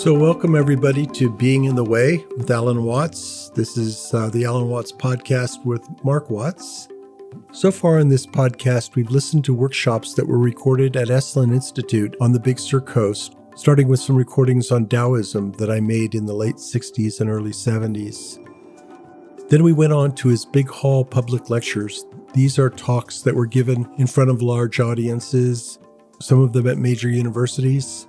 So welcome everybody to Being in the Way with Alan Watts. This is the Alan Watts podcast with Mark Watts. So far in this podcast, we've listened to workshops that were recorded at Esalen Institute on the Big Sur Coast, starting with some recordings on Taoism that I made in the late 60s and early 70s. Then we went on to his Big Hall public lectures. These are talks that were given in front of large audiences, some of them at major universities.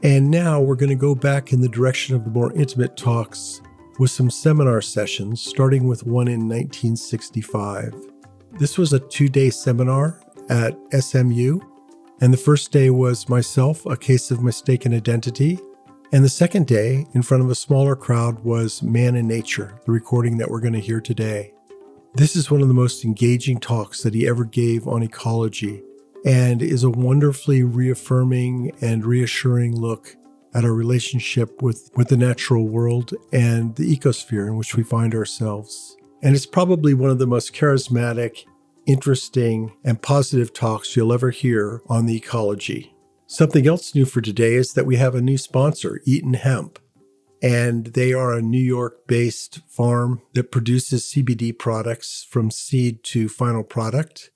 And now we're going to go back in the direction of the more intimate talks with some seminar sessions, starting with one in 1965. This was a 2-day seminar at SMU, and the first day was myself, A Case of Mistaken Identity, and the second day, in front of a smaller crowd, was Man and Nature, the recording that we're going to hear today. This is one of the most engaging talks that he ever gave on ecology, and is a wonderfully reaffirming and reassuring look at our relationship with the natural world and the ecosphere in which we find ourselves. And it's probably one of the most charismatic, interesting, and positive talks you'll ever hear on the ecology. Something else new for today is that we have a new sponsor, Eaton Hemp. And they are a New York-based farm that produces CBD products from seed to final product.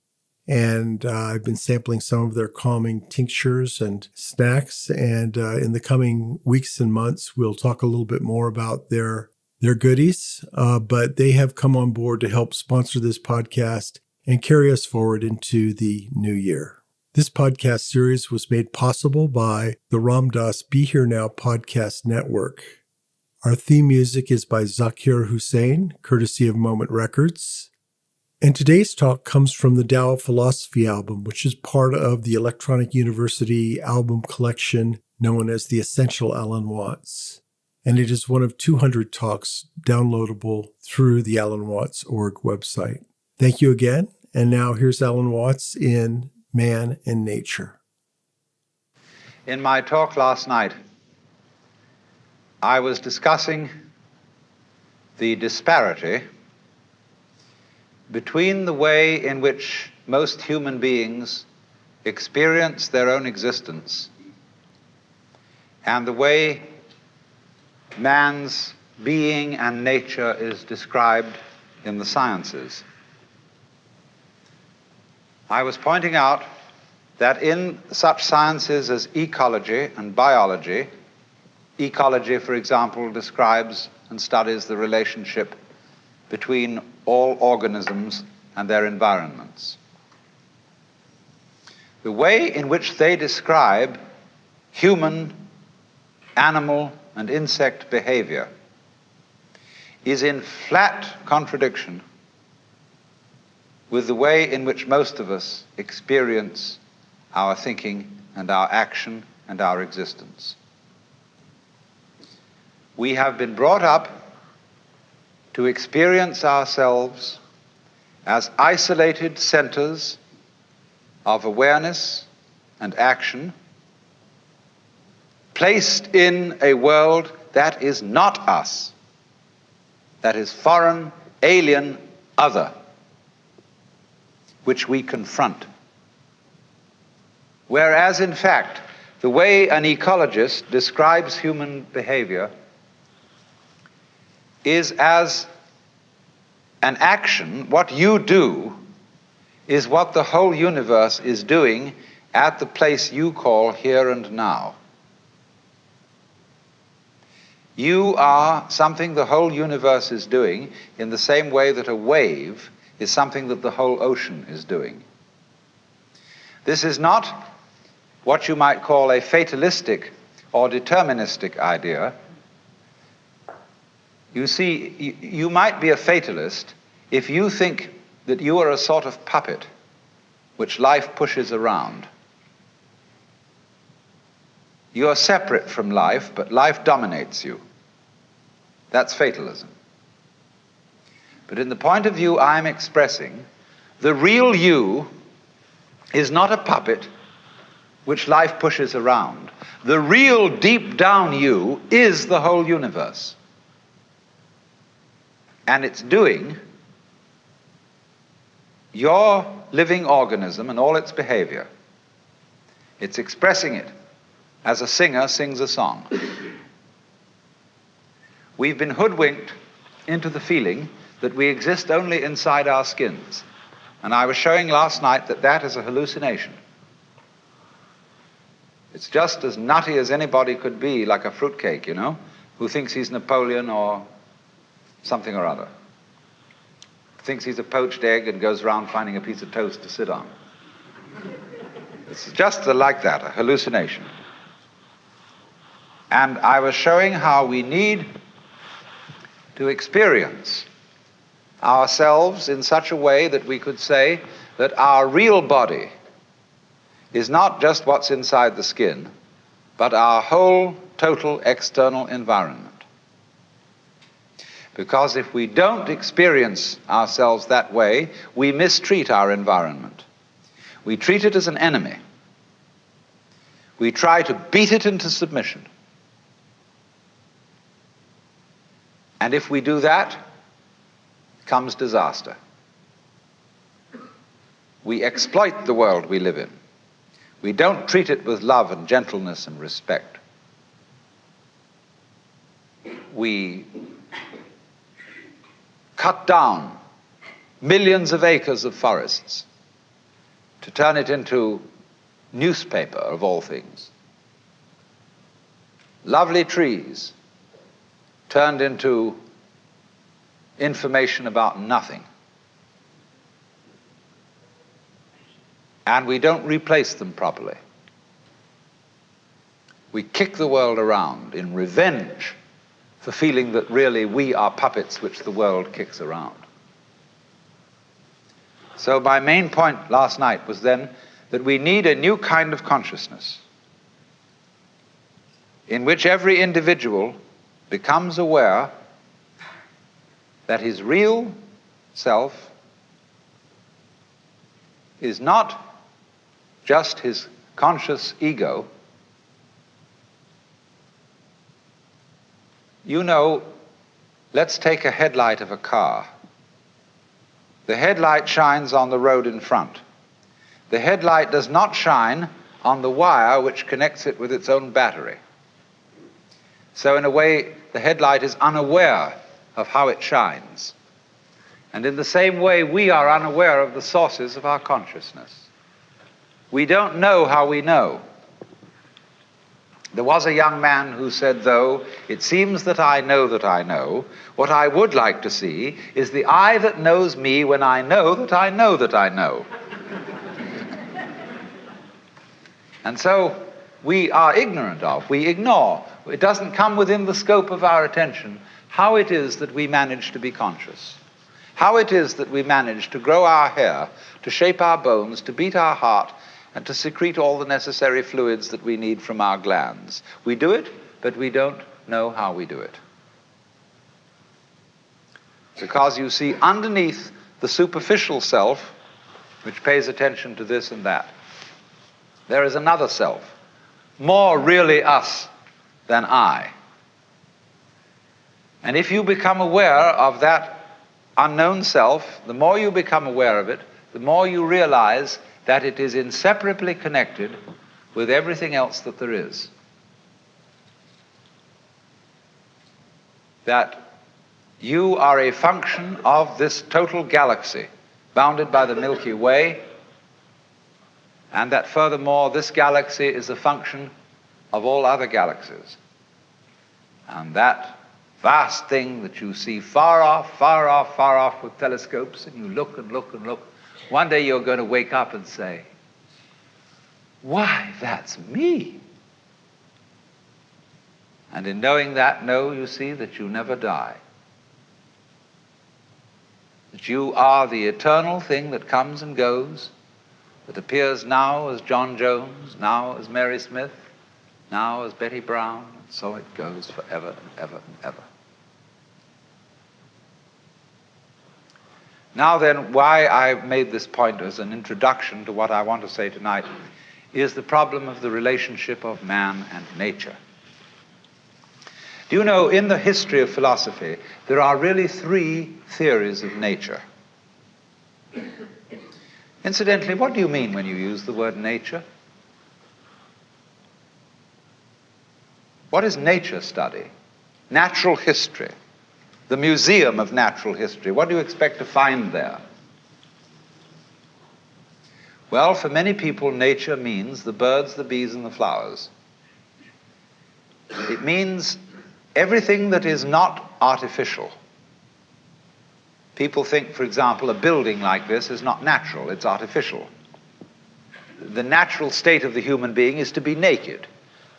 And I've been sampling some of their calming tinctures and snacks. And in the coming weeks and months, we'll talk a little bit more about their goodies. But they have come on board to help sponsor this podcast and carry us forward into the new year. This podcast series was made possible by the Ram Dass Be Here Now podcast network. Our theme music is by Zakir Hussain, courtesy of Moment Records. And today's talk comes from the Tao of Philosophy album, which is part of the Electronic University album collection known as the Essential Alan Watts. And it is one of 200 talks downloadable through the alanwatts.org website. Thank you again. And now here's Alan Watts in Man and Nature. In my talk last night, I was discussing the disparity between the way in which most human beings experience their own existence and the way man's being and nature is described in the sciences. I was pointing out that in such sciences as ecology and biology, ecology, for example, describes and studies the relationship between all organisms and their environments. The way in which they describe human, animal, and insect behavior is in flat contradiction with the way in which most of us experience our thinking and our action and our existence. We have been brought up to experience ourselves as isolated centers of awareness and action, placed in a world that is not us, that is foreign, alien, other, which we confront. Whereas, in fact, the way an ecologist describes human behavior is as an action. What you do is what the whole universe is doing at the place you call here and now. You are something the whole universe is doing in the same way that a wave is something that the whole ocean is doing. This is not what you might call a fatalistic or deterministic idea. You see, you might be a fatalist if you think that you are a sort of puppet which life pushes around. You are separate from life, but life dominates you. That's fatalism. But in the point of view I'm expressing, the real you is not a puppet which life pushes around. The real deep down you is the whole universe. And it's doing your living organism and all its behavior. It's expressing it as a singer sings a song. we've been hoodwinked into the feeling that we exist only inside our skins. And I was showing last night that that is a hallucination. It's just as nutty as anybody could be, like a fruitcake, who thinks he's Napoleon or something or other. Thinks he's a poached egg and goes around finding a piece of toast to sit on. It's just like that, a hallucination. And I was showing how we need to experience ourselves in such a way that we could say that our real body is not just what's inside the skin, but our whole total external environment. Because if we don't experience ourselves that way, we mistreat our environment. We treat it as an enemy. We try to beat it into submission. And if we do that, comes disaster. We exploit the world we live in. We don't treat it with love and gentleness and respect. We cut down millions of acres of forests to turn it into newspaper, of all things. Lovely trees turned into information about nothing. And we don't replace them properly. We kick the world around in revenge for feeling that really we are puppets which the world kicks around. So my main point last night was then that we need a new kind of consciousness in which every individual becomes aware that his real self is not just his conscious ego. Let's take a headlight of a car. The headlight shines on the road in front. The headlight does not shine on the wire which connects it with its own battery. So in a way, the headlight is unaware of how it shines. And in the same way, we are unaware of the sources of our consciousness. We don't know how we know. There was a young man who said, though, it seems that I know, what I would like to see is the I that knows me when I know that I know that I know. And so we are ignorant of, we ignore, it doesn't come within the scope of our attention how it is that we manage to be conscious, how it is that we manage to grow our hair, to shape our bones, to beat our heart, and to secrete all the necessary fluids that we need from our glands. We do it, but we don't know how we do it. Because you see, underneath the superficial self, which pays attention to this and that, there is another self, more really us than I. And if you become aware of that unknown self, the more you become aware of it, the more you realize that it is inseparably connected with everything else that there is. That you are a function of this total galaxy, bounded by the Milky Way, and that furthermore, this galaxy is a function of all other galaxies. And that vast thing that you see far off with telescopes, and you look and look and look, one day you're going to wake up and say, why, that's me. And in knowing that, you see that you never die. That you are the eternal thing that comes and goes, that appears now as John Jones, now as Mary Smith, now as Betty Brown, and so it goes forever and ever and ever. Now then, why I made this point as an introduction to what I want to say tonight is the problem of the relationship of man and nature. Do you know, in the history of philosophy, there are really 3 theories of nature. Incidentally, what do you mean when you use the word nature? What is nature study? natural history, the Museum of Natural History, what do you expect to find there? Well, for many people, nature means the birds, the bees, and the flowers. It means everything that is not artificial. People think, for example, a building like this is not natural, it's artificial. The natural state of the human being is to be naked,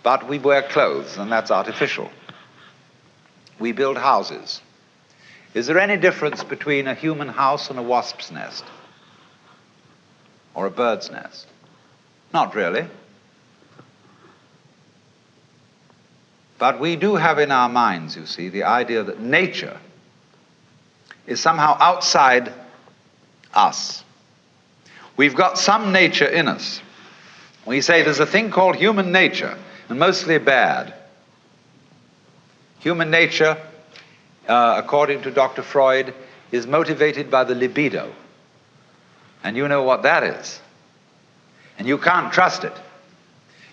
but we wear clothes, and that's artificial. We build houses. Is there any difference between a human house and a wasp's nest? Or a bird's nest? Not really. But we do have in our minds, you see, the idea that nature is somehow outside us. We've got some nature in us. We say there's a thing called human nature, and mostly bad. Human nature, according to Dr. Freud, is motivated by the libido. And you know what that is. And you can't trust it.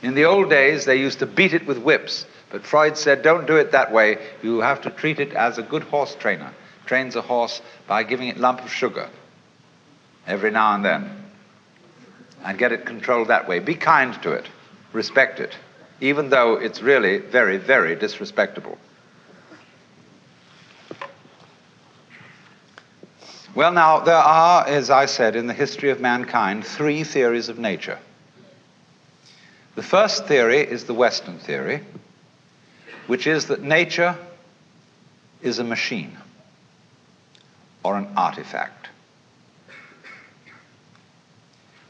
In the old days, they used to beat it with whips. But Freud said, don't do it that way. You have to treat it as a good horse trainer trains a horse by giving it a lump of sugar every now and then. And get it controlled that way. Be kind to it. Respect it. Even though it's really very, very disrespectable. Well, now, there are, as I said, in the history of mankind, 3 theories of nature. The first theory is the Western theory, which is that nature is a machine or an artifact.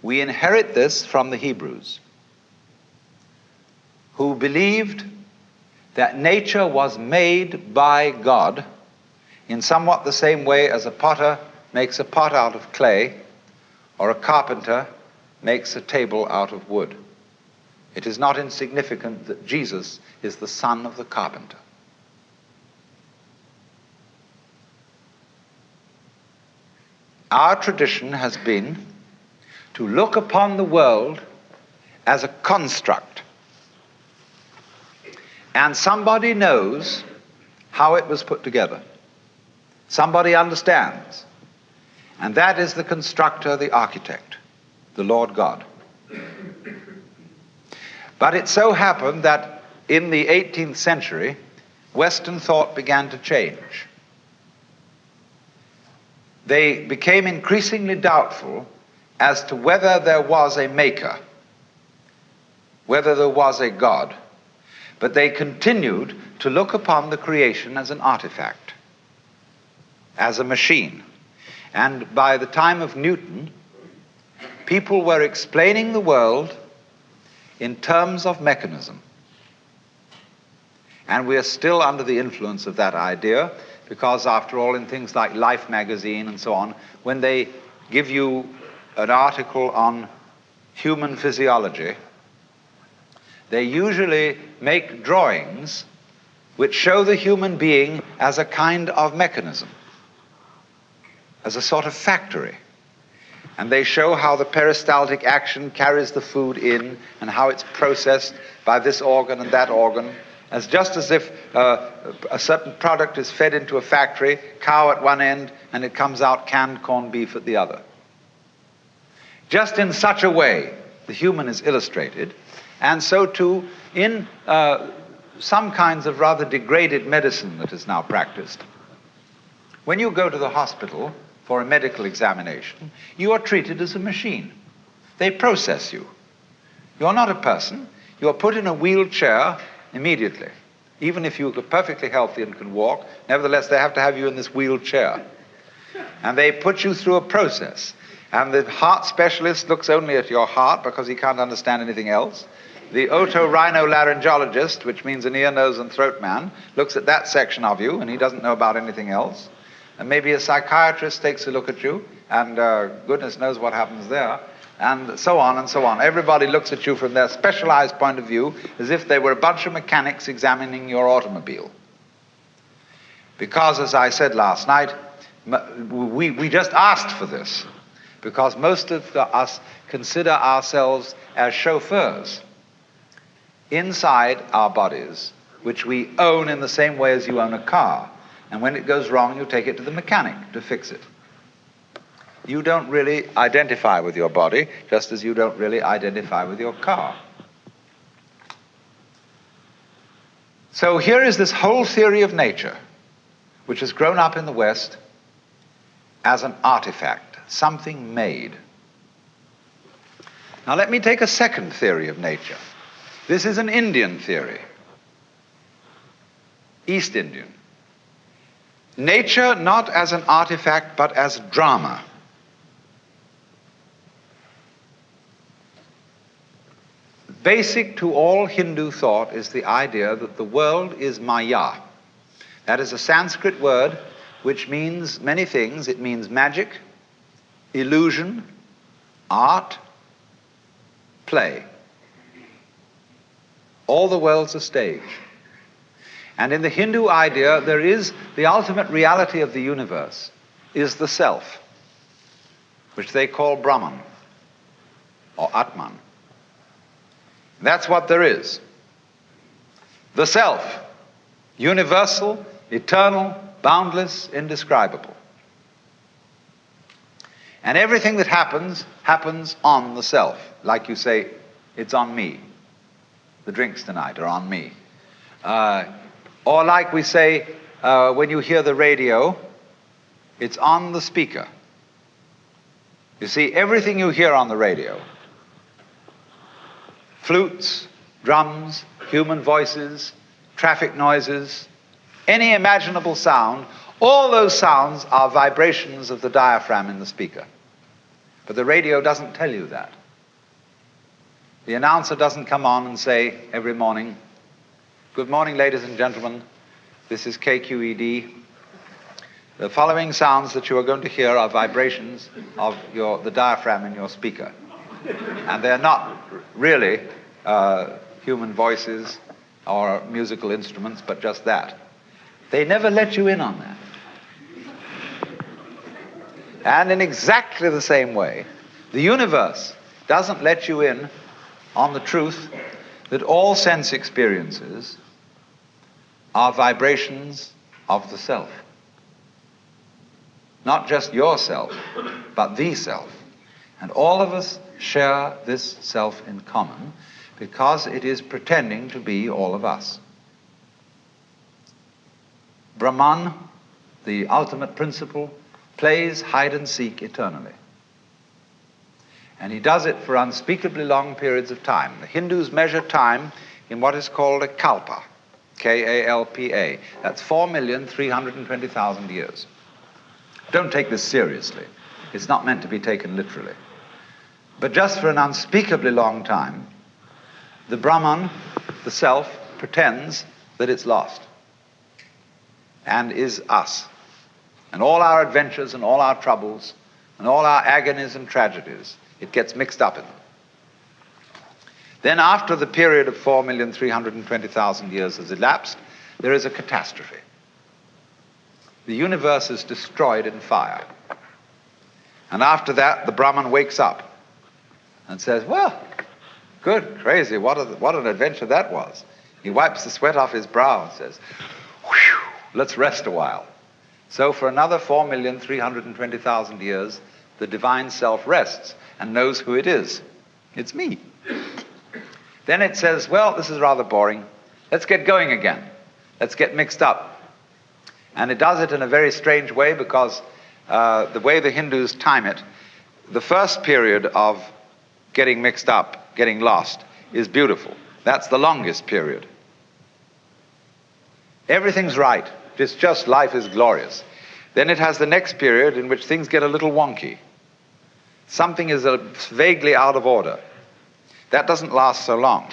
We inherit this from the Hebrews, who believed that nature was made by God in somewhat the same way as a potter makes a pot out of clay, or a carpenter makes a table out of wood. It is not insignificant that Jesus is the son of the carpenter. Our tradition has been to look upon the world as a construct. And somebody knows how it was put together. Somebody understands. And that is the constructor, the architect, the Lord God. But it so happened that in the 18th century, Western thought began to change. They became increasingly doubtful as to whether there was a maker, whether there was a God. But they continued to look upon the creation as an artifact, as a machine. And by the time of Newton, people were explaining the world in terms of mechanism. And we are still under the influence of that idea, because after all, in things like Life magazine and so on, when they give you an article on human physiology, they usually make drawings which show the human being as a kind of mechanism, as a sort of factory. And they show how the peristaltic action carries the food in and how it's processed by this organ and that organ, as just as if a certain product is fed into a factory, cow at one end, and it comes out canned corned beef at the other. Just in such a way, the human is illustrated, and so too in some kinds of rather degraded medicine that is now practiced. When you go to the hospital for a medical examination, you are treated as a machine. They process you. You're not a person. You are put in a wheelchair immediately. Even if you're perfectly healthy and can walk, nevertheless they have to have you in this wheelchair. And they put you through a process. And the heart specialist looks only at your heart because he can't understand anything else. The otorhinolaryngologist, which means an ear, nose, and throat man, looks at that section of you, and he doesn't know about anything else. And maybe a psychiatrist takes a look at you, and goodness knows what happens there, and so on and so on. Everybody looks at you from their specialized point of view as if they were a bunch of mechanics examining your automobile. Because, as I said last night, we just asked for this, because most of us consider ourselves as chauffeurs. Inside our bodies which we own in the same way as you own a car. And when it goes wrong, you take it to the mechanic to fix it. You don't really identify with your body, just as you don't really identify with your car. So here is this whole theory of nature, which has grown up in the West as an artifact, something made. Now let me take a second theory of nature. This is an Indian theory, East Indian. Nature not as an artifact, but as drama. Basic to all Hindu thought is the idea that the world is maya. That is a Sanskrit word which means many things. It means magic, illusion, art, play. All the world's a stage. And in the Hindu idea, there is the ultimate reality of the universe is the self, which they call Brahman or Atman. That's what there is. The self, universal, eternal, boundless, indescribable. And everything that happens, happens on the self. Like you say, it's on me. The drinks tonight are on me. Or like we say, when you hear the radio, it's on the speaker. You see, everything you hear on the radio, flutes, drums, human voices, traffic noises, any imaginable sound, all those sounds are vibrations of the diaphragm in the speaker. But the radio doesn't tell you that. The announcer doesn't come on and say every morning, "Good morning, ladies and gentlemen. This is KQED. The following sounds that you are going to hear are vibrations of the diaphragm in your speaker." And they're not really human voices or musical instruments, but just that. They never let you in on that. And in exactly the same way, the universe doesn't let you in on the truth that all sense experiences are vibrations of the self. Not just yourself, but the self. And all of us share this self in common because it is pretending to be all of us. Brahman, the ultimate principle, plays hide and seek eternally. And he does it for unspeakably long periods of time. The Hindus measure time in what is called a kalpa, K-A-L-P-A. That's 4,320,000 years. Don't take this seriously. It's not meant to be taken literally. But just for an unspeakably long time, the Brahman, the self, pretends that it's lost and is us. And all our adventures and all our troubles and all our agonies and tragedies, it gets mixed up in them. Then after the period of 4,320,000 years has elapsed, there is a catastrophe. The universe is destroyed in fire. And after that, the Brahman wakes up and says, well, good, crazy, what an adventure that was. He wipes the sweat off his brow and says, whew, let's rest a while. So for another 4,320,000 years, the divine self rests and knows who it is. It's me. Then it says, well, this is rather boring. Let's get going again. Let's get mixed up. And it does it in a very strange way because the way the Hindus time it, the first period of getting mixed up, getting lost, is beautiful. That's the longest period. Everything's right. It's just life is glorious. Then it has the next period in which things get a little wonky. Something is vaguely out of order. That doesn't last so long.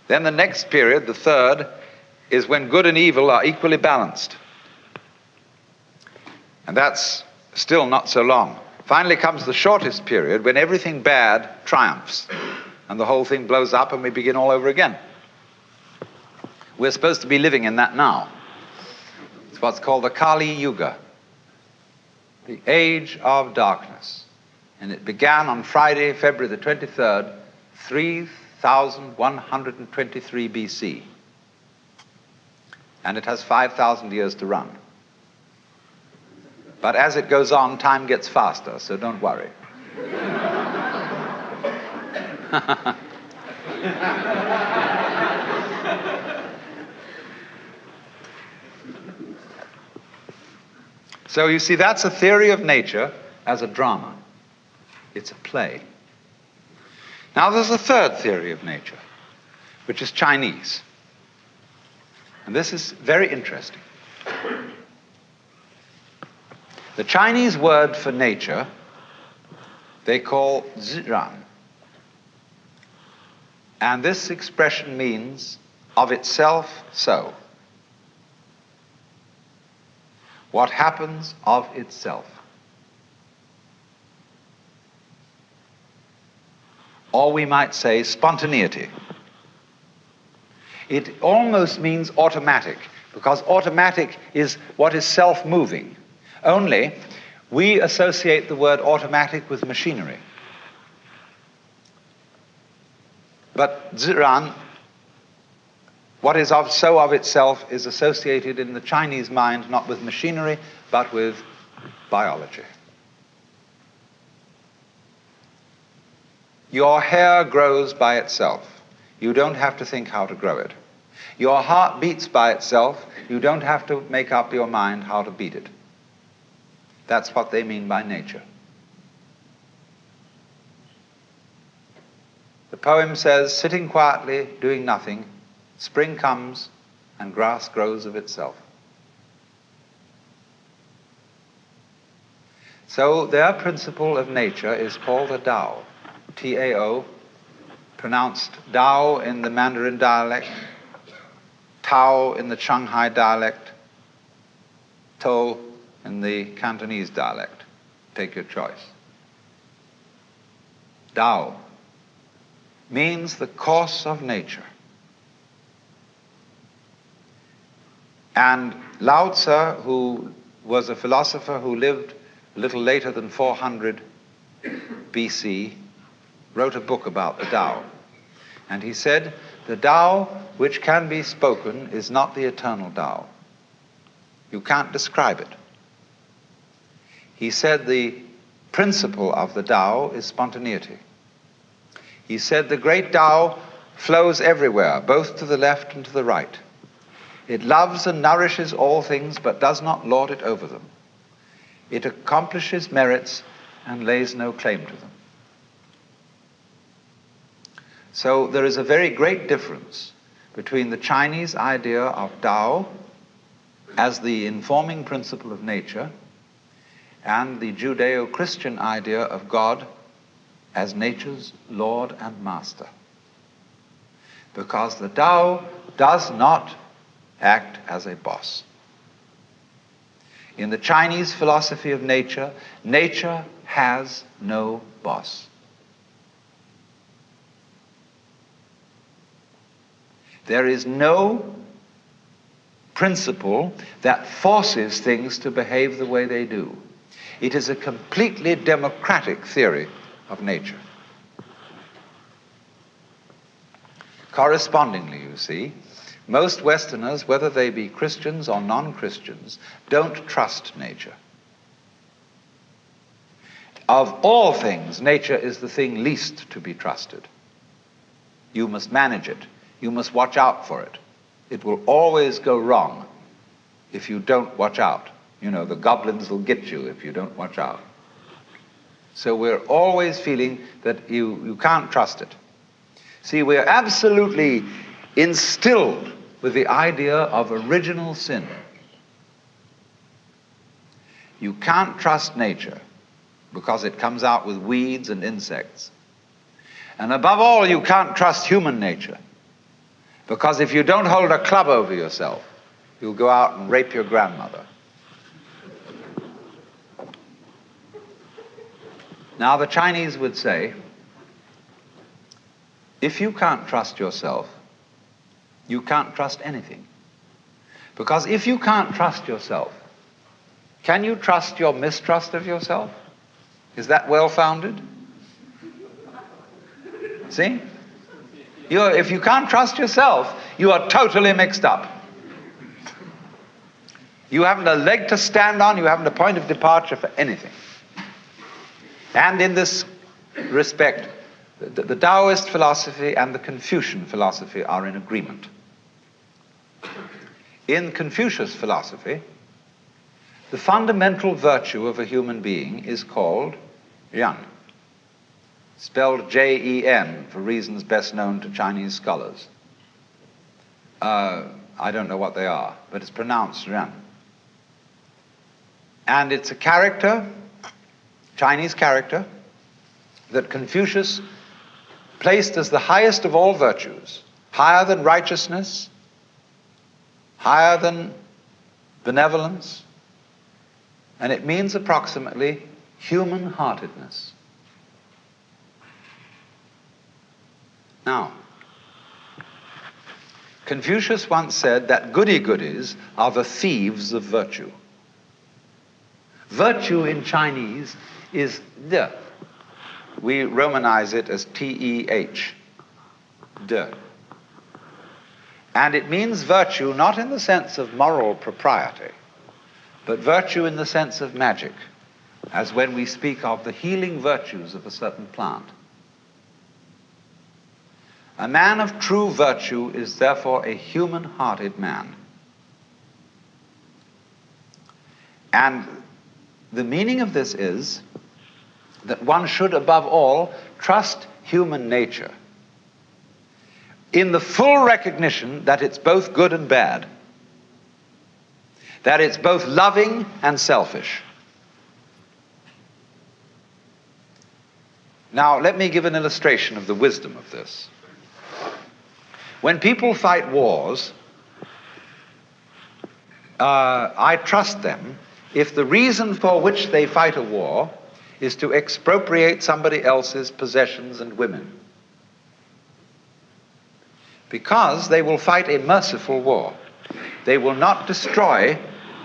Then the next period, the third, is when good and evil are equally balanced. And that's still not so long. Finally comes the shortest period when everything bad triumphs and the whole thing blows up and we begin all over again. We're supposed to be living in that now. It's what's called the Kali Yuga, the age of darkness. And it began on Friday, February the 23rd, 3123 BC. and it has 5,000 years to run. But as it goes on, time gets faster, so don't worry. So you see, that's a theory of nature as a drama. It's a play. Now there's a third theory of nature, which is Chinese. And this is very interesting. The Chinese word for nature, they call zhiran. And this expression means of itself so. What happens of itself. Or we might say spontaneity. It almost means automatic, because automatic is what is self-moving. Only we associate the word automatic with machinery. But zhiran, what is so of itself, is associated in the Chinese mind not with machinery, but with biology. Your hair grows by itself. You don't have to think how to grow it. Your heart beats by itself. You don't have to make up your mind how to beat it. That's what they mean by nature. The poem says, sitting quietly, doing nothing, spring comes and grass grows of itself. So their principle of nature is called a Tao, T-A-O, pronounced Dao in the Mandarin dialect, Tao in the Shanghai dialect, To in the Cantonese dialect. Take your choice. Tao means the course of nature. And Lao Tzu, who was a philosopher who lived a little later than 400 BC, wrote a book about the Tao. And he said, the Tao which can be spoken is not the eternal Tao. You can't describe it. He said the principle of the Tao is spontaneity. He said the great Tao flows everywhere, both to the left and to the right. It loves and nourishes all things, but does not lord it over them. It accomplishes merits and lays no claim to them. So there is a very great difference between the Chinese idea of Tao as the informing principle of nature and the Judeo-Christian idea of God as nature's Lord and Master. Because the Tao does not act as a boss. In the Chinese philosophy of nature, nature has no boss. There is no principle that forces things to behave the way they do. It is a completely democratic theory of nature. Correspondingly, you see, most Westerners, whether they be Christians or non-Christians, don't trust nature. Of all things, nature is the thing least to be trusted. You must manage it. You must watch out for it. It will always go wrong if you don't watch out. You know, the goblins will get you if you don't watch out. So we're always feeling that you can't trust it. See, we're absolutely instilled with the idea of original sin. You can't trust nature because it comes out with weeds and insects. And above all, you can't trust human nature because if you don't hold a club over yourself, you'll go out and rape your grandmother. Now, the Chinese would say, if you can't trust yourself, you can't trust anything. Because if you can't trust yourself, can you trust your mistrust of yourself? Is that well-founded? See? If you can't trust yourself, you are totally mixed up. You haven't a leg to stand on, you haven't a point of departure for anything. And in this respect, the Taoist philosophy and the Confucian philosophy are in agreement. In Confucius philosophy, the fundamental virtue of a human being is called yan, spelled Jen for reasons best known to Chinese scholars. I don't know what they are, but it's pronounced yan. And it's a character, Chinese character, that Confucius placed as the highest of all virtues, higher than righteousness, higher than benevolence, and it means approximately human-heartedness. Now, Confucius once said that goody-goodies are the thieves of virtue. Virtue in Chinese is de. We Romanize it as T-E-H, de. And it means virtue not in the sense of moral propriety, but virtue in the sense of magic, as when we speak of the healing virtues of a certain plant. A man of true virtue is therefore a human-hearted man. And the meaning of this is that one should, above all, trust human nature in the full recognition that it's both good and bad, that it's both loving and selfish. Now, let me give an illustration of the wisdom of this. When people fight wars, I trust them if the reason for which they fight a war is to expropriate somebody else's possessions and women. Because they will fight a merciful war. They will not destroy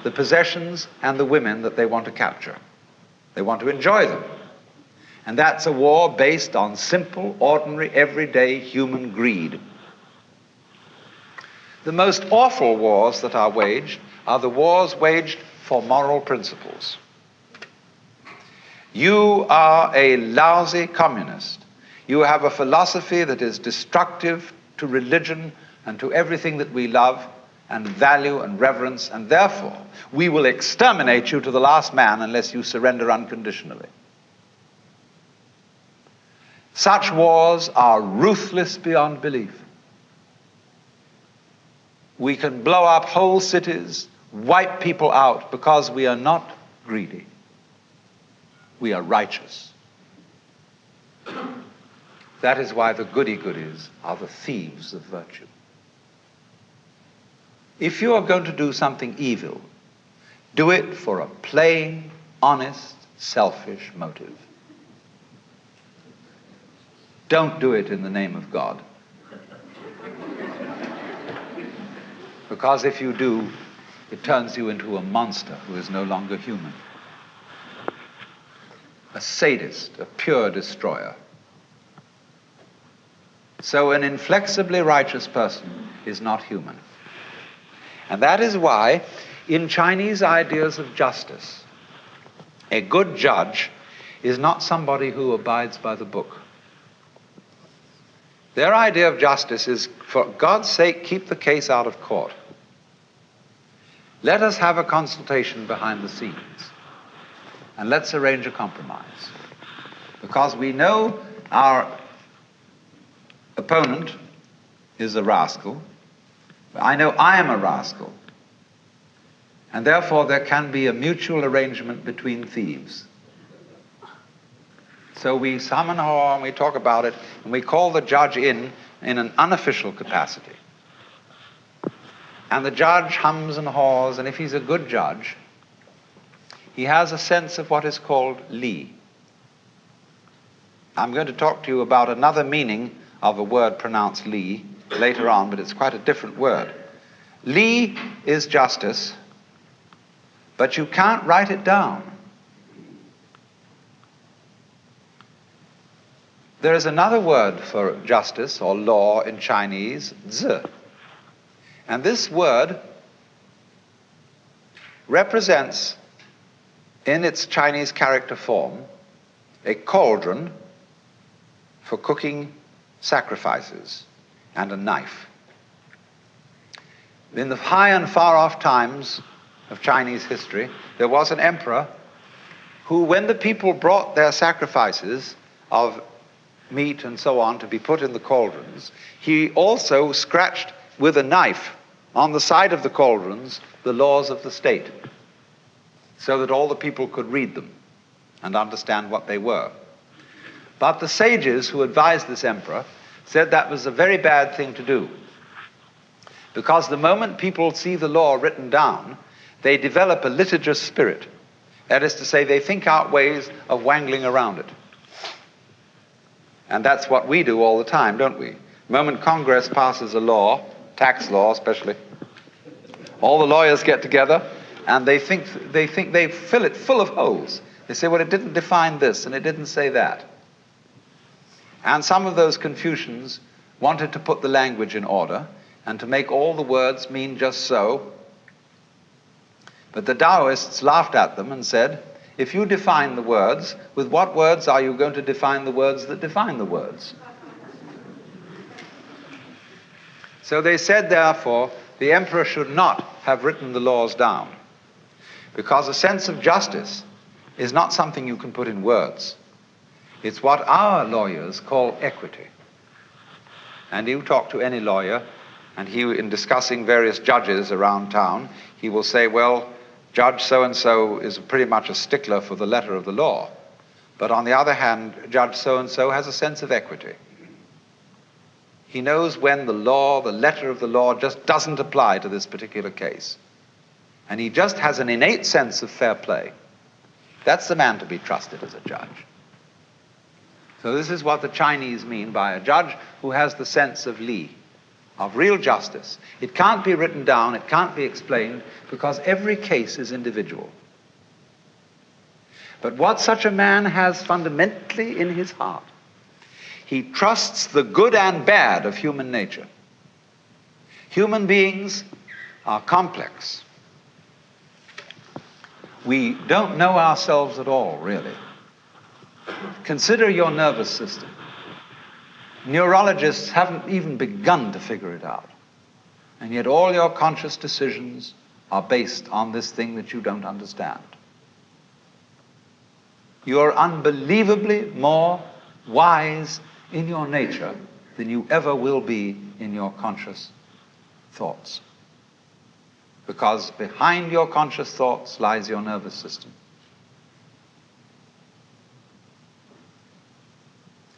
the possessions and the women that they want to capture. They want to enjoy them. And that's a war based on simple, ordinary, everyday human greed. The most awful wars that are waged are the wars waged for moral principles. You are a lousy communist. You have a philosophy that is destructive to religion and to everything that we love and value and reverence, and therefore we will exterminate you to the last man unless you surrender unconditionally. Such wars are ruthless beyond belief. We can blow up whole cities, wipe people out, because we are not greedy. We are righteous. That is why the goody-goodies are the thieves of virtue. If you are going to do something evil, do it for a plain, honest, selfish motive. Don't do it in the name of God. Because if you do, it turns you into a monster who is no longer human. A sadist, a pure destroyer. So an inflexibly righteous person is not human. And that is why, in Chinese ideas of justice, a good judge is not somebody who abides by the book. Their idea of justice is, for God's sake, keep the case out of court. Let us have a consultation behind the scenes, and let's arrange a compromise. Because we know our opponent is a rascal. I know I am a rascal. And therefore there can be a mutual arrangement between thieves. So we summon her and we talk about it, and we call the judge in an unofficial capacity. And the judge hums and haws, and if he's a good judge, he has a sense of what is called li. I'm going to talk to you about another meaning of a word pronounced li later on, but it's quite a different word. Li is justice, but you can't write it down. There is another word for justice or law in Chinese, zi. And this word represents, in its Chinese character form, a cauldron for cooking sacrifices and a knife. In the high and far-off times of Chinese history, there was an emperor who, when the people brought their sacrifices of meat and so on to be put in the cauldrons, he also scratched with a knife on the side of the cauldrons the laws of the state, so that all the people could read them and understand what they were. But the sages who advised this emperor said that was a very bad thing to do, because the moment people see the law written down, they develop a litigious spirit. That is to say, they think out ways of wangling around it. And that's what we do all the time, don't we? The moment Congress passes a law, tax law especially, all the lawyers get together and they fill it full of holes. They say, well, it didn't define this and it didn't say that. And some of those Confucians wanted to put the language in order and to make all the words mean just so. But the Taoists laughed at them and said, if you define the words, with what words are you going to define the words that define the words? So they said, therefore, the emperor should not have written the laws down, because a sense of justice is not something you can put in words. It's what our lawyers call equity. And you talk to any lawyer, and he, in discussing various judges around town, he will say, well, Judge so-and-so is pretty much a stickler for the letter of the law. But on the other hand, Judge so-and-so has a sense of equity. He knows when the law, the letter of the law, just doesn't apply to this particular case. And he just has an innate sense of fair play. That's the man to be trusted as a judge. So this is what the Chinese mean by a judge who has the sense of li, of real justice. It can't be written down, it can't be explained, because every case is individual. But what such a man has fundamentally in his heart, he trusts the good and bad of human nature. Human beings are complex. We don't know ourselves at all, really. Consider your nervous system. Neurologists haven't even begun to figure it out. And yet all your conscious decisions are based on this thing that you don't understand. You're unbelievably more wise in your nature than you ever will be in your conscious thoughts. Because behind your conscious thoughts lies your nervous system.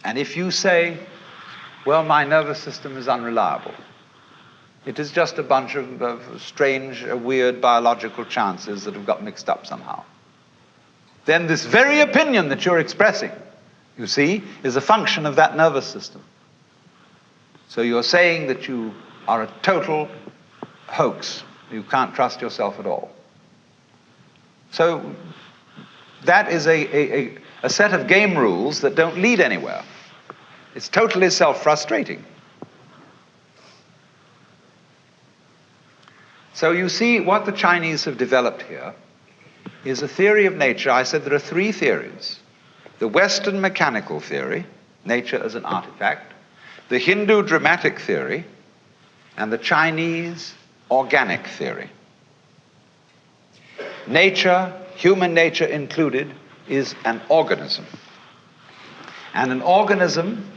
And if you say, well, my nervous system is unreliable, it is just a bunch of strange, weird biological chances that have got mixed up somehow, then this very opinion that you're expressing, you see, is a function of that nervous system. So you're saying that you are a total hoax. You can't trust yourself at all. So that is a set of game rules that don't lead anywhere. It's totally self-frustrating. So you see, what the Chinese have developed here is a theory of nature. I said there are three theories. The Western mechanical theory, nature as an artifact, the Hindu dramatic theory, and the Chinese organic theory. Nature, human nature included, is an organism. And an organism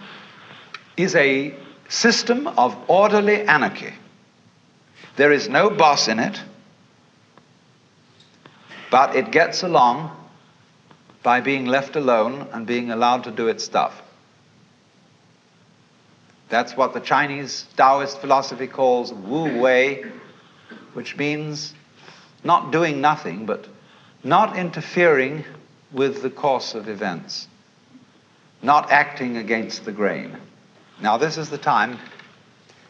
is a system of orderly anarchy. There is no boss in it, but it gets along by being left alone and being allowed to do its stuff. That's what the Chinese Taoist philosophy calls Wu Wei, which means not doing nothing, but not interfering with the course of events, not acting against the grain. Now, this is the time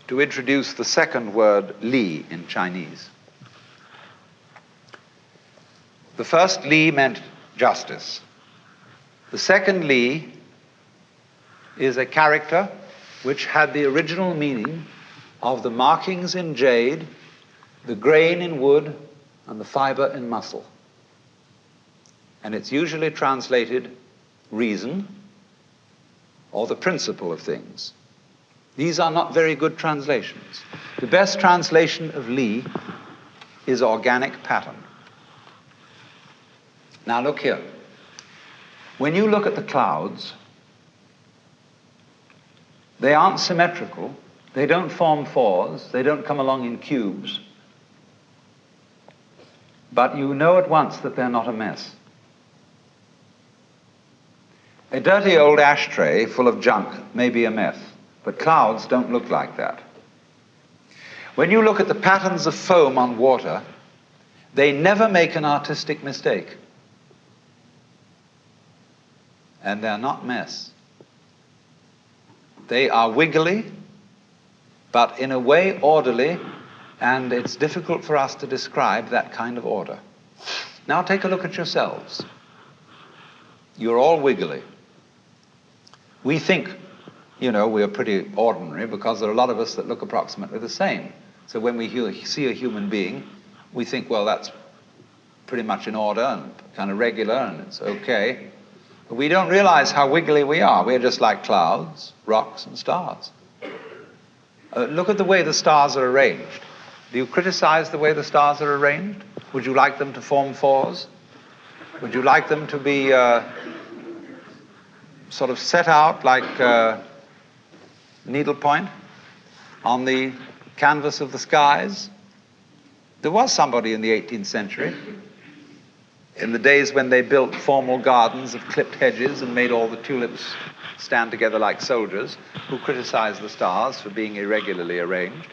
to introduce the second word, li, in Chinese. The first li meant justice. The second li is a character which had the original meaning of the markings in jade, the grain in wood, and the fiber in muscle. And it's usually translated reason or the principle of things. These are not very good translations. The best translation of Li is organic pattern. Now look here. When you look at the clouds, they aren't symmetrical. They don't form fours. They don't come along in cubes. But you know at once that they're not a mess. A dirty old ashtray full of junk may be a mess, but clouds don't look like that. When you look at the patterns of foam on water, they never make an artistic mistake. And they're not mess. They are wiggly, but in a way orderly, and it's difficult for us to describe that kind of order. Now take a look at yourselves. You're all wiggly. We think, we are pretty ordinary because there are a lot of us that look approximately the same. So when we see a human being, we think, well, that's pretty much in order and kind of regular and it's okay. But we don't realize how wiggly we are. We're just like clouds, rocks, and stars. Look at the way the stars are arranged. Do you criticize the way the stars are arranged? Would you like them to form fours? Would you like them to be sort of set out like needlepoint on the canvas of the skies? There was somebody in the 18th century, in the days when they built formal gardens of clipped hedges and made all the tulips stand together like soldiers, who criticized the stars for being irregularly arranged.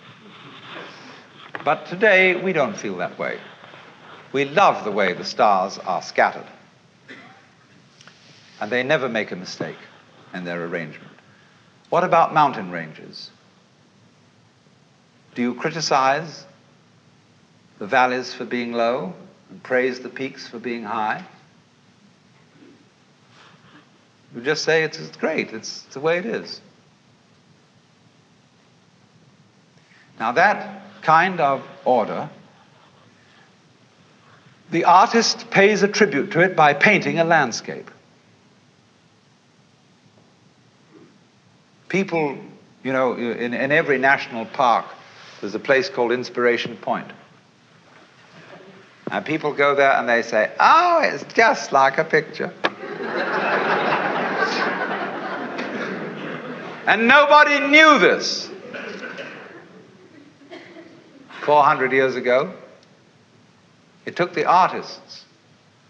But today, we don't feel that way. We love the way the stars are scattered. And they never make a mistake in their arrangement. What about mountain ranges? Do you criticize the valleys for being low and praise the peaks for being high? You just say it's great, it's the way it is. Now that kind of order, the artist pays a tribute to it by painting a landscape. People, in every national park, there's a place called Inspiration Point. And people go there and they say, oh, it's just like a picture. And nobody knew this 400 years ago. It took the artists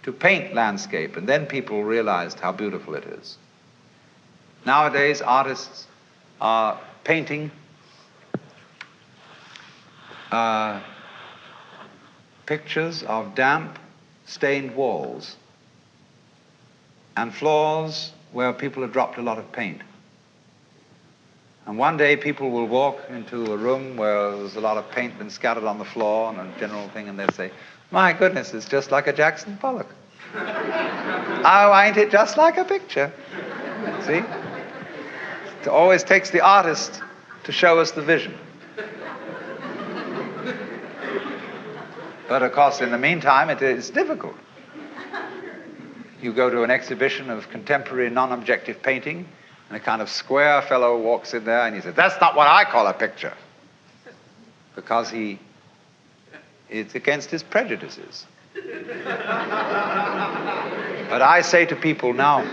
to paint landscape, and then people realized how beautiful it is. Nowadays, artists are painting pictures of damp, stained walls and floors where people have dropped a lot of paint. And one day people will walk into a room where there's a lot of paint been scattered on the floor and a general thing, and they'll say, my goodness, it's just like a Jackson Pollock. Oh, ain't it just like a picture? See? It always takes the artist to show us the vision. But of course, in the meantime, it is difficult. You go to an exhibition of contemporary non-objective painting, and a kind of square fellow walks in there and he says, that's not what I call a picture. Because it's against his prejudices. But I say to people now,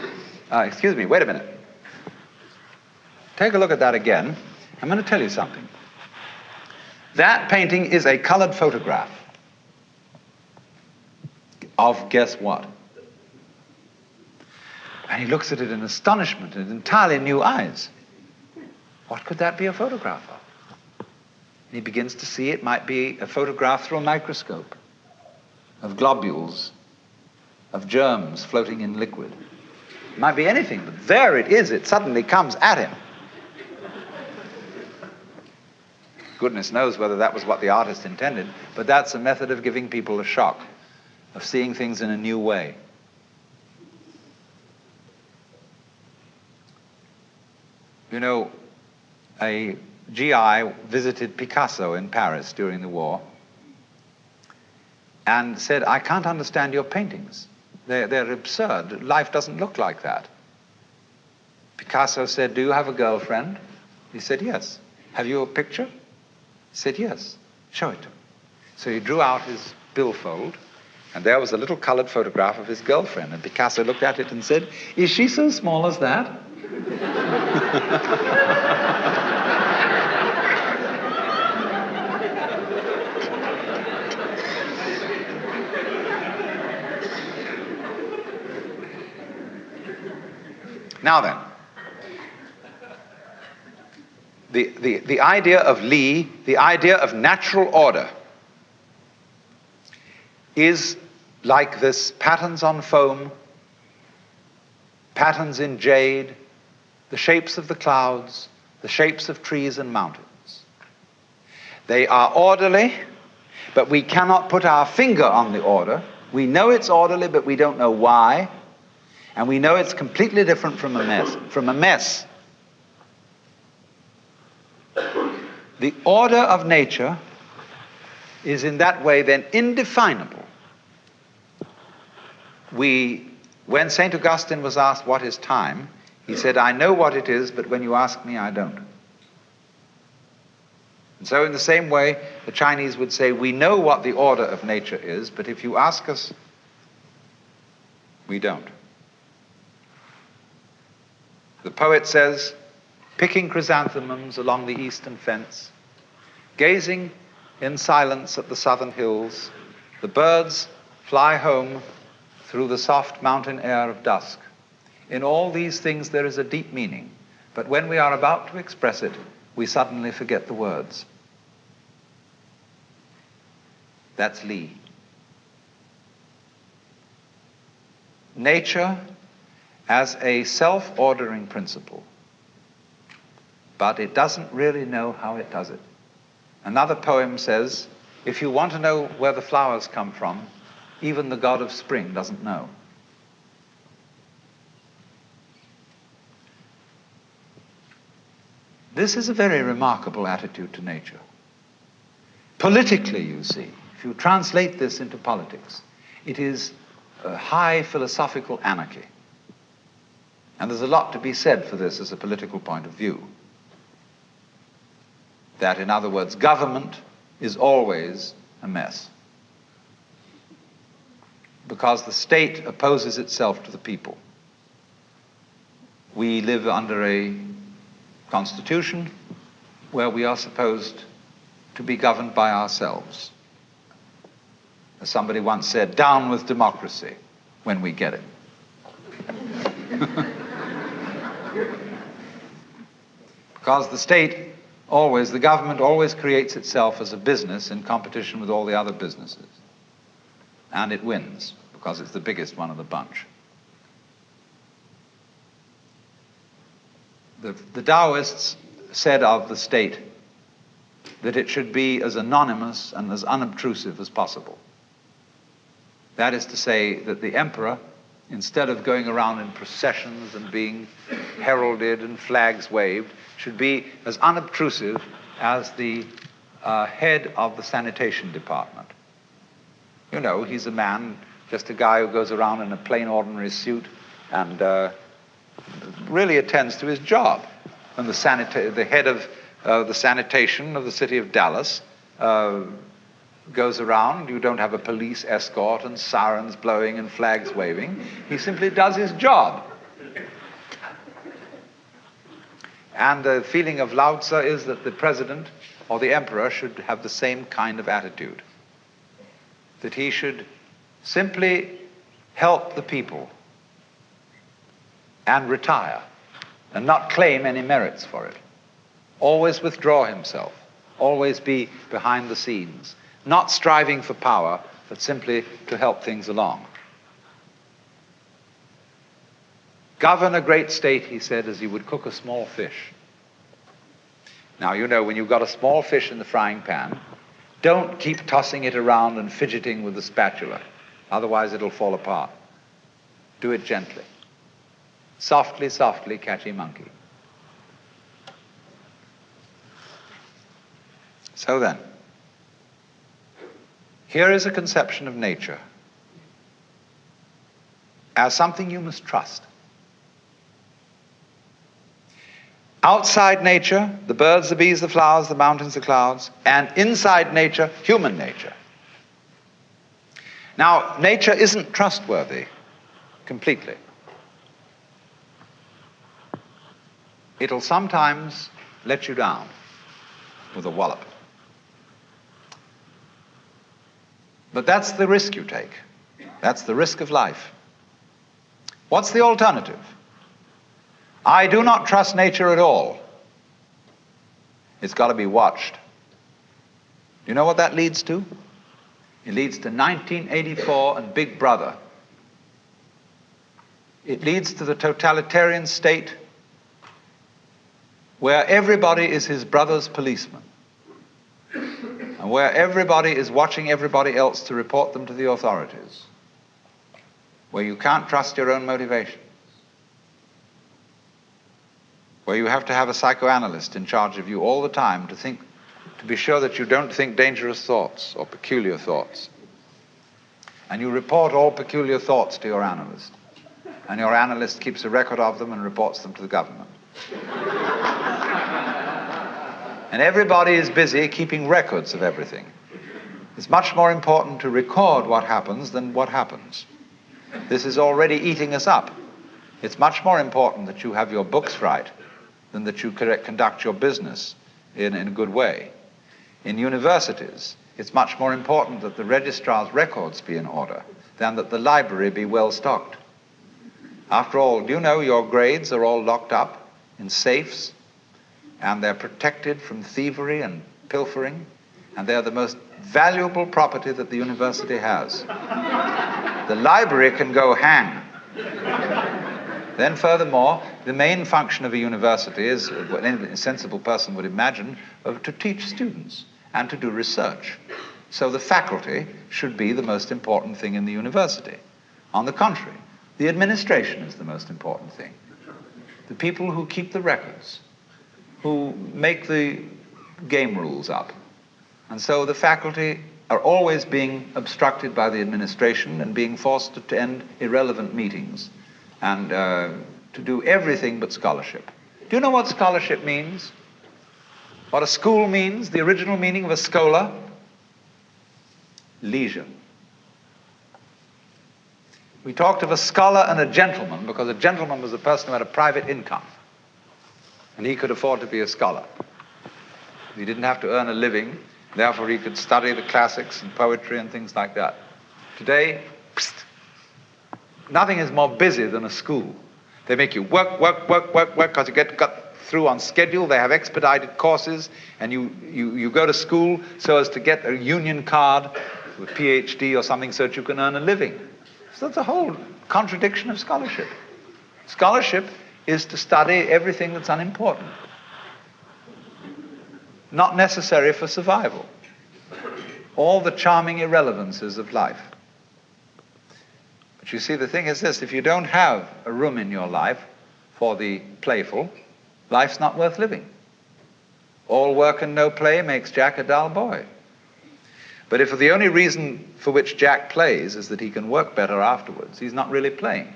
excuse me, wait a minute. Take a look at that again. I'm going to tell you something. That painting is a colored photograph of guess what? And he looks at it in astonishment and entirely new eyes. What could that be a photograph of? And he begins to see it might be a photograph through a microscope of globules, of germs floating in liquid. It might be anything, but there it is. It suddenly comes at him. Goodness knows whether that was what the artist intended, but that's a method of giving people a shock, of seeing things in a new way. You know, a GI visited Picasso in Paris during the war, and said, I can't understand your paintings. They're absurd. Life doesn't look like that. Picasso said, do you have a girlfriend? He said, yes. Have you a picture? He said, yes. Show it to me. So he drew out his billfold, and there was a little colored photograph of his girlfriend. And Picasso looked at it and said, is she so small as that? Now then, the idea of Li, the idea of natural order, is like this patterns on foam, patterns in jade, the shapes of the clouds, the shapes of trees and mountains. They are orderly, but we cannot put our finger on the order. We know it's orderly, but we don't know why. And we know it's completely different from a mess. From a mess. The order of nature is in that way then indefinable. When St. Augustine was asked what is time, he said, I know what it is, but when you ask me, I don't. And so in the same way, the Chinese would say, we know what the order of nature is, but if you ask us, we don't. The poet says, picking chrysanthemums along the eastern fence, gazing in silence at the southern hills, the birds fly home through the soft mountain air of dusk. In all these things there is a deep meaning, but when we are about to express it, we suddenly forget the words. That's Li. Nature as a self-ordering principle, but it doesn't really know how it does it. Another poem says, if you want to know where the flowers come from, even the god of spring doesn't know. This is a very remarkable attitude to nature. Politically, you see, if you translate this into politics, it is a high philosophical anarchy. And there's a lot to be said for this as a political point of view. That, in other words, government is always a mess. Because the state opposes itself to the people. We live under a constitution where we are supposed to be governed by ourselves. As somebody once said, down with democracy when we get it. Because the government always creates itself as a business in competition with all the other businesses. And it wins, because it's the biggest one of the bunch. The Taoists said of the state that it should be as anonymous and as unobtrusive as possible. That is to say that the emperor, instead of going around in processions and being heralded and flags waved, should be as unobtrusive as the head of the sanitation department. You know, he's a man, just a guy who goes around in a plain ordinary suit and really attends to his job. And the head of the sanitation of the city of Dallas goes around. You don't have a police escort and sirens blowing and flags waving. He simply does his job. And the feeling of Lao Tzu is that the president or the emperor should have the same kind of attitude. That he should simply help the people and retire and not claim any merits for it. Always withdraw himself, always be behind the scenes, not striving for power, but simply to help things along. Govern a great state, he said, as you would cook a small fish. Now, you know, when you've got a small fish in the frying pan, don't keep tossing it around and fidgeting with the spatula. Otherwise, it'll fall apart. Do it gently. Softly, softly, catchy monkey. So then, Here is a conception of nature as something you must trust. Outside nature, the birds, the bees, the flowers, the mountains, the clouds, and inside nature, human nature. Now, nature isn't trustworthy completely. It'll sometimes let you down with a wallop. But that's the risk you take. That's the risk of life. What's the alternative? I do not trust nature at all. It's got to be watched. You know what that leads to? It leads to 1984 and Big Brother. It leads to the totalitarian state where everybody is his brother's policeman, and where everybody is watching everybody else to report them to the authorities, where you can't trust your own motivation, where you have to have a psychoanalyst in charge of you all the time to be sure that you don't think dangerous thoughts or peculiar thoughts. And you report all peculiar thoughts to your analyst, and your analyst keeps a record of them and reports them to the government. And everybody is busy keeping records of everything. It's much more important to record what happens than what happens. This is already eating us up. It's much more important that you have your books right than that you conduct your business in a good way. In universities, it's much more important that the registrar's records be in order than that the library be well stocked. After all, do you know your grades are all locked up in safes, and they're protected from thievery and pilfering, and they're the most valuable property that the university has. The library can go hang. Then furthermore, the main function of a university is, what any sensible person would imagine, to teach students and to do research. So the faculty should be the most important thing in the university. On the contrary, the administration is the most important thing. The people who keep the records, who make the game rules up. And so the faculty are always being obstructed by the administration and being forced to attend irrelevant meetings and to do everything but scholarship. Do you know what scholarship means? What a school means? The original meaning of a schola? Leisure. We talked of a scholar and a gentleman because a gentleman was a person who had a private income, and he could afford to be a scholar. He didn't have to earn a living, therefore he could study the classics and poetry and things like that. Today, nothing is more busy than a school. They make you work, because you got through on schedule. They have expedited courses, and you go to school so as to get a union card with PhD or something so that you can earn a living. So that's a whole contradiction of scholarship. Scholarship is to study everything that's unimportant, not necessary for survival. All the charming irrelevances of life. But you see, the thing is this: if you don't have a room in your life for the playful, life's not worth living. All work and no play makes Jack a dull boy. But if the only reason for which Jack plays is that he can work better afterwards, he's not really playing.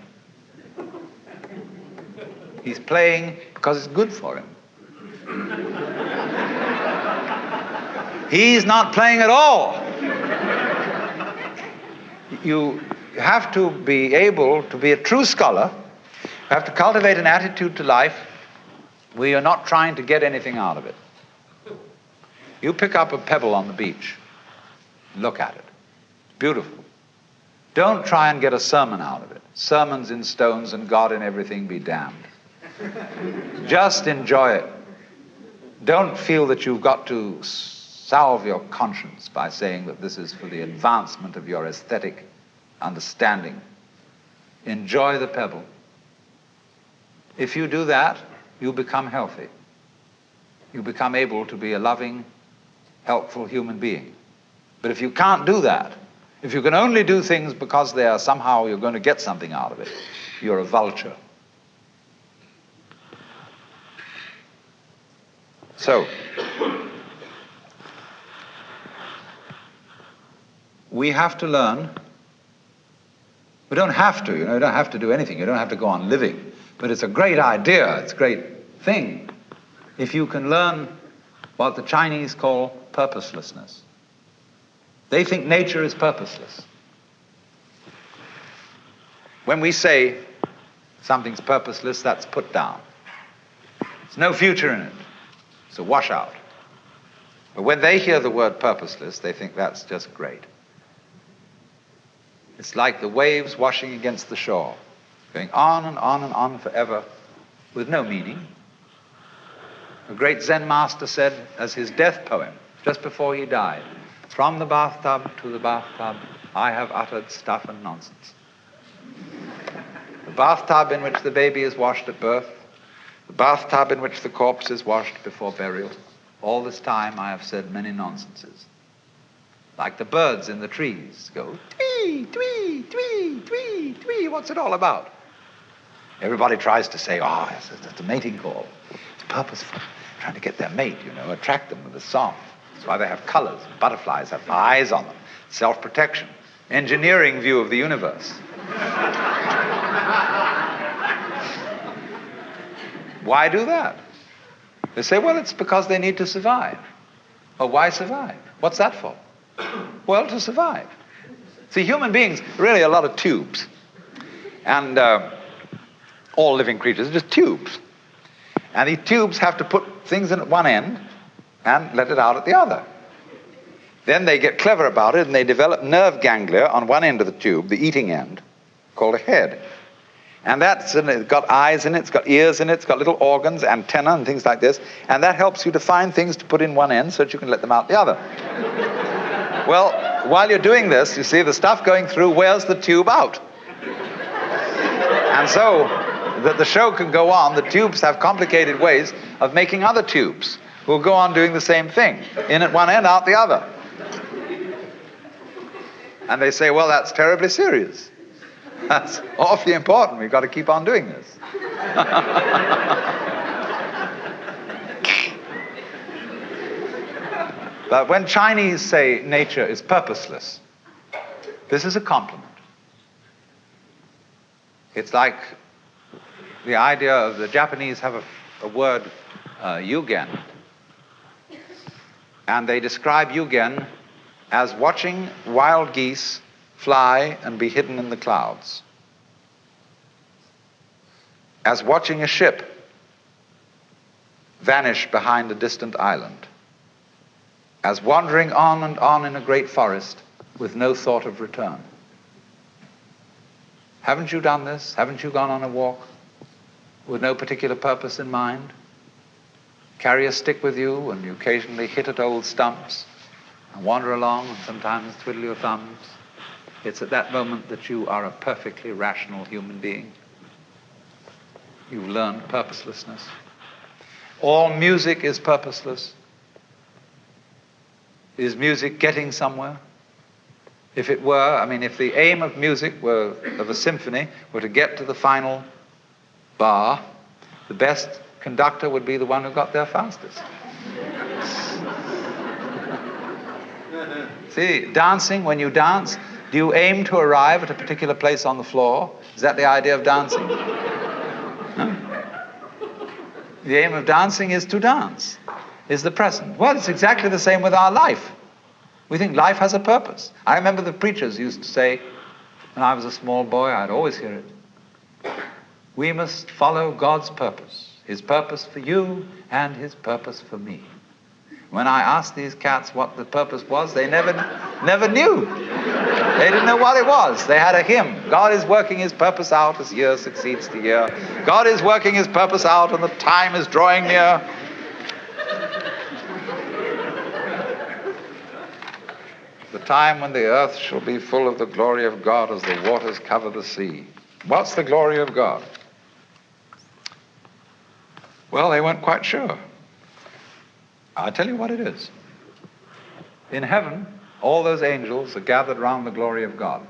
He's playing because it's good for him. He's not playing at all. You have to be able to be a true scholar. You have to cultivate an attitude to life where you're not trying to get anything out of it. You pick up a pebble on the beach, look at it. It's beautiful. Don't try and get a sermon out of it. Sermons in stones and God in everything be damned. Just enjoy it. Don't feel that you've got to salve your conscience by saying that this is for the advancement of your aesthetic understanding. Enjoy the pebble. If you do that, you become healthy. You become able to be a loving, helpful human being. But if you can't do that, if you can only do things because they are somehow you're going to get something out of it, you're a vulture. So, we have to learn. We don't have to, you don't have to do anything. You don't have to go on living. But it's a great idea, it's a great thing if you can learn what the Chinese call purposelessness. They think nature is purposeless. When we say something's purposeless, that's put down. There's no future in it. It's a washout. But when they hear the word purposeless, they think that's just great. It's like the waves washing against the shore, going on and on and on forever with no meaning. A great Zen master said as his death poem, just before he died, "From the bathtub to the bathtub, I have uttered stuff and nonsense." The bathtub in which the baby is washed at birth, the bathtub in which the corpse is washed before burial, all this time I have said many nonsenses. Like the birds in the trees go, twee, twee, twee, twee, twee, what's it all about? Everybody tries to say, oh, it's a mating call. It's purposeful, trying to get their mate, attract them with a song. That's why they have colors. Butterflies have eyes on them. Self-protection. Engineering view of the universe. Why do that? They say, well, it's because they need to survive. Oh, why survive? What's that for? Well, to survive. See, human beings are really a lot of tubes. And all living creatures are just tubes. And these tubes have to put things in at one end and let it out at the other. Then they get clever about it and they develop nerve ganglia on one end of the tube, the eating end, called a head. And it's got eyes in it, it's got ears in it, it's got little organs, antenna and things like this. And that helps you to find things to put in one end so that you can let them out the other. Well, while you're doing this, you see the stuff going through wears the tube out. And so that the show can go on, the tubes have complicated ways of making other tubes who will go on doing the same thing. In at one end, out the other. And they say, well, that's terribly serious. That's awfully important. We've got to keep on doing this. But when Chinese say nature is purposeless, this is a compliment. It's like the idea of the Japanese have a word, yugen. And they describe yugen as watching wild geese fly and be hidden in the clouds. As watching a ship vanish behind a distant island. As wandering on and on in a great forest with no thought of return. Haven't you done this? Haven't you gone on a walk with no particular purpose in mind? Carry a stick with you and you occasionally hit at old stumps and wander along and sometimes twiddle your thumbs. It's at that moment that you are a perfectly rational human being. You've learned purposelessness. All music is purposeless. Is music getting somewhere? If it were, if the aim of music of a symphony were to get to the final bar, the best conductor would be the one who got there fastest. See, dancing, when you dance, do you aim to arrive at a particular place on the floor? Is that the idea of dancing? No? The aim of dancing is to dance. Is the present. Well, it's exactly the same with our life. We think life has a purpose. I remember the preachers used to say, when I was a small boy, I'd always hear it, we must follow God's purpose. His purpose for you and his purpose for me. When I asked these cats what the purpose was, they never knew. They didn't know what it was. They had a hymn. God is working his purpose out as year succeeds to year. God is working his purpose out and the time is drawing near. The time when the earth shall be full of the glory of God as the waters cover the sea. What's the glory of God? Well, they weren't quite sure. I'll tell you what it is. In heaven, all those angels are gathered round the glory of God.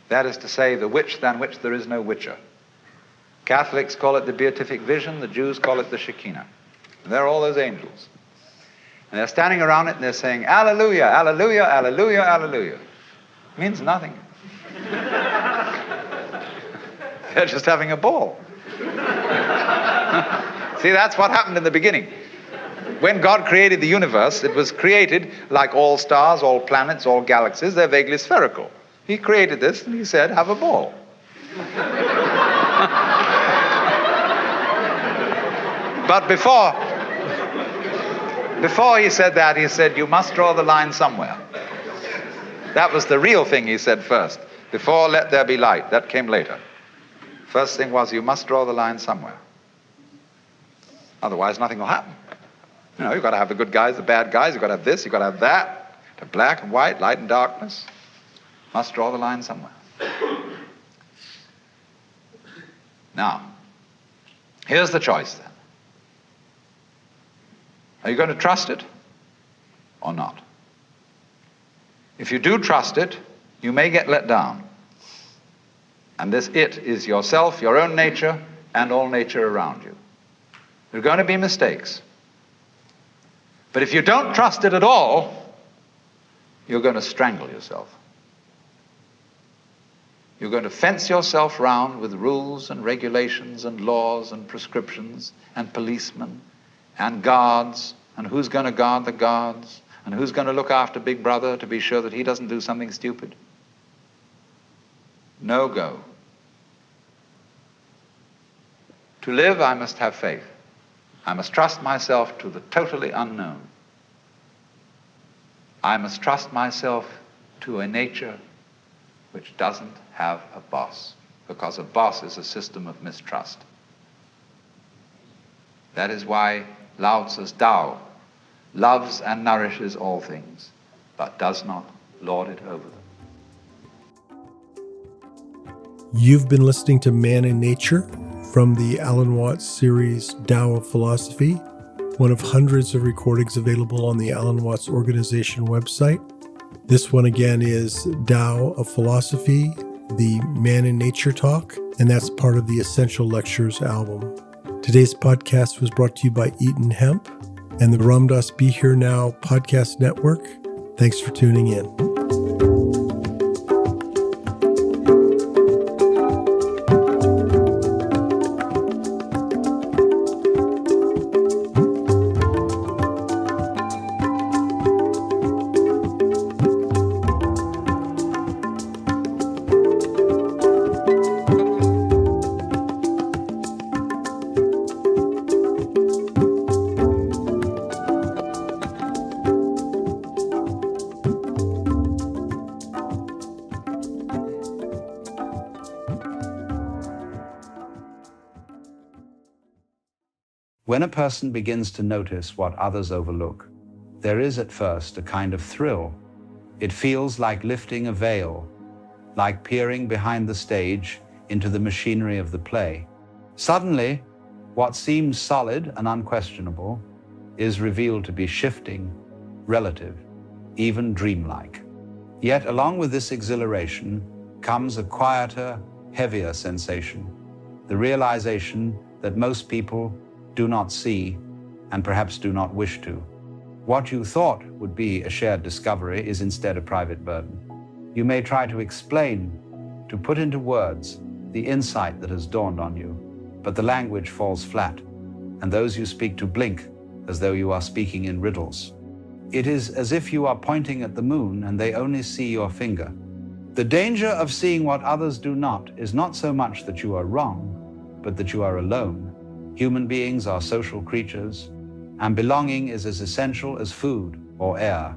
That is to say, the which than which there is no whicher. Catholics call it the beatific vision, the Jews call it the Shekinah. And there are all those angels. And they're standing around it and they're saying, Alleluia, Alleluia, Alleluia, Alleluia. It means nothing. They're just having a ball. See, that's what happened in the beginning. When God created the universe, it was created like all stars, all planets, all galaxies. They're vaguely spherical. He created this and he said, have a ball. But before he said that, he said, you must draw the line somewhere. That was the real thing he said first. Before let there be light, that came later. First thing was, you must draw the line somewhere. Otherwise, nothing will happen. You know, you've got to have the good guys, the bad guys, you've got to have this, you've got to have that, to black and white, light and darkness. Must draw the line somewhere. Now, here's the choice then. Are you going to trust it or not? If you do trust it, you may get let down. And this it is yourself, your own nature, and all nature around you. There are going to be mistakes. But if you don't trust it at all, you're going to strangle yourself. You're going to fence yourself round with rules and regulations and laws and prescriptions and policemen and guards, and who's going to guard the guards, and who's going to look after Big Brother to be sure that he doesn't do something stupid. No go. To live, I must have faith. I must trust myself to the totally unknown. I must trust myself to a nature which doesn't have a boss, because a boss is a system of mistrust. That is why Lao Tzu's Tao loves and nourishes all things, but does not lord it over them. You've been listening to Man in Nature from the Alan Watts series Tao of Philosophy, one of hundreds of recordings available on the Alan Watts organization website. This one again is Tao of Philosophy, the Man in Nature talk, and that's part of the Essential Lectures album. Today's podcast was brought to you by Eaton Hemp and the Ram Dass Be Here Now podcast network. Thanks for tuning in. When a person begins to notice what others overlook, there is at first a kind of thrill. It feels like lifting a veil, like peering behind the stage into the machinery of the play. Suddenly, what seems solid and unquestionable is revealed to be shifting, relative, even dreamlike. Yet along with this exhilaration comes a quieter, heavier sensation, the realization that most people do not see and perhaps do not wish to. What you thought would be a shared discovery is instead a private burden. You may try to explain, to put into words, the insight that has dawned on you, but the language falls flat, and those you speak to blink as though you are speaking in riddles. It is as if you are pointing at the moon and they only see your finger. The danger of seeing what others do not is not so much that you are wrong, but that you are alone. Human beings are social creatures, and belonging is as essential as food or air.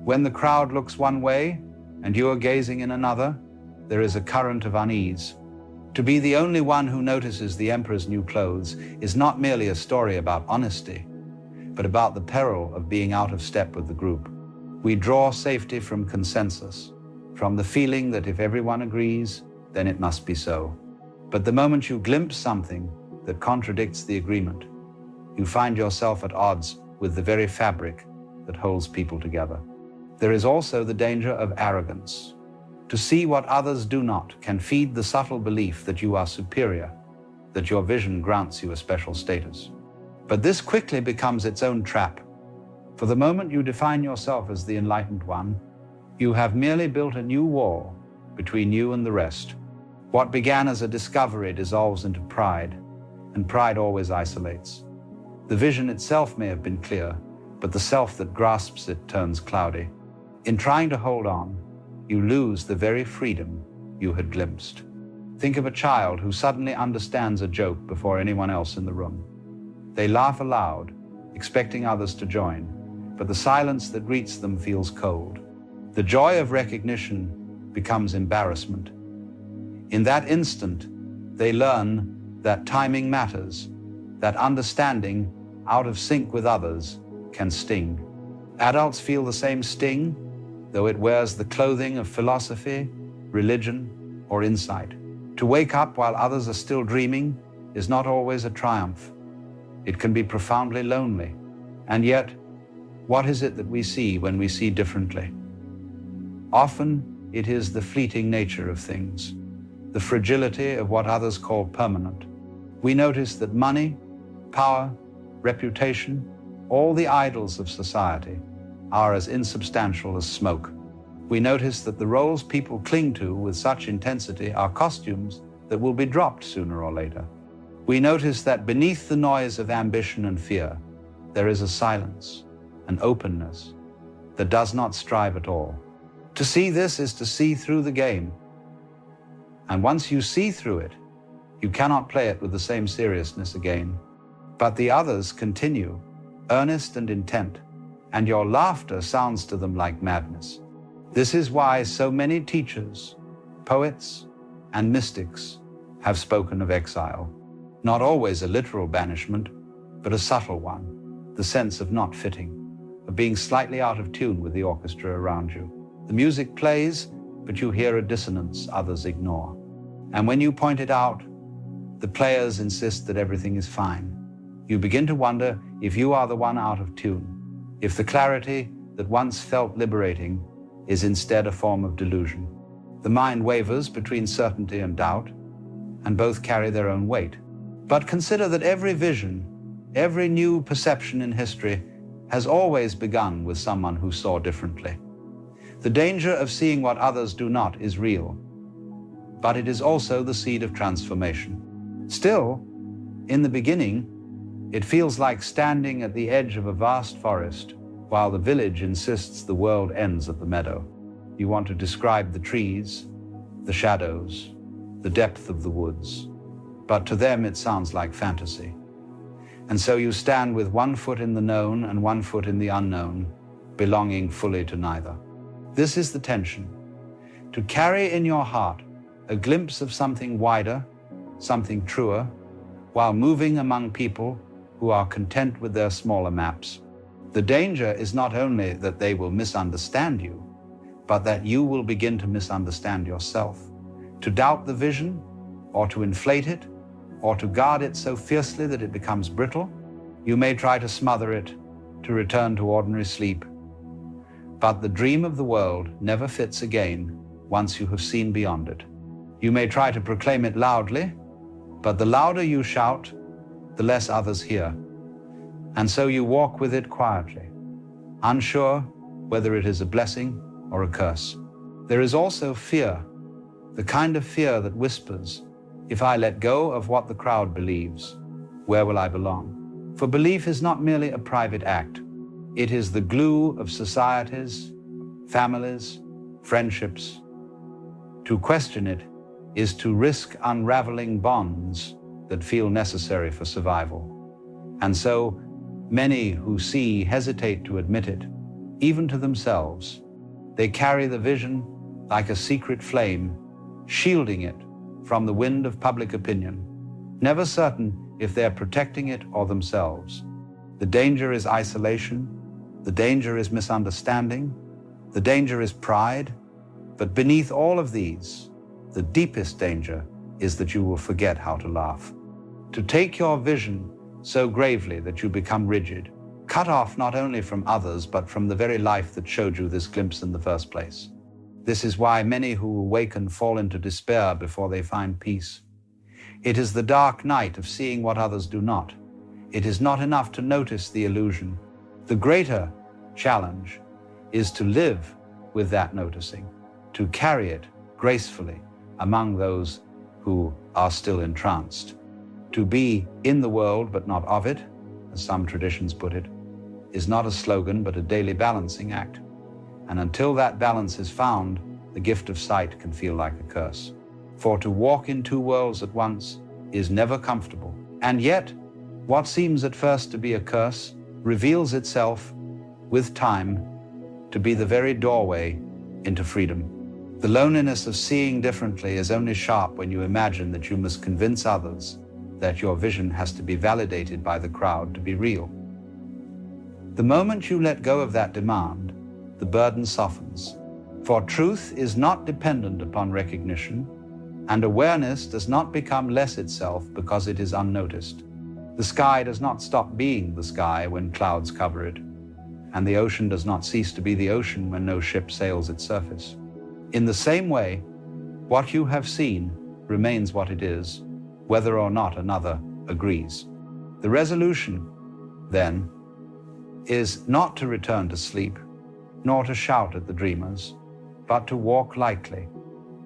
When the crowd looks one way and you are gazing in another, there is a current of unease. To be the only one who notices the emperor's new clothes is not merely a story about honesty, but about the peril of being out of step with the group. We draw safety from consensus, from the feeling that if everyone agrees, then it must be so. But the moment you glimpse something that contradicts the agreement, you find yourself at odds with the very fabric that holds people together. There is also the danger of arrogance. To see what others do not can feed the subtle belief that you are superior, that your vision grants you a special status. But this quickly becomes its own trap. For the moment you define yourself as the enlightened one, You have merely built a new wall between you and the rest. What began as a discovery dissolves into pride, and pride always isolates. The vision itself may have been clear, but the self that grasps it turns cloudy. In trying to hold on, you lose the very freedom you had glimpsed. Think of a child who suddenly understands a joke before anyone else in the room. They laugh aloud, expecting others to join, but the silence that greets them feels cold. The joy of recognition becomes embarrassment. In that instant, they learn that timing matters, that understanding out of sync with others can sting. Adults feel the same sting, though it wears the clothing of philosophy, religion, or insight. To wake up while others are still dreaming is not always a triumph. It can be profoundly lonely. And yet, what is it that we see when we see differently? Often, it is the fleeting nature of things, the fragility of what others call permanent. We notice that money, power, reputation, all the idols of society are as insubstantial as smoke. We notice that the roles people cling to with such intensity are costumes that will be dropped sooner or later. We notice that beneath the noise of ambition and fear, there is a silence, an openness that does not strive at all. To see this is to see through the game. And once you see through it, you cannot play it with the same seriousness again. But the others continue, earnest and intent, and your laughter sounds to them like madness. This is why so many teachers, poets, and mystics have spoken of exile. Not always a literal banishment, but a subtle one, the sense of not fitting, of being slightly out of tune with the orchestra around you. The music plays, but you hear a dissonance others ignore. And when you point it out, the players insist that everything is fine. You begin to wonder if you are the one out of tune, if the clarity that once felt liberating is instead a form of delusion. The mind wavers between certainty and doubt, and both carry their own weight. But consider that every vision, every new perception in history has always begun with someone who saw differently. The danger of seeing what others do not is real, but it is also the seed of transformation. Still, in the beginning, it feels like standing at the edge of a vast forest while the village insists the world ends at the meadow. You want to describe the trees, the shadows, the depth of the woods, but to them it sounds like fantasy. And so you stand with one foot in the known and one foot in the unknown, belonging fully to neither. This is the tension. To carry in your heart a glimpse of something wider, something truer, while moving among people who are content with their smaller maps. The danger is not only that they will misunderstand you, but that you will begin to misunderstand yourself, to doubt the vision, or to inflate it, or to guard it so fiercely that it becomes brittle. You may try to smother it, to return to ordinary sleep. But the dream of the world never fits again once you have seen beyond it. You may try to proclaim it loudly, but the louder you shout, the less others hear. And so you walk with it quietly, unsure whether it is a blessing or a curse. There is also fear, the kind of fear that whispers, if I let go of what the crowd believes, where will I belong? For belief is not merely a private act. It is the glue of societies, families, friendships. To question it is to risk unraveling bonds that feel necessary for survival. And so, many who see hesitate to admit it, even to themselves. They carry the vision like a secret flame, shielding it from the wind of public opinion, never certain if they're protecting it or themselves. The danger is isolation, the danger is misunderstanding, the danger is pride, but beneath all of these, the deepest danger is that you will forget how to laugh. To take your vision so gravely that you become rigid, cut off not only from others, but from the very life that showed you this glimpse in the first place. This is why many who awaken fall into despair before they find peace. It is the dark night of seeing what others do not. It is not enough to notice the illusion. The greater challenge is to live with that noticing, to carry it gracefully among those who are still entranced. To be in the world but not of it, as some traditions put it, is not a slogan but a daily balancing act. And until that balance is found, the gift of sight can feel like a curse. For to walk in two worlds at once is never comfortable. And yet, what seems at first to be a curse reveals itself, with time, to be the very doorway into freedom. The loneliness of seeing differently is only sharp when you imagine that you must convince others that your vision has to be validated by the crowd to be real. The moment you let go of that demand, the burden softens. For truth is not dependent upon recognition, and awareness does not become less itself because it is unnoticed. The sky does not stop being the sky when clouds cover it, and the ocean does not cease to be the ocean when no ship sails its surface. In the same way, what you have seen remains what it is, whether or not another agrees. The resolution, then, is not to return to sleep, nor to shout at the dreamers, but to walk lightly,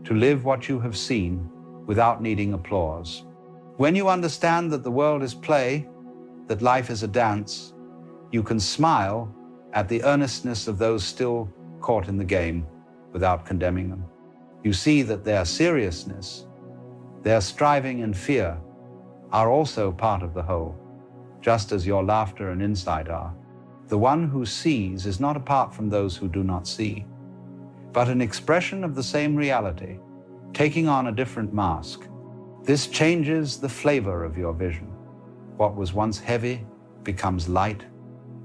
to live what you have seen without needing applause. When you understand that the world is play, that life is a dance, you can smile at the earnestness of those still caught in the game without condemning them. You see that their seriousness, their striving and fear are also part of the whole, just as your laughter and insight are. The one who sees is not apart from those who do not see, but an expression of the same reality, taking on a different mask. This changes the flavor of your vision. What was once heavy becomes light.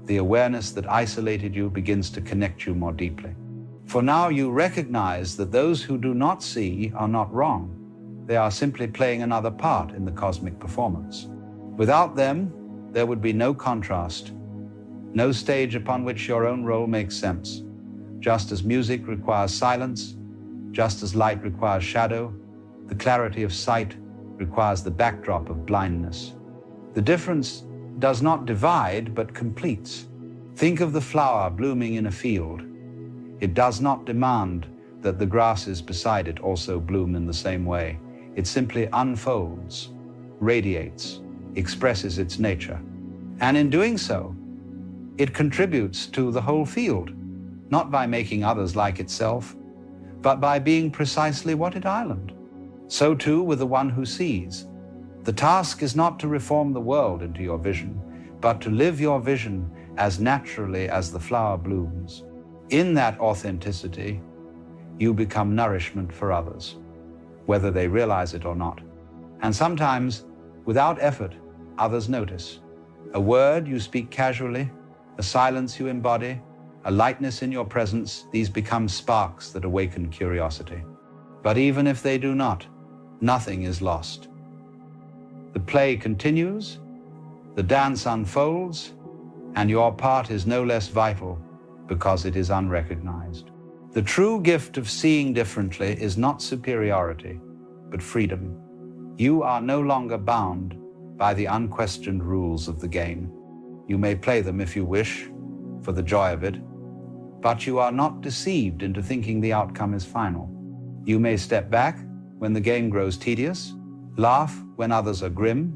The awareness that isolated you begins to connect you more deeply. For now you recognize that those who do not see are not wrong. They are simply playing another part in the cosmic performance. Without them, there would be no contrast, no stage upon which your own role makes sense. Just as music requires silence, just as light requires shadow, the clarity of sight requires the backdrop of blindness. The difference does not divide, but completes. Think of the flower blooming in a field. It does not demand that the grasses beside it also bloom in the same way. It simply unfolds, radiates, expresses its nature. And in doing so, it contributes to the whole field, not by making others like itself, but by being precisely what it island. So too with the one who sees. The task is not to reform the world into your vision, but to live your vision as naturally as the flower blooms. In that authenticity, you become nourishment for others, whether they realize it or not. And sometimes, without effort, others notice. A word you speak casually, a silence you embody, a lightness in your presence, these become sparks that awaken curiosity. But even if they do not, nothing is lost. The play continues, the dance unfolds, and your part is no less vital because it is unrecognized. The true gift of seeing differently is not superiority, but freedom. You are no longer bound by the unquestioned rules of the game. You may play them if you wish, for the joy of it, but you are not deceived into thinking the outcome is final. You may step back when the game grows tedious, laugh when others are grim,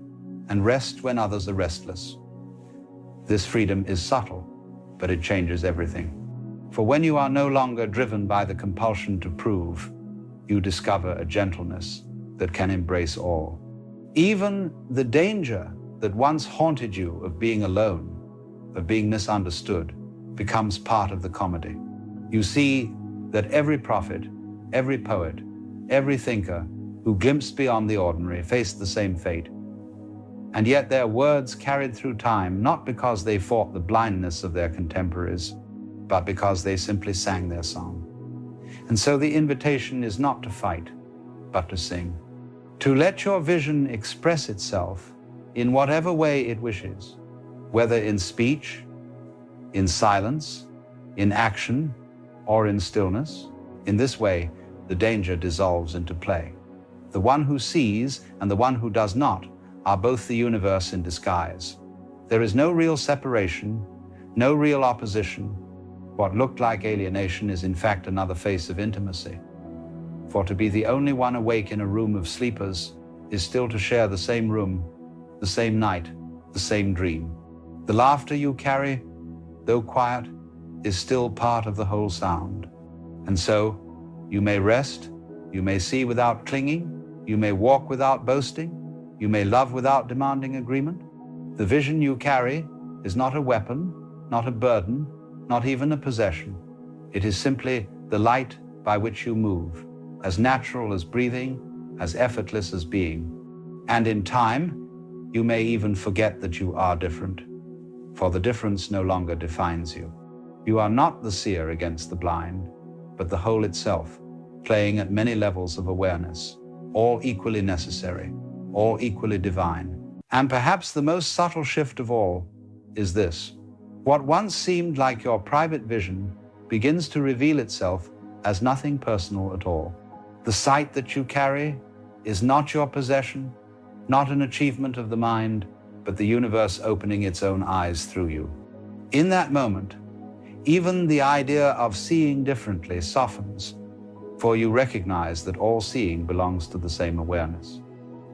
and rest when others are restless. This freedom is subtle, but it changes everything. For when you are no longer driven by the compulsion to prove, you discover a gentleness that can embrace all. Even the danger that once haunted you of being alone, of being misunderstood, becomes part of the comedy. You see that every prophet, every poet, every thinker who glimpsed beyond the ordinary faced the same fate. And yet their words carried through time, not because they fought the blindness of their contemporaries, but because they simply sang their song. And so the invitation is not to fight, but to sing. To let your vision express itself in whatever way it wishes, whether in speech, in silence, in action, or in stillness. In this way, the danger dissolves into play. The one who sees and the one who does not are both the universe in disguise. There is no real separation, no real opposition. What looked like alienation is in fact another face of intimacy. For to be the only one awake in a room of sleepers is still to share the same room, the same night, the same dream. The laughter you carry, though quiet, is still part of the whole sound. And so, you may rest, you may see without clinging, you may walk without boasting, you may love without demanding agreement. The vision you carry is not a weapon, not a burden, not even a possession. It is simply the light by which you move, as natural as breathing, as effortless as being. And in time, you may even forget that you are different, for the difference no longer defines you. You are not the seer against the blind, but the whole itself, playing at many levels of awareness, all equally necessary, all equally divine. And perhaps the most subtle shift of all is this. What once seemed like your private vision begins to reveal itself as nothing personal at all. The sight that you carry is not your possession, not an achievement of the mind, but the universe opening its own eyes through you. In that moment, even the idea of seeing differently softens, for you recognize that all seeing belongs to the same awareness.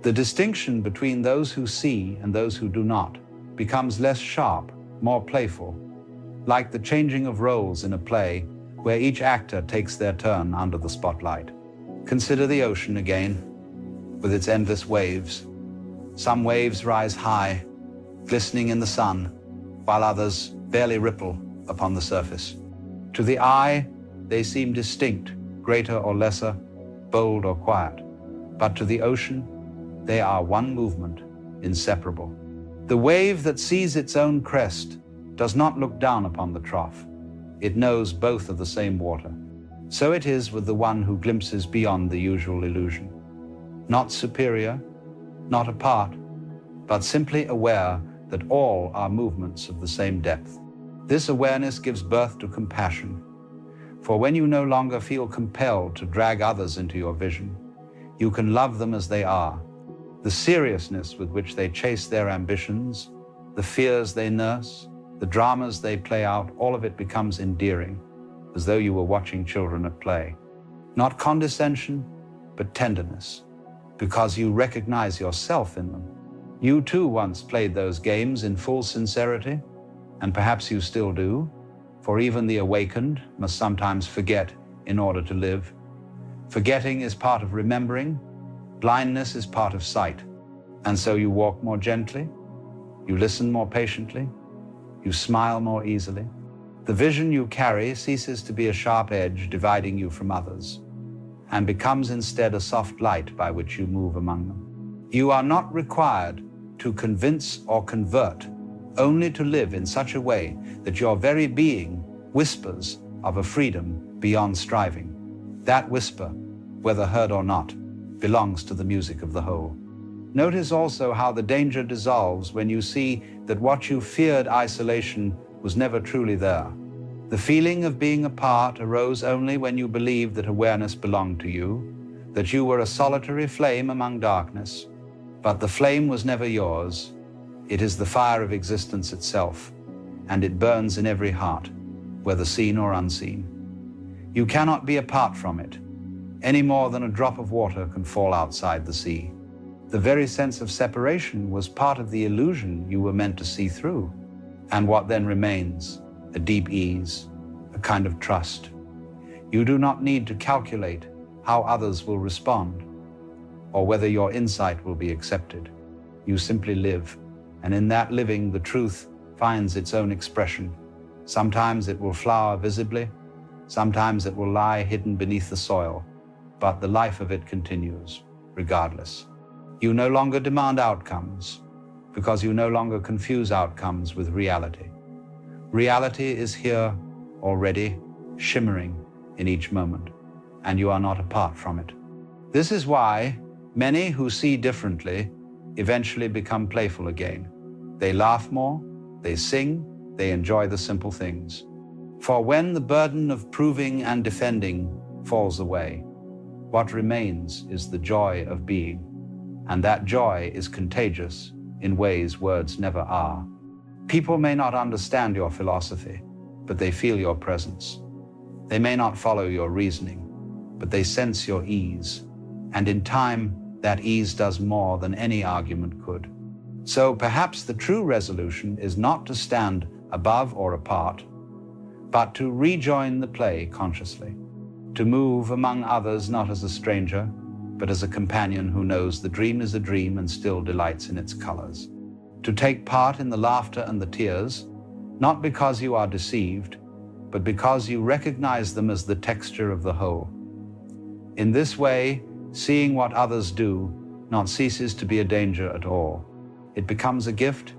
The distinction between those who see and those who do not becomes less sharp, more playful, like the changing of roles in a play where each actor takes their turn under the spotlight. Consider the ocean again, with its endless waves. Some waves rise high, glistening in the sun, while others barely ripple upon the surface. To the eye, they seem distinct, greater or lesser, bold or quiet. But to the ocean, they are one movement, inseparable. The wave that sees its own crest does not look down upon the trough. It knows both of the same water. So it is with the one who glimpses beyond the usual illusion. Not superior, not apart, but simply aware that all are movements of the same depth. This awareness gives birth to compassion. For when you no longer feel compelled to drag others into your vision, you can love them as they are. The seriousness with which they chase their ambitions, the fears they nurse, the dramas they play out, all of it becomes endearing, as though you were watching children at play. Not condescension, but tenderness, because you recognize yourself in them. You too once played those games in full sincerity, and perhaps you still do, for even the awakened must sometimes forget in order to live. Forgetting is part of remembering, blindness is part of sight, and so you walk more gently, you listen more patiently, you smile more easily. The vision you carry ceases to be a sharp edge dividing you from others, and becomes instead a soft light by which you move among them. You are not required to convince or convert, only to live in such a way that your very being whispers of a freedom beyond striving. That whisper, whether heard or not, belongs to the music of the whole. Notice also how the danger dissolves when you see that what you feared isolation was never truly there. The feeling of being apart arose only when you believed that awareness belonged to you, that you were a solitary flame among darkness. But the flame was never yours. It is the fire of existence itself, and it burns in every heart, whether seen or unseen. You cannot be apart from it, any more than a drop of water can fall outside the sea. The very sense of separation was part of the illusion you were meant to see through. And what then remains? A deep ease, a kind of trust. You do not need to calculate how others will respond, or whether your insight will be accepted. You simply live, and in that living the truth finds its own expression. Sometimes it will flower visibly, sometimes it will lie hidden beneath the soil, but the life of it continues, regardless. You no longer demand outcomes, because you no longer confuse outcomes with reality. Reality is here already, shimmering in each moment, and you are not apart from it. This is why many who see differently eventually become playful again. They laugh more, they sing, they enjoy the simple things. For when the burden of proving and defending falls away, what remains is the joy of being, and that joy is contagious in ways words never are. People may not understand your philosophy, but they feel your presence. They may not follow your reasoning, but they sense your ease. And in time, that ease does more than any argument could. So perhaps the true resolution is not to stand above or apart, but to rejoin the play consciously, to move among others not as a stranger, but as a companion who knows the dream is a dream and still delights in its colors, to take part in the laughter and the tears, not because you are deceived, but because you recognize them as the texture of the whole. In this way, seeing what others do not ceases to be a danger at all. It becomes a gift,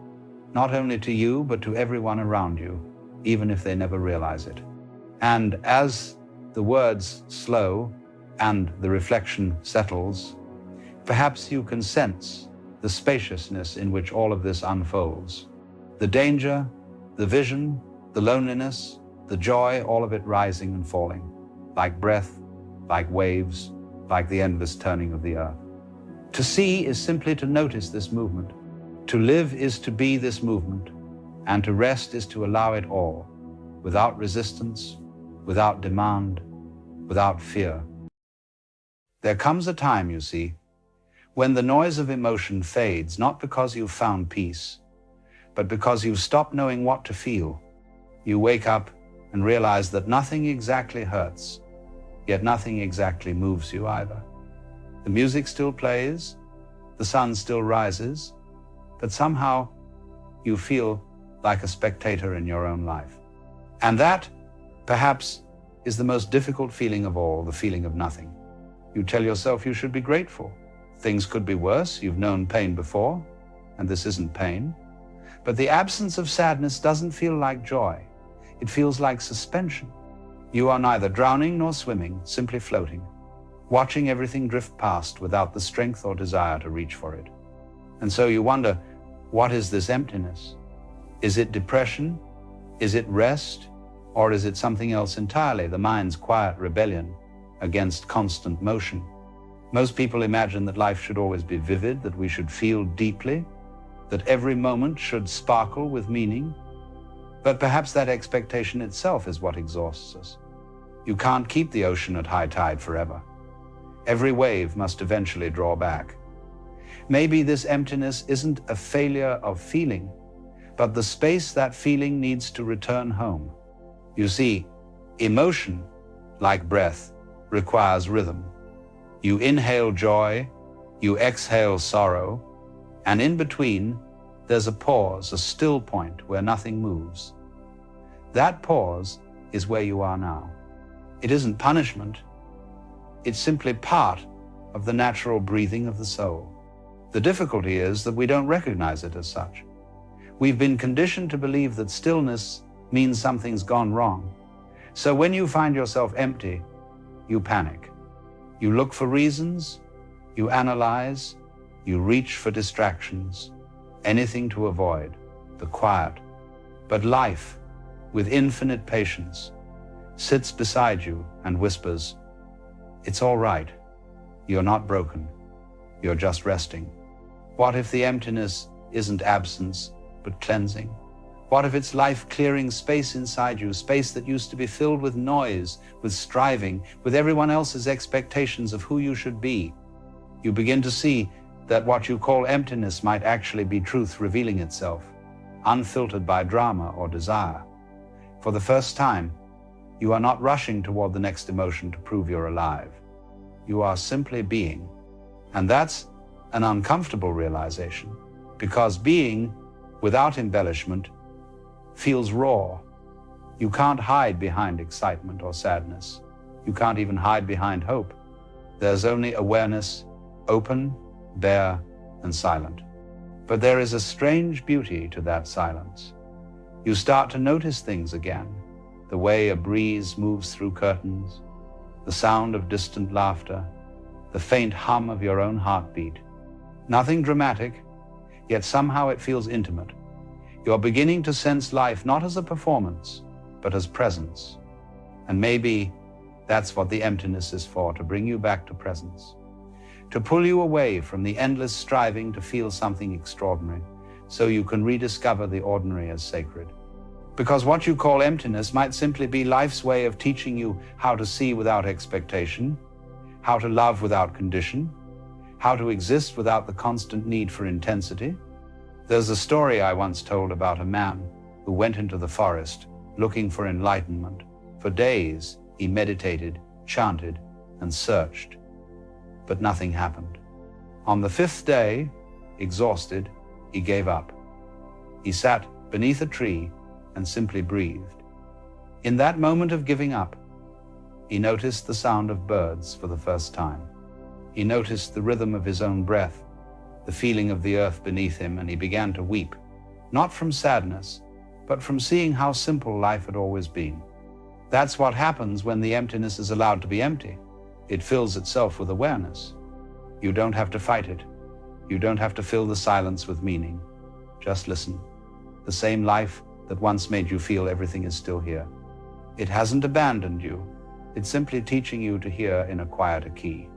not only to you, but to everyone around you, even if they never realize it. And as the words slow and the reflection settles, perhaps you can sense the spaciousness in which all of this unfolds. The danger, the vision, the loneliness, the joy, all of it rising and falling, like breath, like waves, like the endless turning of the earth. To see is simply to notice this movement. To live is to be this movement, and to rest is to allow it all, without resistance, without demand, without fear. There comes a time, you see, when the noise of emotion fades, not because you've found peace, but because you've stopped knowing what to feel. You wake up and realize that nothing exactly hurts, yet nothing exactly moves you either. The music still plays, the sun still rises, but somehow you feel like a spectator in your own life. And that, perhaps, is the most difficult feeling of all, the feeling of nothing. You tell yourself you should be grateful. Things could be worse, you've known pain before, and this isn't pain. But the absence of sadness doesn't feel like joy. It feels like suspension. You are neither drowning nor swimming, simply floating, watching everything drift past without the strength or desire to reach for it. And so you wonder, what is this emptiness? Is it depression? Is it rest? Or is it something else entirely, the mind's quiet rebellion against constant motion? Most people imagine that life should always be vivid, that we should feel deeply, that every moment should sparkle with meaning. But perhaps that expectation itself is what exhausts us. You can't keep the ocean at high tide forever. Every wave must eventually draw back. Maybe this emptiness isn't a failure of feeling, but the space that feeling needs to return home. You see, emotion, like breath, requires rhythm. You inhale joy, you exhale sorrow, and in between, there's a pause, a still point where nothing moves. That pause is where you are now. It isn't punishment. It's simply part of the natural breathing of the soul. The difficulty is that we don't recognize it as such. We've been conditioned to believe that stillness means something's gone wrong. So when you find yourself empty, you panic. You look for reasons, you analyze, you reach for distractions, anything to avoid the quiet. But life, with infinite patience, sits beside you and whispers, "It's all right. You're not broken. You're just resting." What if the emptiness isn't absence, but cleansing? What if it's life-clearing space inside you, space that used to be filled with noise, with striving, with everyone else's expectations of who you should be? You begin to see that what you call emptiness might actually be truth revealing itself, unfiltered by drama or desire. For the first time, you are not rushing toward the next emotion to prove you're alive. You are simply being. And that's an uncomfortable realization, because being, without embellishment, feels raw. You can't hide behind excitement or sadness. You can't even hide behind hope. There's only awareness, open, bare, and silent. But there is a strange beauty to that silence. You start to notice things again, the way a breeze moves through curtains, the sound of distant laughter, the faint hum of your own heartbeat. Nothing dramatic, yet somehow it feels intimate. You're beginning to sense life not as a performance, but as presence. And maybe that's what the emptiness is for, to bring you back to presence, to pull you away from the endless striving to feel something extraordinary, so you can rediscover the ordinary as sacred. Because what you call emptiness might simply be life's way of teaching you how to see without expectation, how to love without condition, how to exist without the constant need for intensity. There's a story I once told about a man who went into the forest looking for enlightenment. For days, he meditated, chanted, and searched, but nothing happened. On the fifth day, exhausted, he gave up. He sat beneath a tree and simply breathed. In that moment of giving up, he noticed the sound of birds for the first time. He noticed the rhythm of his own breath, the feeling of the earth beneath him, and he began to weep, not from sadness, but from seeing how simple life had always been. That's what happens when the emptiness is allowed to be empty. It fills itself with awareness. You don't have to fight it. You don't have to fill the silence with meaning. Just listen. The same life that once made you feel everything is still here. It hasn't abandoned you. It's simply teaching you to hear in a quieter key.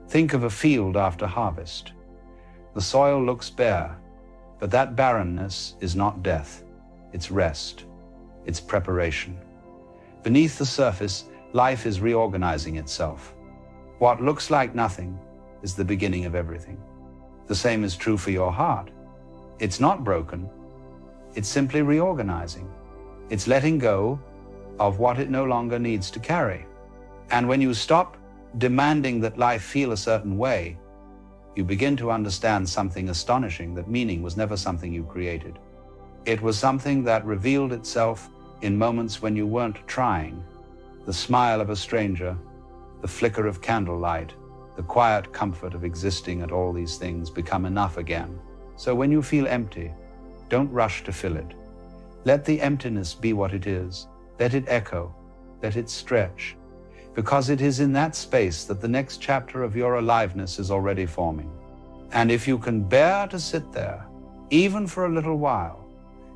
Think of a field after harvest. The soil looks bare, but that barrenness is not death. It's rest. It's preparation. Beneath the surface, life is reorganizing itself. What looks like nothing is the beginning of everything. The same is true for your heart. It's not broken. It's simply reorganizing. It's letting go of what it no longer needs to carry. And when you stop demanding that life feel a certain way, you begin to understand something astonishing, that meaning was never something you created. It was something that revealed itself in moments when you weren't trying. The smile of a stranger, the flicker of candlelight, the quiet comfort of existing at all these things become enough again. So when you feel empty, don't rush to fill it. Let the emptiness be what it is. Let it echo. Let it stretch. Because it is in that space that the next chapter of your aliveness is already forming. And if you can bear to sit there, even for a little while,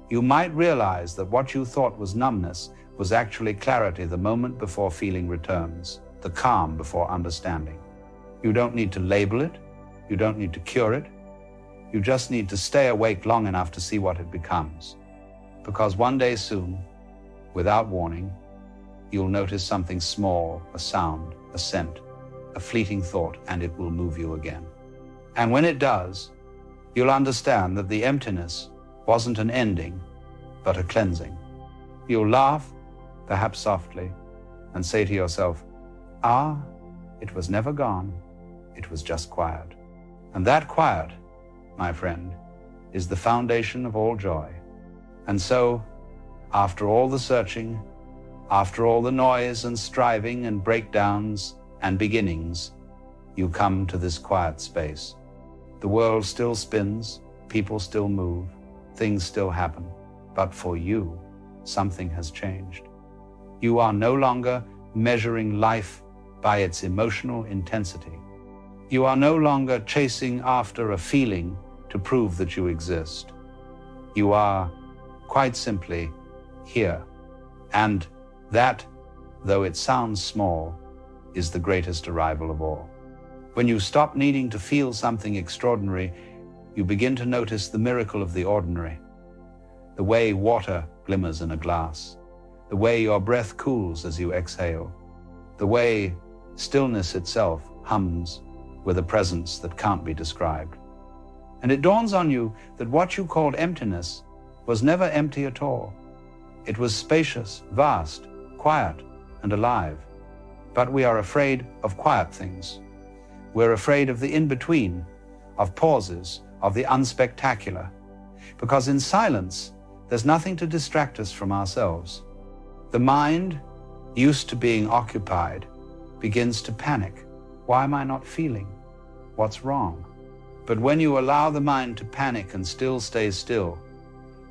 you might realize that what you thought was numbness was actually clarity the moment before feeling returns, the calm before understanding. You don't need to label it. You don't need to cure it. You just need to stay awake long enough to see what it becomes. Because one day soon, without warning, you'll notice something small, a sound, a scent, a fleeting thought, and it will move you again. And when it does, you'll understand that the emptiness wasn't an ending, but a cleansing. You'll laugh, perhaps softly, and say to yourself, it was never gone, it was just quiet. And that quiet, my friend, is the foundation of all joy. And so, after all the searching, after all the noise and striving and breakdowns and beginnings, you come to this quiet space. The world still spins, people still move, things still happen, but for you, something has changed. You are no longer measuring life by its emotional intensity. You are no longer chasing after a feeling to prove that you exist. You are, quite simply, here. And that, though it sounds small, is the greatest arrival of all. When you stop needing to feel something extraordinary, you begin to notice the miracle of the ordinary. The way water glimmers in a glass, the way your breath cools as you exhale, the way stillness itself hums with a presence that can't be described. And it dawns on you that what you called emptiness was never empty at all. It was spacious, vast, quiet, and alive. But we are afraid of quiet things. We're afraid of the in-between, of pauses, of the unspectacular. Because in silence, there's nothing to distract us from ourselves. The mind, used to being occupied, begins to panic. Why am I not feeling? What's wrong? But when you allow the mind to panic and still stay still,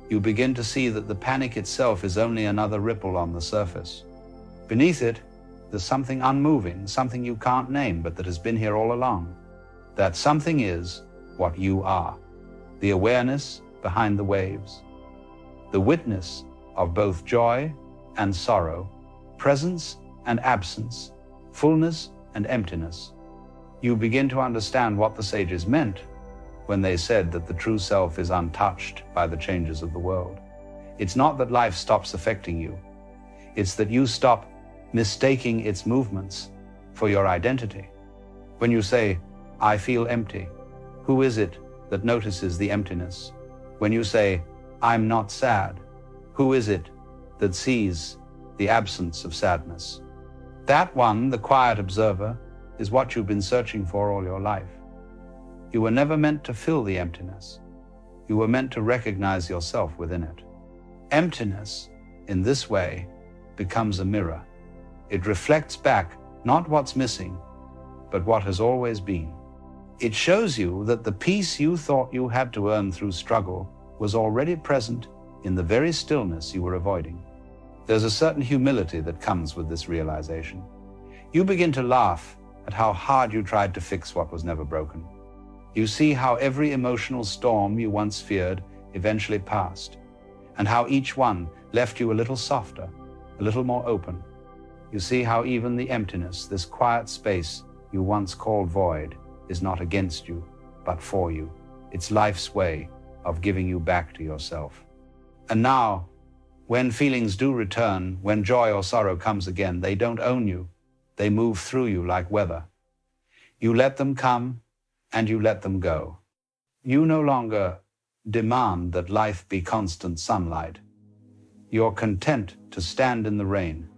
you begin to see that the panic itself is only another ripple on the surface. Beneath it, there's something unmoving, something you can't name, but that has been here all along. That something is what you are, the awareness behind the waves, the witness of both joy and sorrow, presence and absence, fullness and emptiness. You begin to understand what the sages meant when they said that the true self is untouched by the changes of the world. It's not that life stops affecting you. It's that you stop mistaking its movements for your identity. When you say, I feel empty, who is it that notices the emptiness? When you say, I'm not sad, who is it that sees the absence of sadness? That one, the quiet observer, is what you've been searching for all your life. You were never meant to fill the emptiness. You were meant to recognize yourself within it. Emptiness, in this way, becomes a mirror. It reflects back not what's missing, but what has always been. It shows you that the peace you thought you had to earn through struggle was already present in the very stillness you were avoiding. There's a certain humility that comes with this realization. You begin to laugh at how hard you tried to fix what was never broken. You see how every emotional storm you once feared eventually passed, and how each one left you a little softer, a little more open. You see how even the emptiness, this quiet space you once called void, is not against you, but for you. It's life's way of giving you back to yourself. And now, when feelings do return, when joy or sorrow comes again, they don't own you. They move through you like weather. You let them come and you let them go. You no longer demand that life be constant sunlight. You're content to stand in the rain,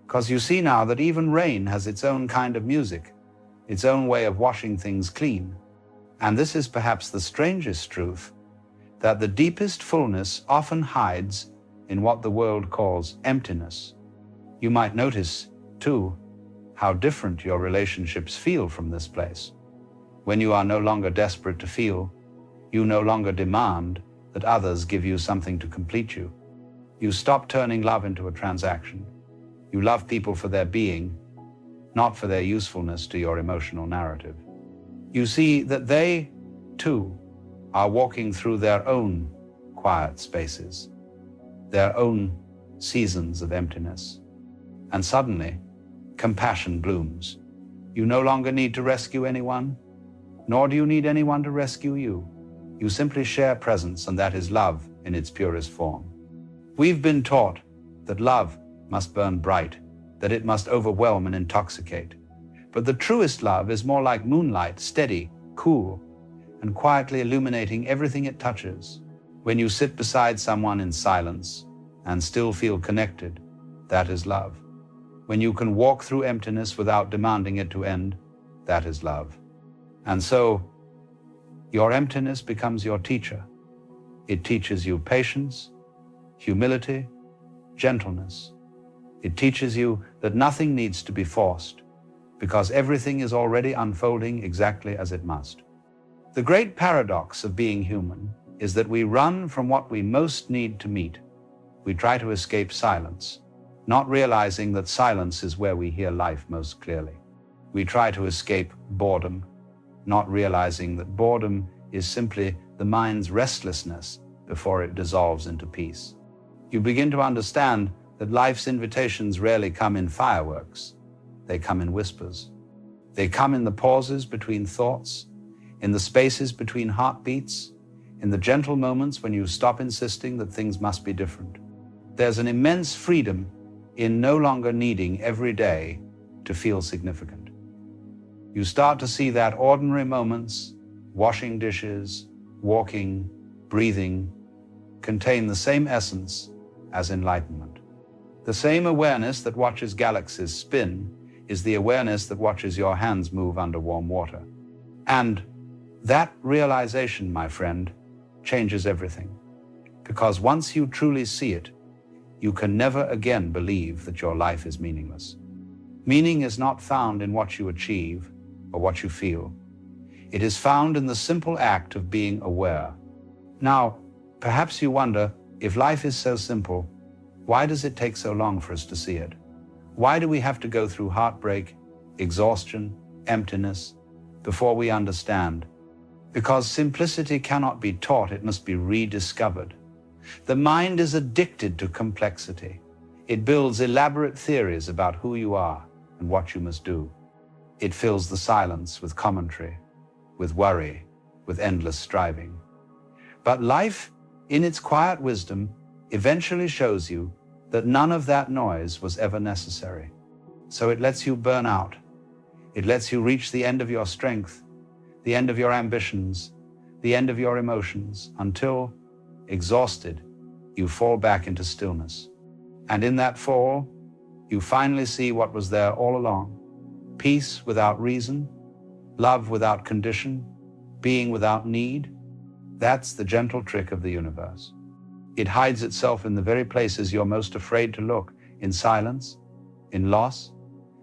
because you see now that even rain has its own kind of music, its own way of washing things clean. And this is perhaps the strangest truth, that the deepest fullness often hides in what the world calls emptiness. You might notice, too, how different your relationships feel from this place. When you are no longer desperate to feel, you no longer demand that others give you something to complete you. You stop turning love into a transaction. You love people for their being, not for their usefulness to your emotional narrative. You see that they, too, are walking through their own quiet spaces, their own seasons of emptiness. And suddenly, compassion blooms. You no longer need to rescue anyone, nor do you need anyone to rescue you. You simply share presence, and that is love in its purest form. We've been taught that love must burn bright, that it must overwhelm and intoxicate. But the truest love is more like moonlight, steady, cool, and quietly illuminating everything it touches. When you sit beside someone in silence and still feel connected, that is love. When you can walk through emptiness without demanding it to end, that is love. And so, your emptiness becomes your teacher. It teaches you patience, humility, gentleness. It teaches you that nothing needs to be forced, because everything is already unfolding exactly as it must. The great paradox of being human is that we run from what we most need to meet. We try to escape silence, not realizing that silence is where we hear life most clearly. We try to escape boredom, not realizing that boredom is simply the mind's restlessness before it dissolves into peace. You begin to understand that life's invitations rarely come in fireworks. They come in whispers. They come in the pauses between thoughts, in the spaces between heartbeats, in the gentle moments when you stop insisting that things must be different. There's an immense freedom in no longer needing every day to feel significant. You start to see that ordinary moments, washing dishes, walking, breathing, contain the same essence as enlightenment. The same awareness that watches galaxies spin is the awareness that watches your hands move under warm water. And that realization, my friend, changes everything. Because once you truly see it, you can never again believe that your life is meaningless. Meaning is not found in what you achieve or what you feel. It is found in the simple act of being aware. Now, perhaps you wonder, if life is so simple, why does it take so long for us to see it? Why do we have to go through heartbreak, exhaustion, emptiness, before we understand? Because simplicity cannot be taught, it must be rediscovered. The mind is addicted to complexity. It builds elaborate theories about who you are and what you must do. It fills the silence with commentary, with worry, with endless striving. But life, in its quiet wisdom, eventually shows you that none of that noise was ever necessary. So it lets you burn out. It lets you reach the end of your strength, the end of your ambitions, the end of your emotions, until, exhausted, you fall back into stillness. And in that fall, you finally see what was there all along: peace without reason, love without condition, being without need. That's the gentle trick of the universe. It hides itself in the very places you're most afraid to look, in silence, in loss,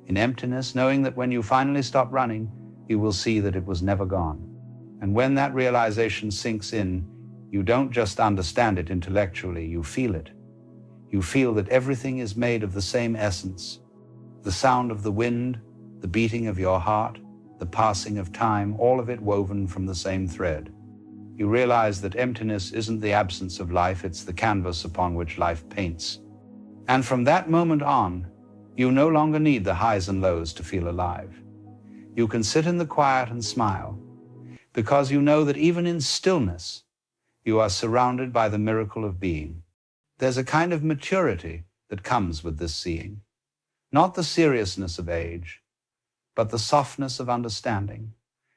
in emptiness, knowing that when you finally stop running, you will see that it was never gone. And when that realization sinks in, you don't just understand it intellectually, you feel it. You feel that everything is made of the same essence. The sound of the wind, the beating of your heart, the passing of time, all of it woven from the same thread. You realize that emptiness isn't the absence of life, it's the canvas upon which life paints. And from that moment on, you no longer need the highs and lows to feel alive. You can sit in the quiet and smile, because you know that even in stillness, you are surrounded by the miracle of being. There's a kind of maturity that comes with this seeing, not the seriousness of age, but the softness of understanding.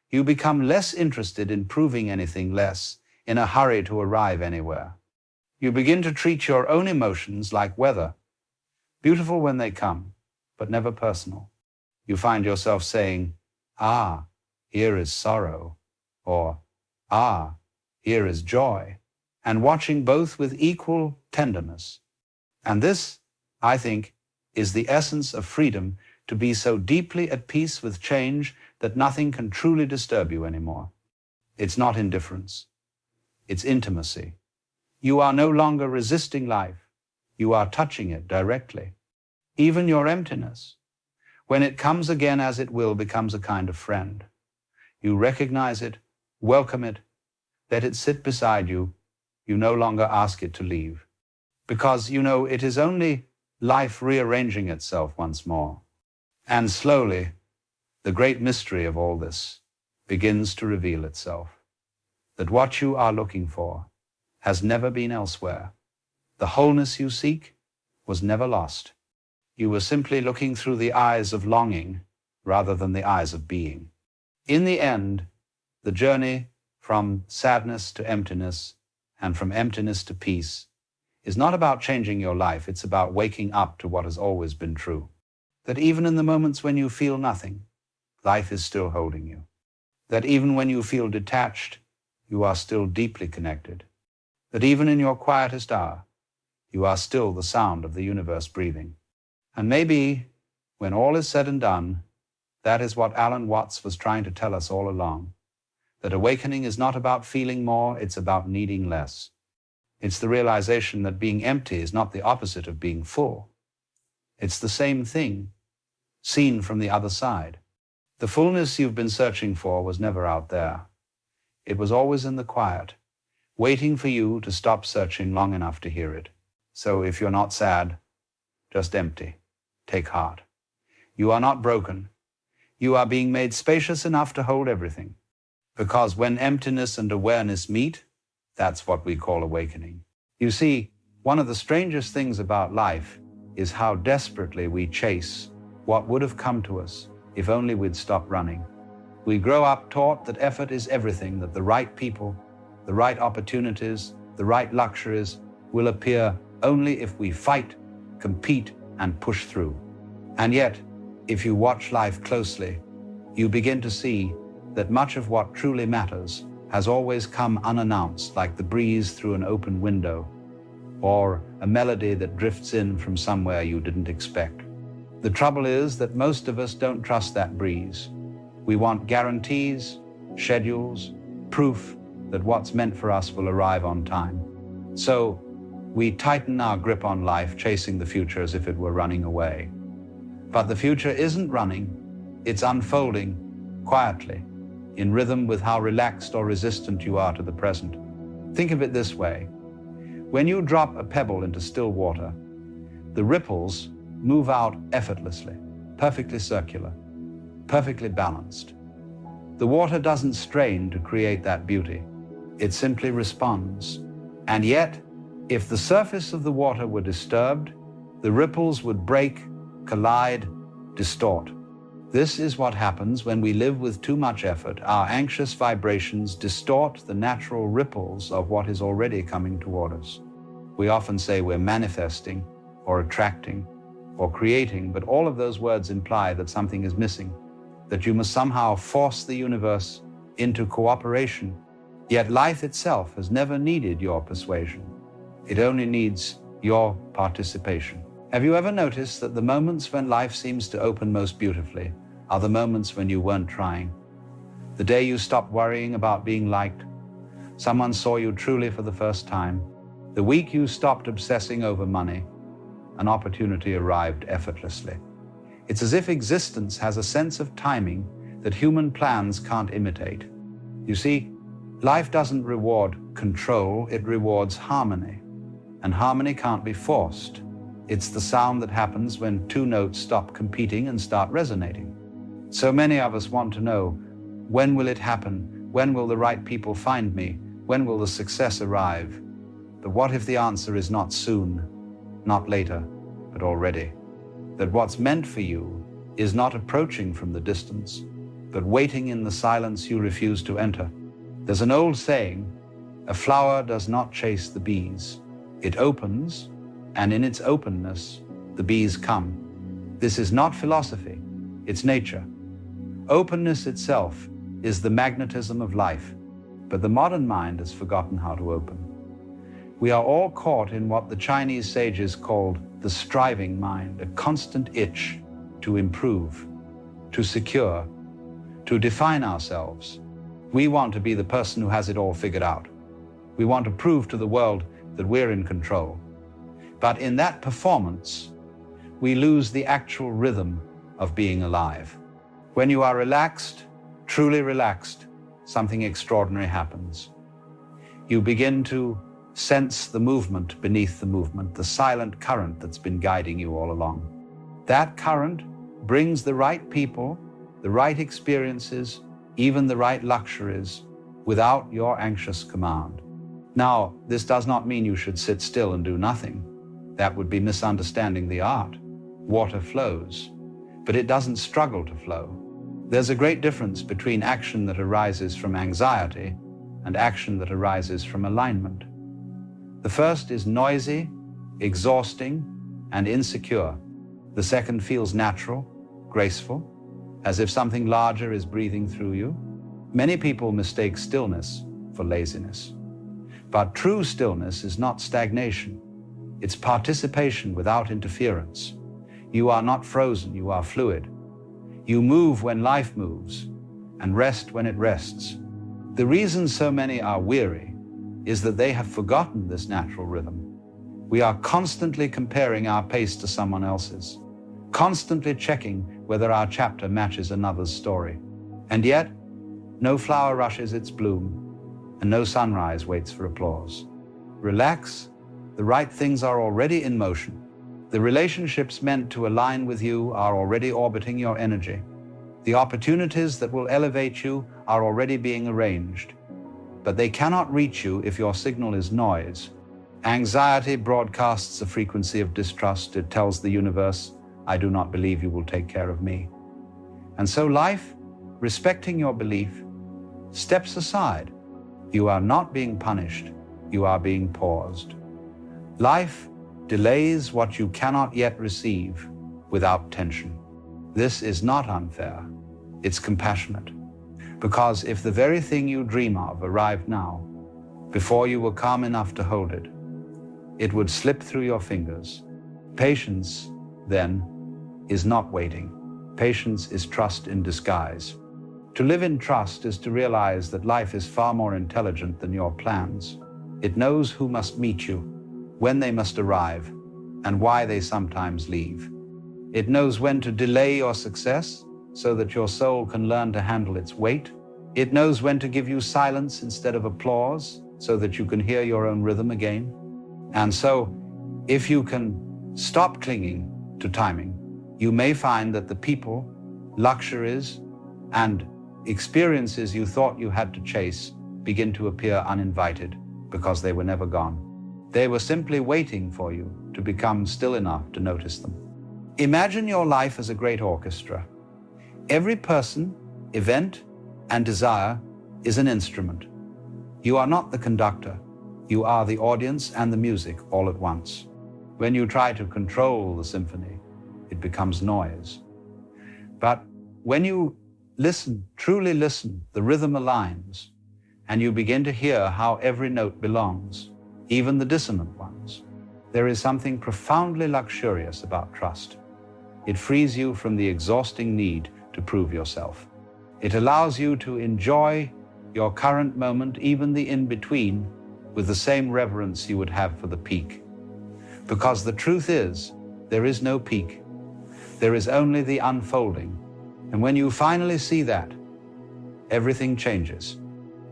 You become less interested in proving anything, less in a hurry to arrive anywhere. You begin to treat your own emotions like weather, beautiful when they come, but never personal. You find yourself saying, "Ah, here is sorrow," or "Ah, here is joy," and watching both with equal tenderness. And this, I think, is the essence of freedom, to be so deeply at peace with change that nothing can truly disturb you anymore. It's not indifference. It's intimacy. You are no longer resisting life. You are touching it directly. Even your emptiness, when it comes again as it will, becomes a kind of friend. You recognize it, welcome it, let it sit beside you. You no longer ask it to leave, because you know it is only life rearranging itself once more. And slowly, the great mystery of all this begins to reveal itself, that what you are looking for has never been elsewhere. The wholeness you seek was never lost. You were simply looking through the eyes of longing rather than the eyes of being. In the end, the journey from sadness to emptiness and from emptiness to peace is not about changing your life, it's about waking up to what has always been true. That even in the moments when you feel nothing, life is still holding you. That even when you feel detached, you are still deeply connected. That even in your quietest hour, you are still the sound of the universe breathing. And maybe, when all is said and done, that is what Alan Watts was trying to tell us all along. That awakening is not about feeling more, it's about needing less. It's the realization that being empty is not the opposite of being full. It's the same thing, seen from the other side. The fullness you've been searching for was never out there. It was always in the quiet, waiting for you to stop searching long enough to hear it. So if you're not sad, just empty, take heart. You are not broken. You are being made spacious enough to hold everything. Because when emptiness and awareness meet, that's what we call awakening. You see, one of the strangest things about life is how desperately we chase what would have come to us if only we'd stopped running. We grow up taught that effort is everything, that the right people, the right opportunities, the right luxuries will appear only if we fight, compete, and push through. And yet, if you watch life closely, you begin to see that much of what truly matters has always come unannounced, like the breeze through an open window, or a melody that drifts in from somewhere you didn't expect. The trouble is that most of us don't trust that breeze. We want guarantees, schedules, proof that what's meant for us will arrive on time. So we tighten our grip on life, chasing the future as if it were running away. But the future isn't running, it's unfolding quietly, in rhythm with how relaxed or resistant you are to the present. Think of it this way. When you drop a pebble into still water, the ripples move out effortlessly, perfectly circular, perfectly balanced. The water doesn't strain to create that beauty. It simply responds. And yet, If the surface of the water were disturbed, the ripples would break, collide, distort. This is what happens when we live with too much effort. Our anxious vibrations distort the natural ripples of what is already coming toward us. We often say we're manifesting or attracting or creating, but all of those words imply that something is missing, that you must somehow force the universe into cooperation. Yet life itself has never needed your persuasion. It only needs your participation. Have you ever noticed that the moments when life seems to open most beautifully are the moments when you weren't trying? The day you stopped worrying about being liked, someone saw you truly for the first time, the week you stopped obsessing over money, an opportunity arrived effortlessly. It's as if existence has a sense of timing that human plans can't imitate. You see, life doesn't reward control, it rewards harmony. And harmony can't be forced. It's the sound that happens when two notes stop competing and start resonating. So many of us want to know, when will it happen? When will the right people find me? When will the success arrive? But what if the answer is not soon, not later, but already? That what's meant for you is not approaching from the distance, but waiting in the silence you refuse to enter. There's an old saying, a flower does not chase the bees. It opens, and in its openness, the bees come. This is not philosophy, it's nature. Openness itself is the magnetism of life, but the modern mind has forgotten how to open. We are all caught in what the Chinese sages called the striving mind, a constant itch to improve, to secure, to define ourselves. We want to be the person who has it all figured out. We want to prove to the world that we're in control. But in that performance, we lose the actual rhythm of being alive. When you are relaxed, truly relaxed, something extraordinary happens. You begin to sense the movement beneath the movement, the silent current that's been guiding you all along. That current brings the right people, the right experiences, even the right luxuries, without your anxious command. Now, this does not mean you should sit still and do nothing. That would be misunderstanding the art. Water flows, but it doesn't struggle to flow. There's a great difference between action that arises from anxiety and action that arises from alignment. The first is noisy, exhausting, and insecure. The second feels natural, graceful, as if something larger is breathing through you. Many people mistake stillness for laziness. But true stillness is not stagnation. It's participation without interference. You are not frozen, you are fluid. You move when life moves, and rest when it rests. The reason so many are weary is that they have forgotten this natural rhythm. We are constantly comparing our pace to someone else's, constantly checking whether our chapter matches another's story. And yet, no flower rushes its bloom, and no sunrise waits for applause. Relax, the right things are already in motion. The relationships meant to align with you are already orbiting your energy. The opportunities that will elevate you are already being arranged. But they cannot reach you if your signal is noise. Anxiety broadcasts a frequency of distrust. It tells the universe, I do not believe you will take care of me. And so life, respecting your belief, steps aside. You are not being punished, you are being paused. Life delays what you cannot yet receive without tension. This is not unfair, it's compassionate. Because if the very thing you dream of arrived now, before you were calm enough to hold it, it would slip through your fingers. Patience, then, is not waiting. Patience is trust in disguise. To live in trust is to realize that life is far more intelligent than your plans. It knows who must meet you, when they must arrive, and why they sometimes leave. It knows when to delay your success so that your soul can learn to handle its weight. It knows when to give you silence instead of applause so that you can hear your own rhythm again. And so, if you can stop clinging to timing, you may find that the people, luxuries, and experiences you thought you had to chase begin to appear uninvited because they were never gone. They were simply waiting for you to become still enough to notice them. Imagine your life as a great orchestra. Every person, event, and desire is an instrument. You are not the conductor. You are the audience and the music all at once. When you try to control the symphony, it becomes noise. But when you listen, truly listen, the rhythm aligns, and you begin to hear how every note belongs, even the dissonant ones. There is something profoundly luxurious about trust. It frees you from the exhausting need to prove yourself. It allows you to enjoy your current moment, even the in-between, with the same reverence you would have for the peak. Because the truth is, there is no peak. There is only the unfolding. And when you finally see that, everything changes.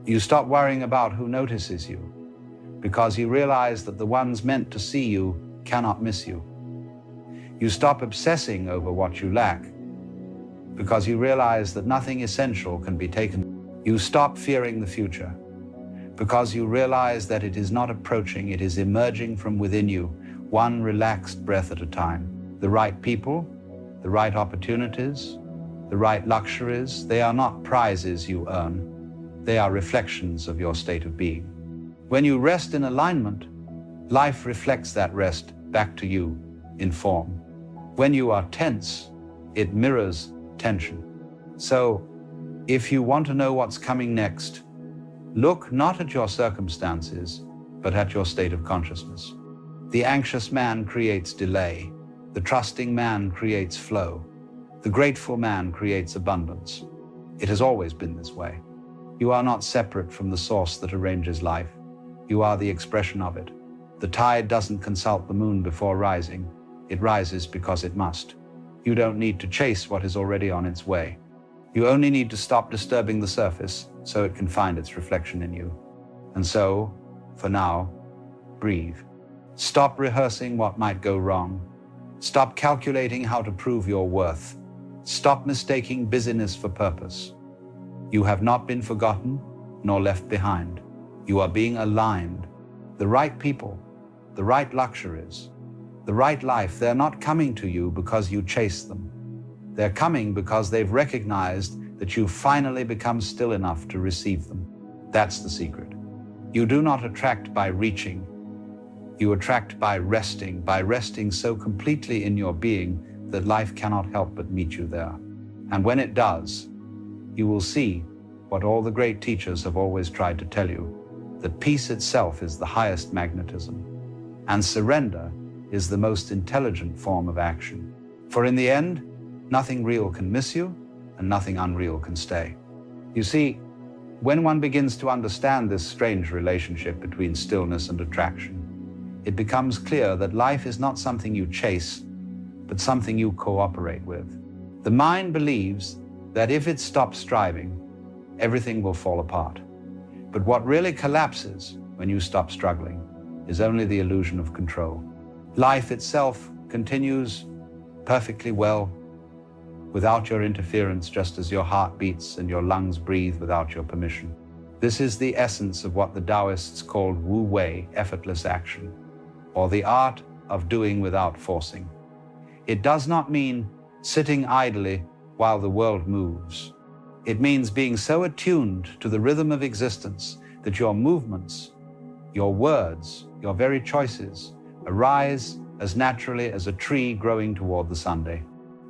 You stop worrying about who notices you, because you realize that the ones meant to see you cannot miss you. You stop obsessing over what you lack, because you realize that nothing essential can be taken. You stop fearing the future, because you realize that it is not approaching, it is emerging from within you, one relaxed breath at a time. The right people, the right opportunities, the right luxuries, they are not prizes you earn. They are reflections of your state of being. When you rest in alignment, life reflects that rest back to you in form. When you are tense, it mirrors tension. So, if you want to know what's coming next, look not at your circumstances, but at your state of consciousness. The anxious man creates delay. The trusting man creates flow. The grateful man creates abundance. It has always been this way. You are not separate from the source that arranges life. You are the expression of it. The tide doesn't consult the moon before rising. It rises because it must. You don't need to chase what is already on its way. You only need to stop disturbing the surface so it can find its reflection in you. And so, for now, breathe. Stop rehearsing what might go wrong. Stop calculating how to prove your worth. Stop mistaking busyness for purpose. You have not been forgotten nor left behind. You are being aligned. The right people, the right luxuries, the right life, they're not coming to you because you chase them. They're coming because they've recognized that you've finally become still enough to receive them. That's the secret. You do not attract by reaching. You attract by resting so completely in your being that life cannot help but meet you there. And when it does, you will see what all the great teachers have always tried to tell you, that peace itself is the highest magnetism, and surrender is the most intelligent form of action. For in the end, nothing real can miss you, and nothing unreal can stay. You see, when one begins to understand this strange relationship between stillness and attraction, it becomes clear that life is not something you chase, but something you cooperate with. The mind believes that if it stops striving, everything will fall apart. But what really collapses when you stop struggling is only the illusion of control. Life itself continues perfectly well without your interference, just as your heart beats and your lungs breathe without your permission. This is the essence of what the Taoists called Wu Wei, effortless action, or the art of doing without forcing. It does not mean sitting idly while the world moves. It means being so attuned to the rhythm of existence that your movements, your words, your very choices arise as naturally as a tree growing toward the Sunday.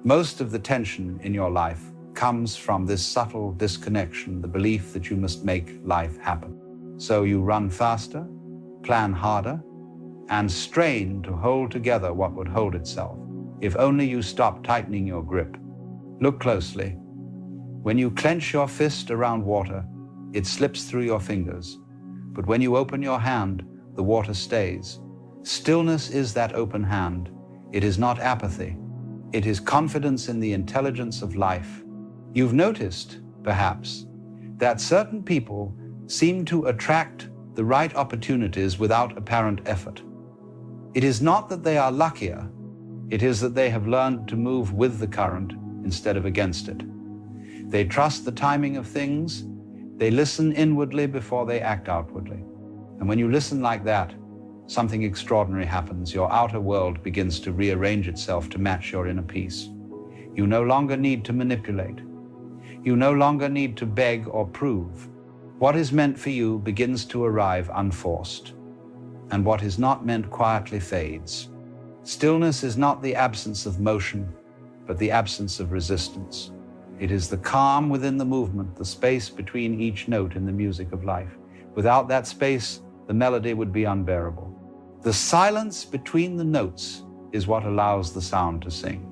Most of the tension in your life comes from this subtle disconnection, the belief that you must make life happen. So you run faster, plan harder, and strain to hold together what would hold itself, if only you stop tightening your grip. Look closely. When you clench your fist around water, it slips through your fingers. But when you open your hand, the water stays. Stillness is that open hand. It is not apathy. It is confidence in the intelligence of life. You've noticed, perhaps, that certain people seem to attract the right opportunities without apparent effort. It is not that they are luckier. It is that they have learned to move with the current instead of against it. They trust the timing of things. They listen inwardly before they act outwardly. And when you listen like that, something extraordinary happens. Your outer world begins to rearrange itself to match your inner peace. You no longer need to manipulate. You no longer need to beg or prove. What is meant for you begins to arrive unforced, and what is not meant quietly fades. Stillness is not the absence of motion, but the absence of resistance. It is the calm within the movement, the space between each note in the music of life. Without that space, the melody would be unbearable. The silence between the notes is what allows the sound to sing.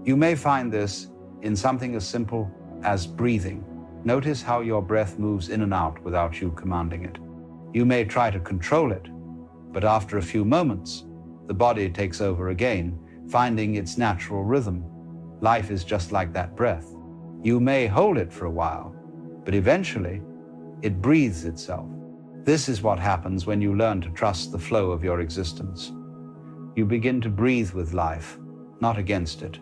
You may find this in something as simple as breathing. Notice how your breath moves in and out without you commanding it. You may try to control it, but after a few moments, the body takes over again, finding its natural rhythm. Life is just like that breath. You may hold it for a while, but eventually it breathes itself. This is what happens when you learn to trust the flow of your existence. You begin to breathe with life, not against it.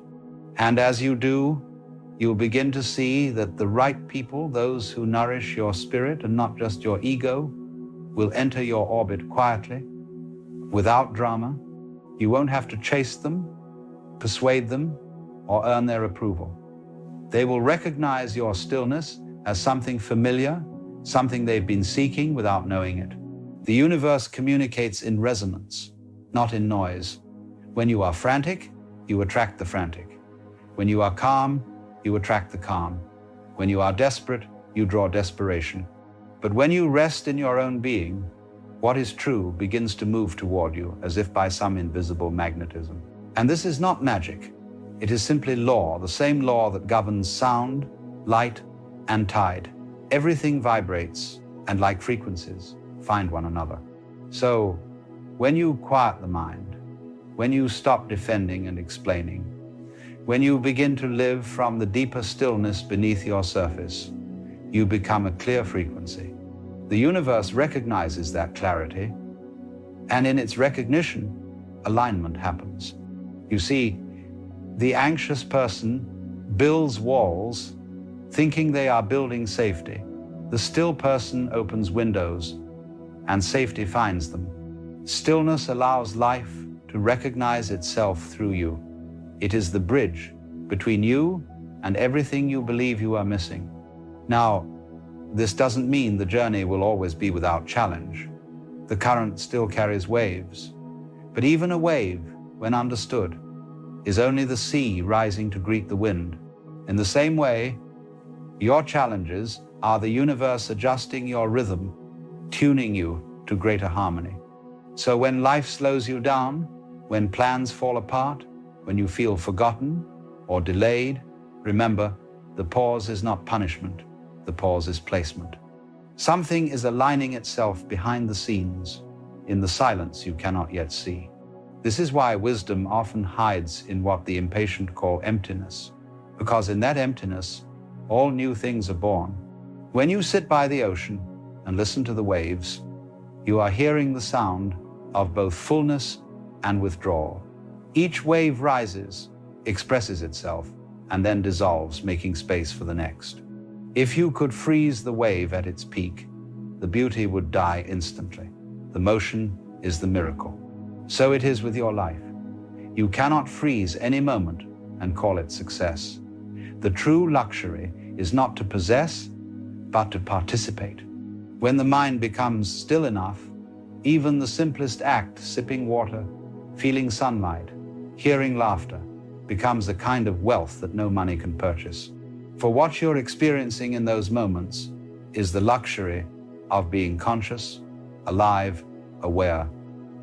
And as you do, you'll begin to see that the right people, those who nourish your spirit and not just your ego, will enter your orbit quietly, without drama. You won't have to chase them, persuade them, or earn their approval. They will recognize your stillness as something familiar, something they've been seeking without knowing it. The universe communicates in resonance, not in noise. When you are frantic, you attract the frantic. When you are calm, you attract the calm. When you are desperate, you draw desperation. But when you rest in your own being, what is true begins to move toward you as if by some invisible magnetism. And this is not magic. It is simply law, the same law that governs sound, light, and tide. Everything vibrates, and like frequencies, find one another. So, when you quiet the mind, when you stop defending and explaining, when you begin to live from the deeper stillness beneath your surface, you become a clear frequency. The universe recognizes that clarity, and in its recognition, alignment happens. You see, the anxious person builds walls, thinking they are building safety. The still person opens windows, and safety finds them. Stillness allows life to recognize itself through you. It is the bridge between you and everything you believe you are missing. Now, this doesn't mean the journey will always be without challenge. The current still carries waves, but even a wave, when understood, is only the sea rising to greet the wind. In the same way, your challenges are the universe adjusting your rhythm, tuning you to greater harmony. So when life slows you down, when plans fall apart, when you feel forgotten or delayed, remember, the pause is not punishment, the pause is placement. Something is aligning itself behind the scenes, in the silence you cannot yet see. This is why wisdom often hides in what the impatient call emptiness, because in that emptiness, all new things are born. When you sit by the ocean and listen to the waves, you are hearing the sound of both fullness and withdrawal. Each wave rises, expresses itself, and then dissolves, making space for the next. If you could freeze the wave at its peak, the beauty would die instantly. The motion is the miracle. So it is with your life. You cannot freeze any moment and call it success. The true luxury is not to possess, but to participate. When the mind becomes still enough, even the simplest act, sipping water, feeling sunlight, hearing laughter, becomes a kind of wealth that no money can purchase. For what you're experiencing in those moments is the luxury of being conscious, alive, aware.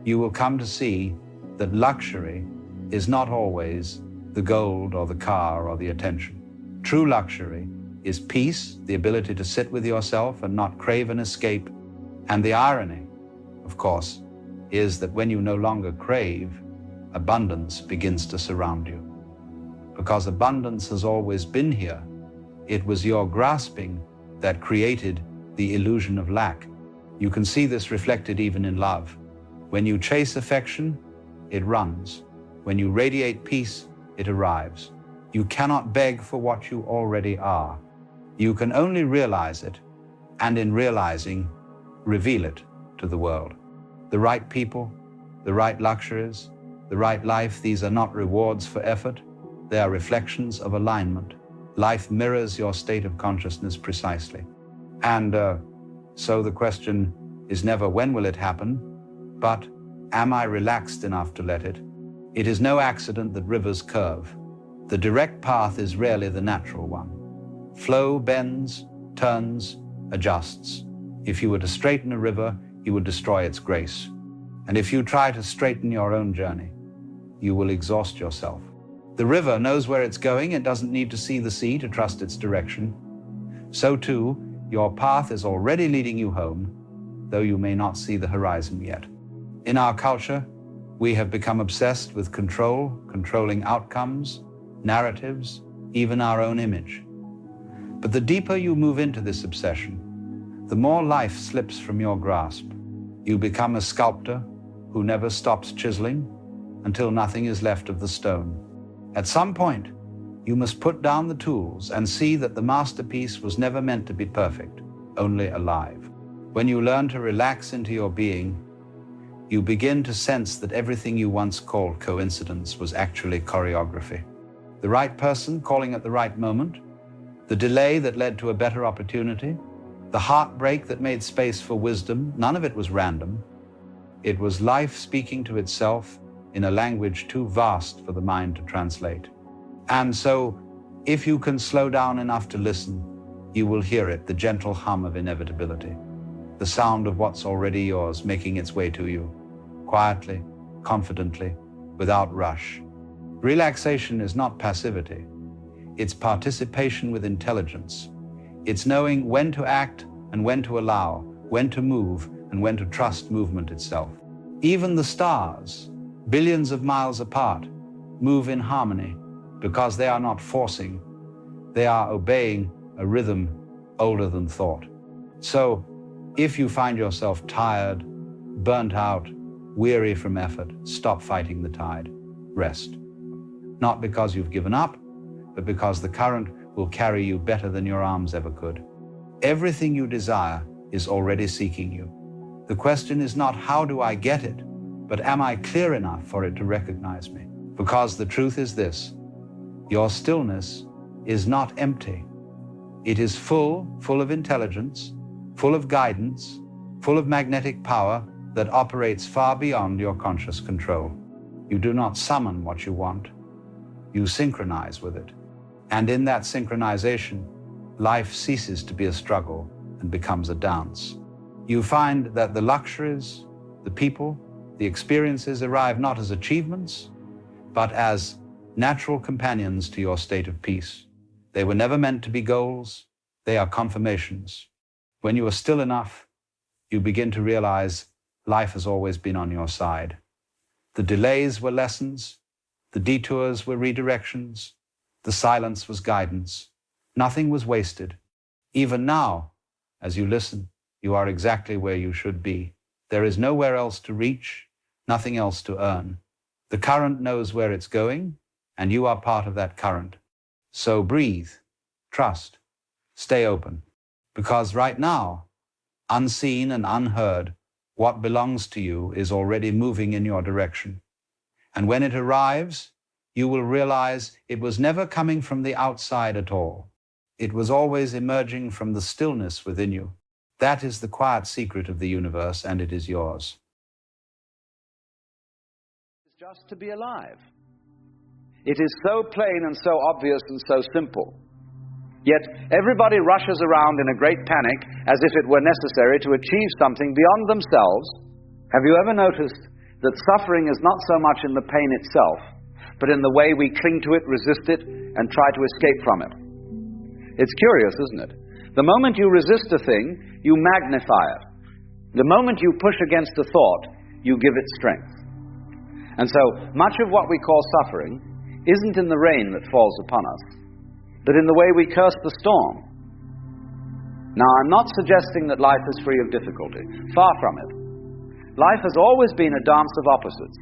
You will come to see that luxury is not always the gold or the car or the attention. True luxury is peace, the ability to sit with yourself and not crave an escape. And the irony, of course, is that when you no longer crave, abundance begins to surround you. Because abundance has always been here. It was your grasping that created the illusion of lack. You can see this reflected even in love. When you chase affection, it runs. When you radiate peace, it arrives. You cannot beg for what you already are. You can only realize it, and in realizing, reveal it to the world. The right people, the right luxuries, the right life, these are not rewards for effort, they are reflections of alignment. Life mirrors your state of consciousness precisely. And so the question is never when will it happen, but am I relaxed enough to let it? It is no accident that rivers curve. The direct path is rarely the natural one. Flow bends, turns, adjusts. If you were to straighten a river, you would destroy its grace. And if you try to straighten your own journey, you will exhaust yourself. The river knows where it's going. It doesn't need to see the sea to trust its direction. So too, your path is already leading you home, though you may not see the horizon yet. In our culture, we have become obsessed with control, controlling outcomes, narratives, even our own image. But the deeper you move into this obsession, the more life slips from your grasp. You become a sculptor who never stops chiseling until nothing is left of the stone. At some point, you must put down the tools and see that the masterpiece was never meant to be perfect, only alive. When you learn to relax into your being, you begin to sense that everything you once called coincidence was actually choreography. The right person calling at the right moment, the delay that led to a better opportunity, the heartbreak that made space for wisdom, none of it was random. It was life speaking to itself in a language too vast for the mind to translate. And so, if you can slow down enough to listen, you will hear it, the gentle hum of inevitability, the sound of what's already yours making its way to you, quietly, confidently, without rush. Relaxation is not passivity. It's participation with intelligence. It's knowing when to act and when to allow, when to move and when to trust movement itself. Even the stars, billions of miles apart, move in harmony because they are not forcing, they are obeying a rhythm older than thought. So, if you find yourself tired, burnt out, weary from effort, stop fighting the tide. Rest. Not because you've given up, but because the current will carry you better than your arms ever could. Everything you desire is already seeking you. The question is not how do I get it, but am I clear enough for it to recognize me? Because the truth is this: your stillness is not empty. It is full of intelligence, full of guidance, full of magnetic power that operates far beyond your conscious control. You do not summon what you want. You synchronize with it. And in that synchronization, life ceases to be a struggle and becomes a dance. You find that the luxuries, the people, the experiences arrive not as achievements, but as natural companions to your state of peace. They were never meant to be goals. They are confirmations. When you are still enough, you begin to realize life has always been on your side. The delays were lessons. The detours were redirections. The silence was guidance. Nothing was wasted. Even now, as you listen, you are exactly where you should be. There is nowhere else to reach, nothing else to earn. The current knows where it's going, and you are part of that current. So breathe, trust, stay open. Because right now, unseen and unheard, what belongs to you is already moving in your direction. And when it arrives, you will realize it was never coming from the outside at all. It was always emerging from the stillness within you. That is the quiet secret of the universe, and it is yours. It's just to be alive. It is so plain and so obvious and so simple. Yet everybody rushes around in a great panic as if it were necessary to achieve something beyond themselves. Have you ever noticed that suffering is not so much in the pain itself, but in the way we cling to it, resist it, and try to escape from it? It's curious, isn't it? The moment you resist a thing, you magnify it. The moment you push against a thought, you give it strength. And so much of what we call suffering isn't in the rain that falls upon us, but in the way we curse the storm. Now, I'm not suggesting that life is free of difficulty. Far from it. Life has always been a dance of opposites.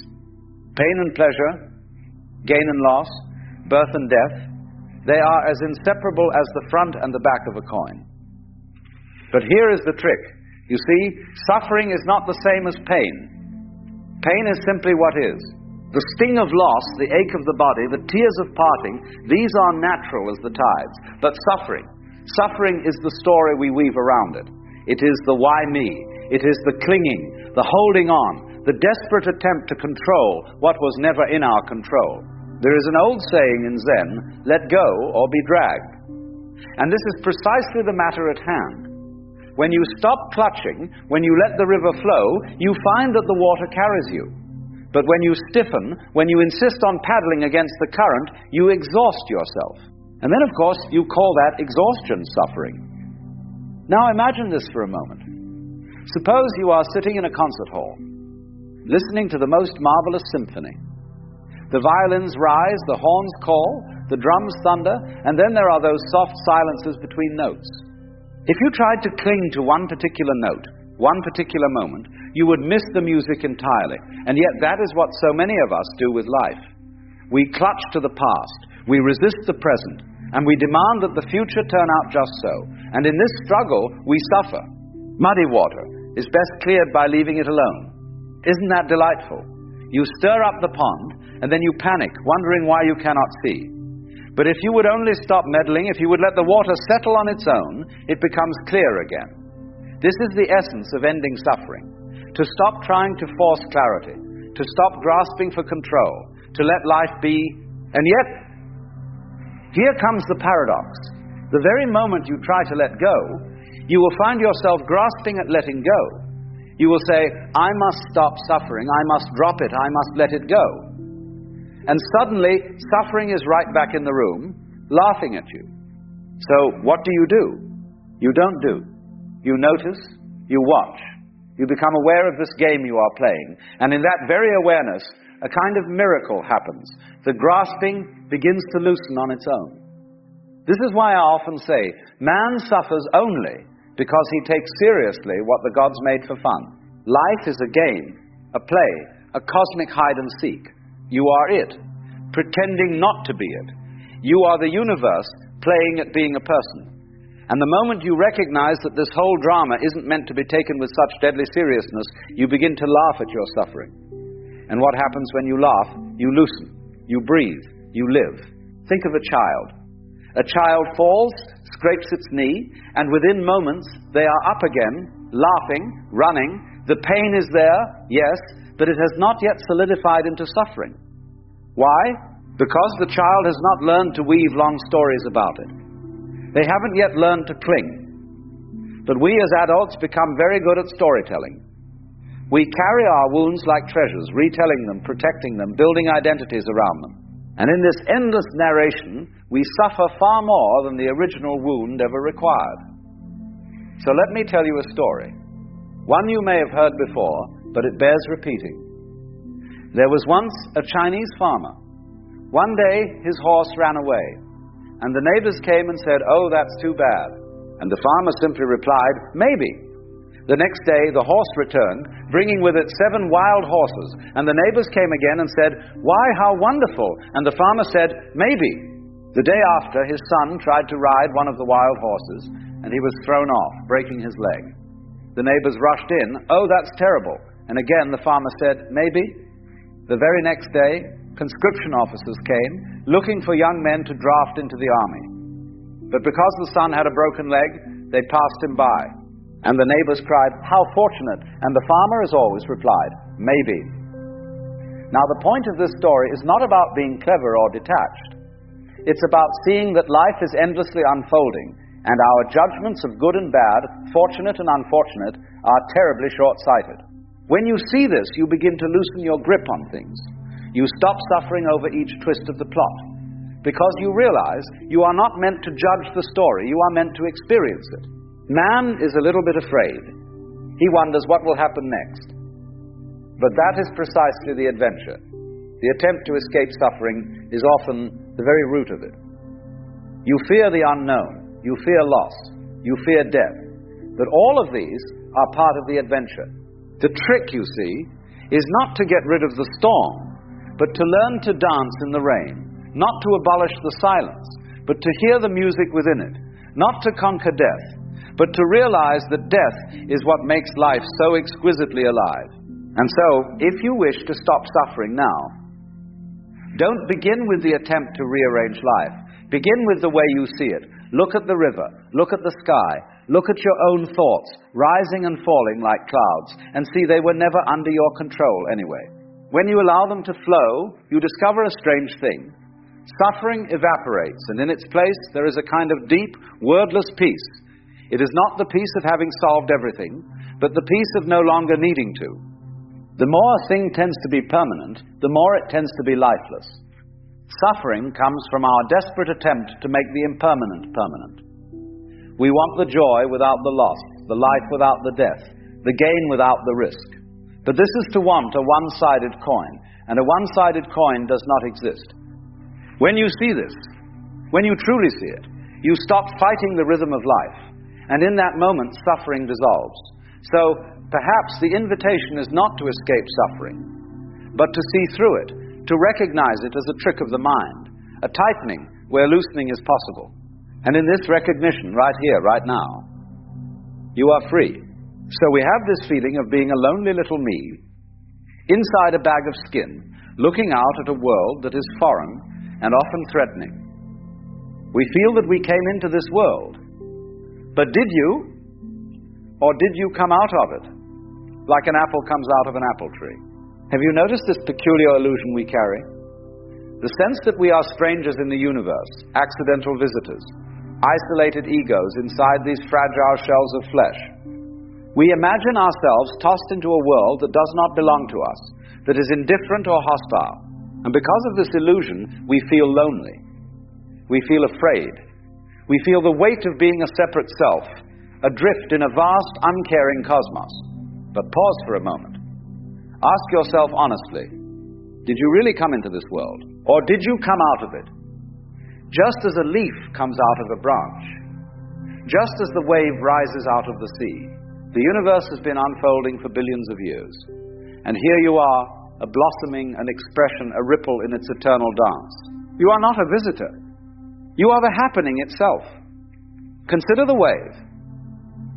Pain and pleasure, gain and loss, birth and death, they are as inseparable as the front and the back of a coin. But here is the trick. You see, suffering is not the same as pain. Pain is simply what is. The sting of loss, the ache of the body, the tears of parting, these are natural as the tides. But suffering is the story we weave around it. It is the why me. It is the clinging, the holding on, the desperate attempt to control what was never in our control. There is an old saying in Zen, let go or be dragged. And this is precisely the matter at hand. When you stop clutching, when you let the river flow, you find that the water carries you. But when you stiffen, when you insist on paddling against the current, you exhaust yourself. And then, of course, you call that exhaustion suffering. Now imagine this for a moment. Suppose you are sitting in a concert hall, listening to the most marvelous symphony. The violins rise, the horns call, the drums thunder, and then there are those soft silences between notes. If you tried to cling to one particular note, one particular moment, you would miss the music entirely. And yet that is what so many of us do with life. We clutch to the past, we resist the present, and we demand that the future turn out just so. And in this struggle, we suffer. Muddy water is best cleared by leaving it alone. Isn't that delightful? You stir up the pond, and then you panic, wondering why you cannot see. But if you would only stop meddling, if you would let the water settle on its own, it becomes clear again. This is the essence of ending suffering. To stop trying to force clarity, to stop grasping for control, to let life be. And yet, here comes the paradox. The very moment you try to let go, you will find yourself grasping at letting go. You will say, I must stop suffering, I must drop it, I must let it go. And suddenly, suffering is right back in the room, laughing at you. So, what do? You don't do. You notice, you watch. You become aware of this game you are playing. And in that very awareness, a kind of miracle happens. The grasping begins to loosen on its own. This is why I often say, man suffers only because he takes seriously what the gods made for fun. Life is a game, a play, a cosmic hide and seek. You are it, pretending not to be it. You are the universe playing at being a person. And the moment you recognize that this whole drama isn't meant to be taken with such deadly seriousness, you begin to laugh at your suffering. And what happens when you laugh? You loosen, you breathe, you live. Think of a child. A child falls, scrapes its knee, and within moments they are up again, laughing, running. The pain is there, yes, but it has not yet solidified into suffering. Why? Because the child has not learned to weave long stories about it. They haven't yet learned to cling. But we as adults become very good at storytelling. We carry our wounds like treasures, retelling them, protecting them, building identities around them. And in this endless narration, we suffer far more than the original wound ever required. So let me tell you a story. One you may have heard before, but it bears repeating. There was once a Chinese farmer. One day, his horse ran away. And the neighbors came and said, oh, that's too bad. And the farmer simply replied, maybe. The next day, the horse returned, bringing with it 7 wild horses. And the neighbors came again and said, why, how wonderful. And the farmer said, maybe. The day after, his son tried to ride one of the wild horses, and he was thrown off, breaking his leg. The neighbors rushed in, oh, that's terrible. And again, the farmer said, maybe. The very next day, conscription officers came, looking for young men to draft into the army. But because the son had a broken leg, they passed him by. And the neighbors cried, how fortunate. And the farmer, as always, replied, maybe. Now, the point of this story is not about being clever or detached. It's about seeing that life is endlessly unfolding, and our judgments of good and bad, fortunate and unfortunate, are terribly short-sighted. When you see this, you begin to loosen your grip on things. You stop suffering over each twist of the plot, because you realize you are not meant to judge the story, you are meant to experience it. Man is a little bit afraid. He wonders what will happen next. But that is precisely the adventure. The attempt to escape suffering is often the very root of it. You fear the unknown, you fear loss, you fear death. But all of these are part of the adventure. The trick, you see, is not to get rid of the storm, but to learn to dance in the rain, not to abolish the silence, but to hear the music within it, not to conquer death, but to realize that death is what makes life so exquisitely alive. And so, if you wish to stop suffering now, don't begin with the attempt to rearrange life. Begin with the way you see it. Look at the river, look at the sky, look at your own thoughts, rising and falling like clouds, and see they were never under your control anyway. When you allow them to flow, you discover a strange thing. Suffering evaporates, and in its place there is a kind of deep, wordless peace. It is not the peace of having solved everything, but the peace of no longer needing to. The more a thing tends to be permanent, the more it tends to be lifeless. Suffering comes from our desperate attempt to make the impermanent permanent. We want the joy without the loss, the life without the death, the gain without the risk. But this is to want a one-sided coin, and a one-sided coin does not exist. When you see this, when you truly see it, you stop fighting the rhythm of life, and in that moment suffering dissolves. So perhaps the invitation is not to escape suffering, but to see through it, to recognize it as a trick of the mind, a tightening where loosening is possible. And in this recognition, right here, right now, you are free. So we have this feeling of being a lonely little me, inside a bag of skin, looking out at a world that is foreign and often threatening. We feel that we came into this world. But did you? Or did you come out of it? Like an apple comes out of an apple tree. Have you noticed this peculiar illusion we carry? The sense that we are strangers in the universe, accidental visitors, isolated egos inside these fragile shells of flesh. We imagine ourselves tossed into a world that does not belong to us, that is indifferent or hostile. And because of this illusion, we feel lonely. We feel afraid. We feel the weight of being a separate self, adrift in a vast, uncaring cosmos. But pause for a moment. Ask yourself honestly, did you really come into this world? Or did you come out of it? Just as a leaf comes out of a branch, just as the wave rises out of the sea, the universe has been unfolding for billions of years. And here you are, a blossoming, an expression, a ripple in its eternal dance. You are not a visitor. You are the happening itself. Consider the wave.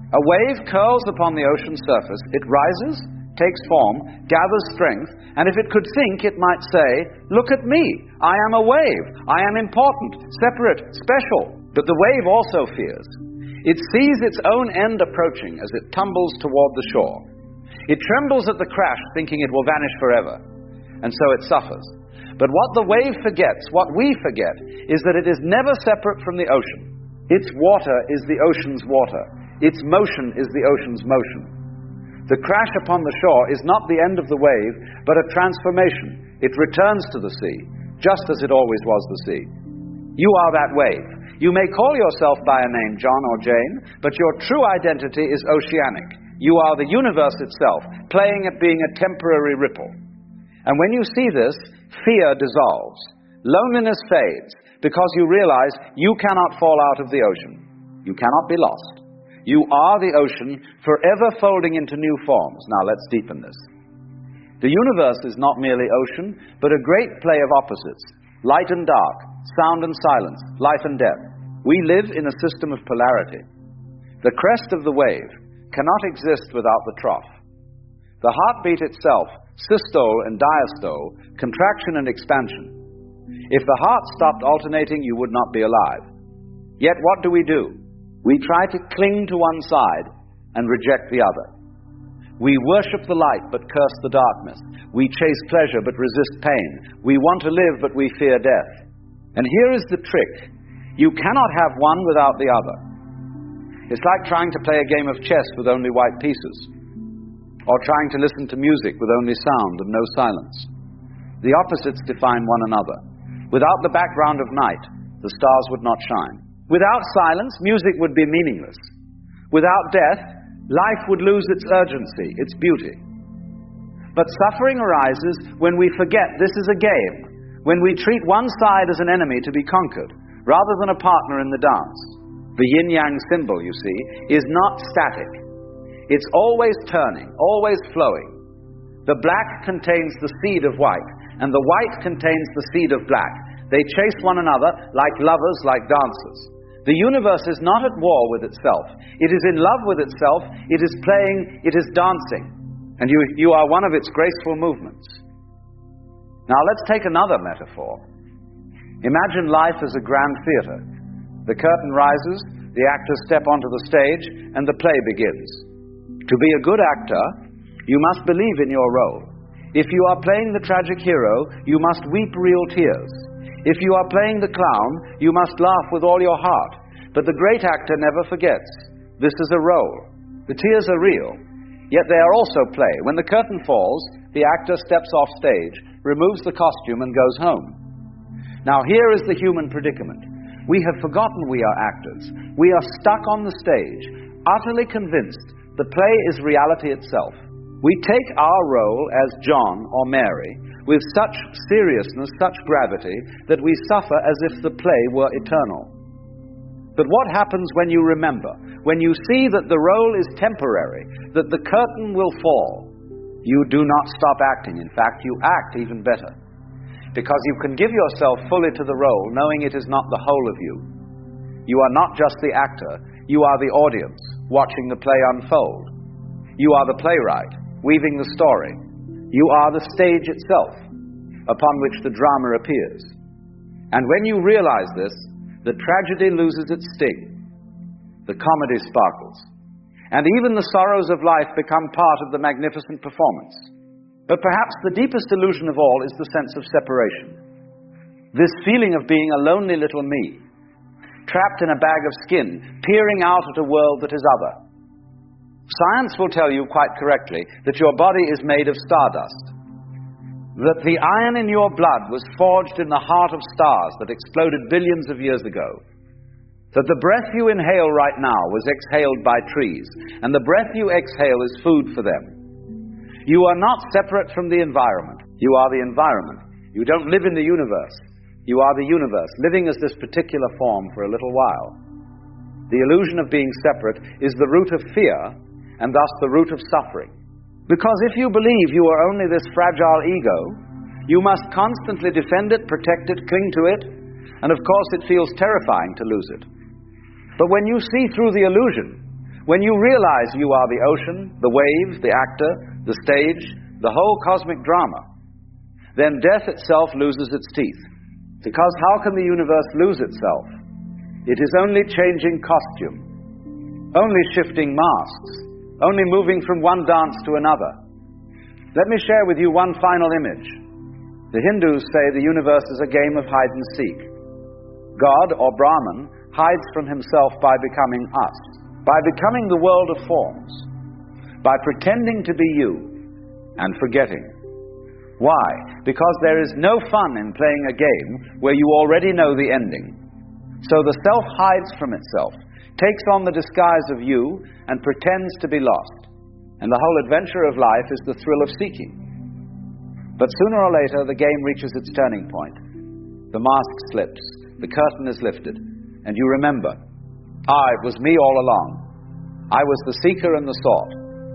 A wave curls upon the ocean surface. It rises, takes form, gathers strength, and if it could think, it might say, look at me, I am a wave, I am important, separate, special. But the wave also fears. It sees its own end approaching as it tumbles toward the shore. It trembles at the crash, thinking it will vanish forever, and so it suffers. But what the wave forgets, what we forget, is that it is never separate from the ocean. Its water is the ocean's water. Its motion is the ocean's motion. The crash upon the shore is not the end of the wave, but a transformation. It returns to the sea, just as it always was the sea. You are that wave. You may call yourself by a name, John or Jane, but your true identity is oceanic. You are the universe itself, playing at being a temporary ripple. And when you see this, fear dissolves. Loneliness fades, because you realize you cannot fall out of the ocean. You cannot be lost. You are the ocean, forever folding into new forms. Now let's deepen this. The universe is not merely ocean, but a great play of opposites. Light and dark, sound and silence, life and death. We live in a system of polarity. The crest of the wave cannot exist without the trough. The heartbeat itself, systole and diastole, contraction and expansion. If the heart stopped alternating, you would not be alive. Yet what do? We try to cling to one side and reject the other. We worship the light but curse the darkness. We chase pleasure but resist pain. We want to live but we fear death. And here is the trick. You cannot have one without the other. It's like trying to play a game of chess with only white pieces, or trying to listen to music with only sound and no silence. The opposites define one another. Without the background of night, the stars would not shine. Without silence, music would be meaningless. Without death, life would lose its urgency, its beauty. But suffering arises when we forget this is a game, when we treat one side as an enemy to be conquered, rather than a partner in the dance. The yin-yang symbol, you see, is not static. It's always turning, always flowing. The black contains the seed of white, and the white contains the seed of black. They chase one another like lovers, like dancers. The universe is not at war with itself. It is in love with itself. It is playing, it is dancing. And you are one of its graceful movements. Now let's take another metaphor. Imagine life as a grand theater. The curtain rises, the actors step onto the stage, and the play begins. To be a good actor, you must believe in your role. If you are playing the tragic hero, you must weep real tears. If you are playing the clown, you must laugh with all your heart. But the great actor never forgets. This is a role. The tears are real, yet they are also play. When the curtain falls, the actor steps off stage, removes the costume, and goes home. Now here is the human predicament. We have forgotten we are actors. We are stuck on the stage, utterly convinced the play is reality itself. We take our role as John or Mary with such seriousness, such gravity, that we suffer as if the play were eternal. But what happens when you remember, when you see that the role is temporary, that the curtain will fall? You do not stop acting. In fact, you act even better. Because you can give yourself fully to the role, knowing it is not the whole of you. You are not just the actor, you are the audience, watching the play unfold. You are the playwright, weaving the story. You are the stage itself, upon which the drama appears. And when you realize this, the tragedy loses its sting. The comedy sparkles. And even the sorrows of life become part of the magnificent performance. But perhaps the deepest illusion of all is the sense of separation. This feeling of being a lonely little me, trapped in a bag of skin, peering out at a world that is other. Science will tell you quite correctly that your body is made of stardust, that the iron in your blood was forged in the heart of stars that exploded billions of years ago, that the breath you inhale right now was exhaled by trees, and the breath you exhale is food for them. You are not separate from the environment. You are the environment. You don't live in the universe. You are the universe, living as this particular form for a little while. The illusion of being separate is the root of fear, and thus the root of suffering. Because if you believe you are only this fragile ego, you must constantly defend it, protect it, cling to it, and of course it feels terrifying to lose it. But when you see through the illusion, when you realize you are the ocean, the wave, the actor, the stage, the whole cosmic drama, then death itself loses its teeth. Because how can the universe lose itself? It is only changing costume, only shifting masks, only moving from one dance to another. Let me share with you one final image. The Hindus say the universe is a game of hide and seek. God, or Brahman, hides from himself by becoming us, by becoming the world of forms, by pretending to be you and forgetting. Why? Because there is no fun in playing a game where you already know the ending. So the self hides from itself, takes on the disguise of you, and pretends to be lost. And the whole adventure of life is the thrill of seeking. But sooner or later, the game reaches its turning point. The mask slips, the curtain is lifted, and you remember, it was me all along. I was the seeker and the sought,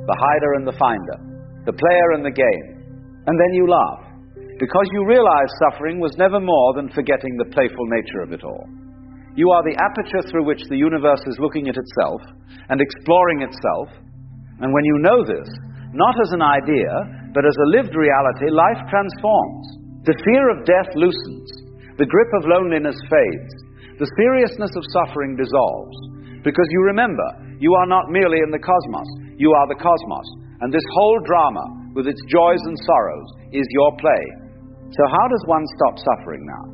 the hider and the finder, the player and the game. And then you laugh, because you realize suffering was never more than forgetting the playful nature of it all. You are the aperture through which the universe is looking at itself and exploring itself. And when you know this, not as an idea, but as a lived reality, life transforms. The fear of death loosens. The grip of loneliness fades. The seriousness of suffering dissolves. Because you remember, you are not merely in the cosmos. You are the cosmos. And this whole drama, with its joys and sorrows, is your play. So how does one stop suffering now?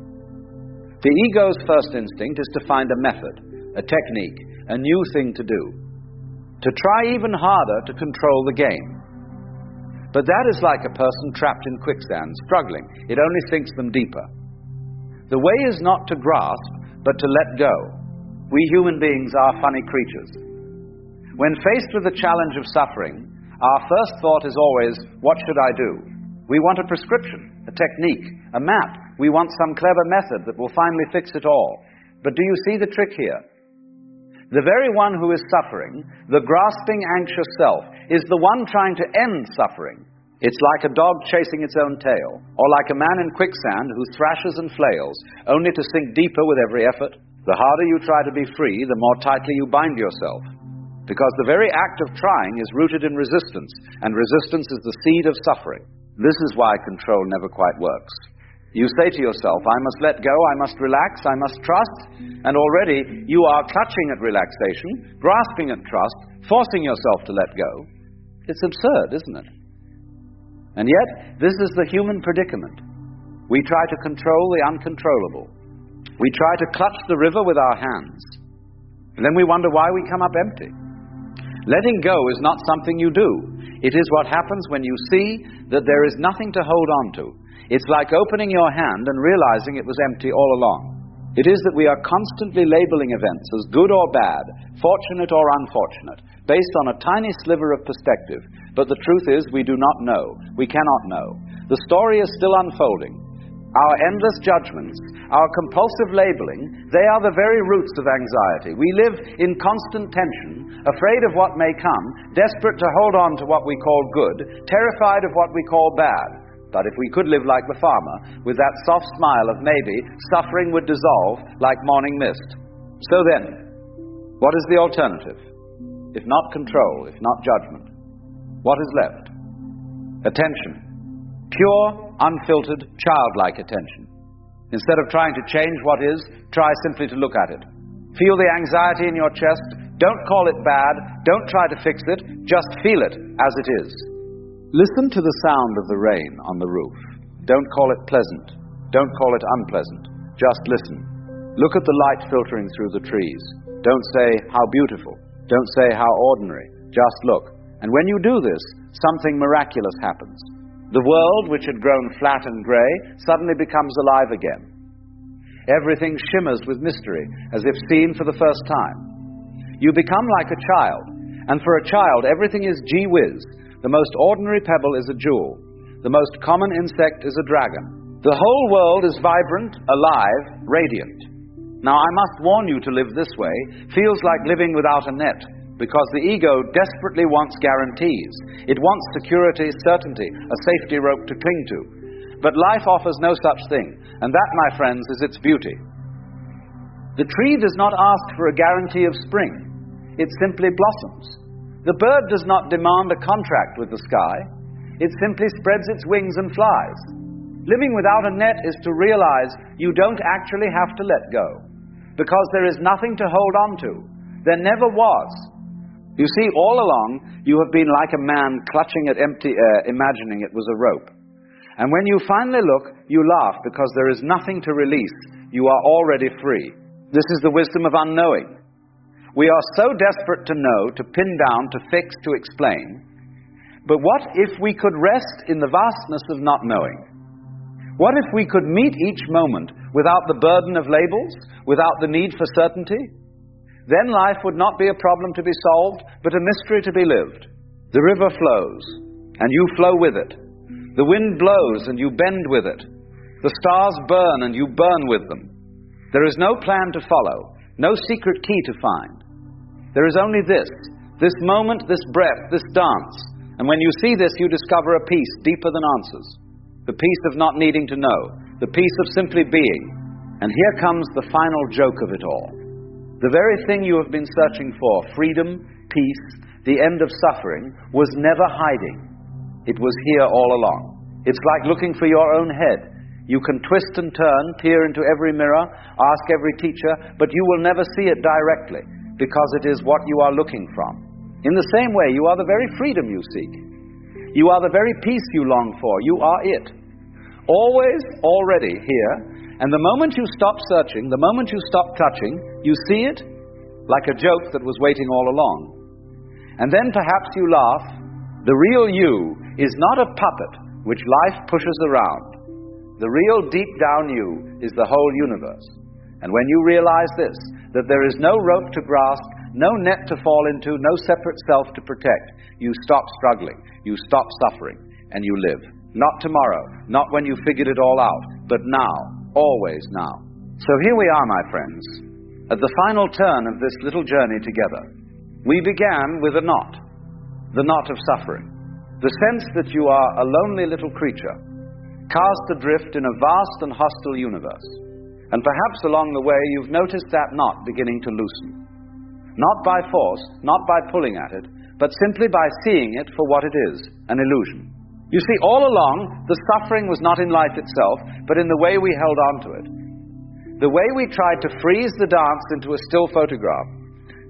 The ego's first instinct is to find a method, a technique, a new thing to do. To try even harder to control the game. But that is like a person trapped in quicksand, struggling. It only sinks them deeper. The way is not to grasp, but to let go. We human beings are funny creatures. When faced with the challenge of suffering, our first thought is always, what should I do? We want a prescription, a technique, a map. We want some clever method that will finally fix it all. But do you see the trick here? The very one who is suffering, the grasping, anxious self, is the one trying to end suffering. It's like a dog chasing its own tail, or like a man in quicksand who thrashes and flails, only to sink deeper with every effort. The harder you try to be free, the more tightly you bind yourself. because the very act of trying is rooted in resistance, and resistance is the seed of suffering. This is why control never quite works. You say to yourself, I must let go, I must relax, I must trust, and already you are clutching at relaxation, grasping at trust, forcing yourself to let go. It's absurd, isn't it? And yet, this is the human predicament. We try to control the uncontrollable. We try to clutch the river with our hands. And then we wonder why we come up empty. Letting go is not something you do. It is what happens when you see that there is nothing to hold on to. It's like opening your hand and realizing it was empty all along. It is that we are constantly labeling events as good or bad, fortunate or unfortunate, based on a tiny sliver of perspective. But the truth is we do not know. We cannot know. The story is still unfolding. Our endless judgments, our compulsive labeling, they are the very roots of anxiety. We live in constant tension, afraid of what may come, desperate to hold on to what we call good, terrified of what we call bad. But if we could live like the farmer, with that soft smile of maybe, suffering would dissolve like morning mist. So then, what is the alternative? If not control, if not judgment, what is left? Attention. Pure, unfiltered, childlike attention. Instead of trying to change what is, try simply to look at it. Feel the anxiety in your chest. Don't call it bad. Don't try to fix it. Just feel it as it is. Listen to the sound of the rain on the roof. Don't call it pleasant. Don't call it unpleasant. Just listen. Look at the light filtering through the trees. Don't say, how beautiful. Don't say, how ordinary. Just look. And when you do this, something miraculous happens. The world, which had grown flat and grey, suddenly becomes alive again. Everything shimmers with mystery, as if seen for the first time. You become like a child, and for a child, everything is gee whiz. The most ordinary pebble is a jewel. The most common insect is a dragon. The whole world is vibrant, alive, radiant. Now, I must warn you to live this way feels like living without a net, because the ego desperately wants guarantees. It wants security, certainty, a safety rope to cling to. But life offers no such thing, and that, my friends, is its beauty. The tree does not ask for a guarantee of spring. It simply blossoms. The bird does not demand a contract with the sky. It simply spreads its wings and flies. Living without a net is to realize you don't actually have to let go, because there is nothing to hold on to. There never was. You see, all along, you have been like a man clutching at empty air, imagining it was a rope. And when you finally look, you laugh because there is nothing to release. You are already free. This is the wisdom of unknowing. We are so desperate to know, to pin down, to fix, to explain. But what if we could rest in the vastness of not knowing? What if we could meet each moment without the burden of labels, without the need for certainty? Then life would not be a problem to be solved, but a mystery to be lived. The river flows, and you flow with it. The wind blows, and you bend with it. The stars burn, and you burn with them. There is no plan to follow, no secret key to find. There is only this moment, this breath, this dance. And when you see this, you discover a peace deeper than answers. The peace of not needing to know, the peace of simply being. And here comes the final joke of it all. The very thing you have been searching for, freedom, peace, the end of suffering, was never hiding. It was here all along. It's like looking for your own head. You can twist and turn, peer into every mirror, ask every teacher, but you will never see it directly, because it is what you are looking from. In the same way, you are the very freedom you seek. You are the very peace you long for. You are it. Always, already here. And the moment you stop searching, the moment you stop clutching, you see it like a joke that was waiting all along. And then perhaps you laugh. The real you is not a puppet which life pushes around. The real deep down you is the whole universe. And when you realize this, that there is no rope to grasp, no net to fall into, no separate self to protect, you stop struggling, you stop suffering, and you live. Not tomorrow, not when you figured it all out, but now, always now. So here we are, my friends, at the final turn of this little journey together. We began with a knot, the knot of suffering, the sense that you are a lonely little creature, cast adrift in a vast and hostile universe. And perhaps along the way you've noticed that knot beginning to loosen. Not by force, not by pulling at it, but simply by seeing it for what it is, an illusion. You see, all along, the suffering was not in life itself, but in the way we held on to it. The way we tried to freeze the dance into a still photograph.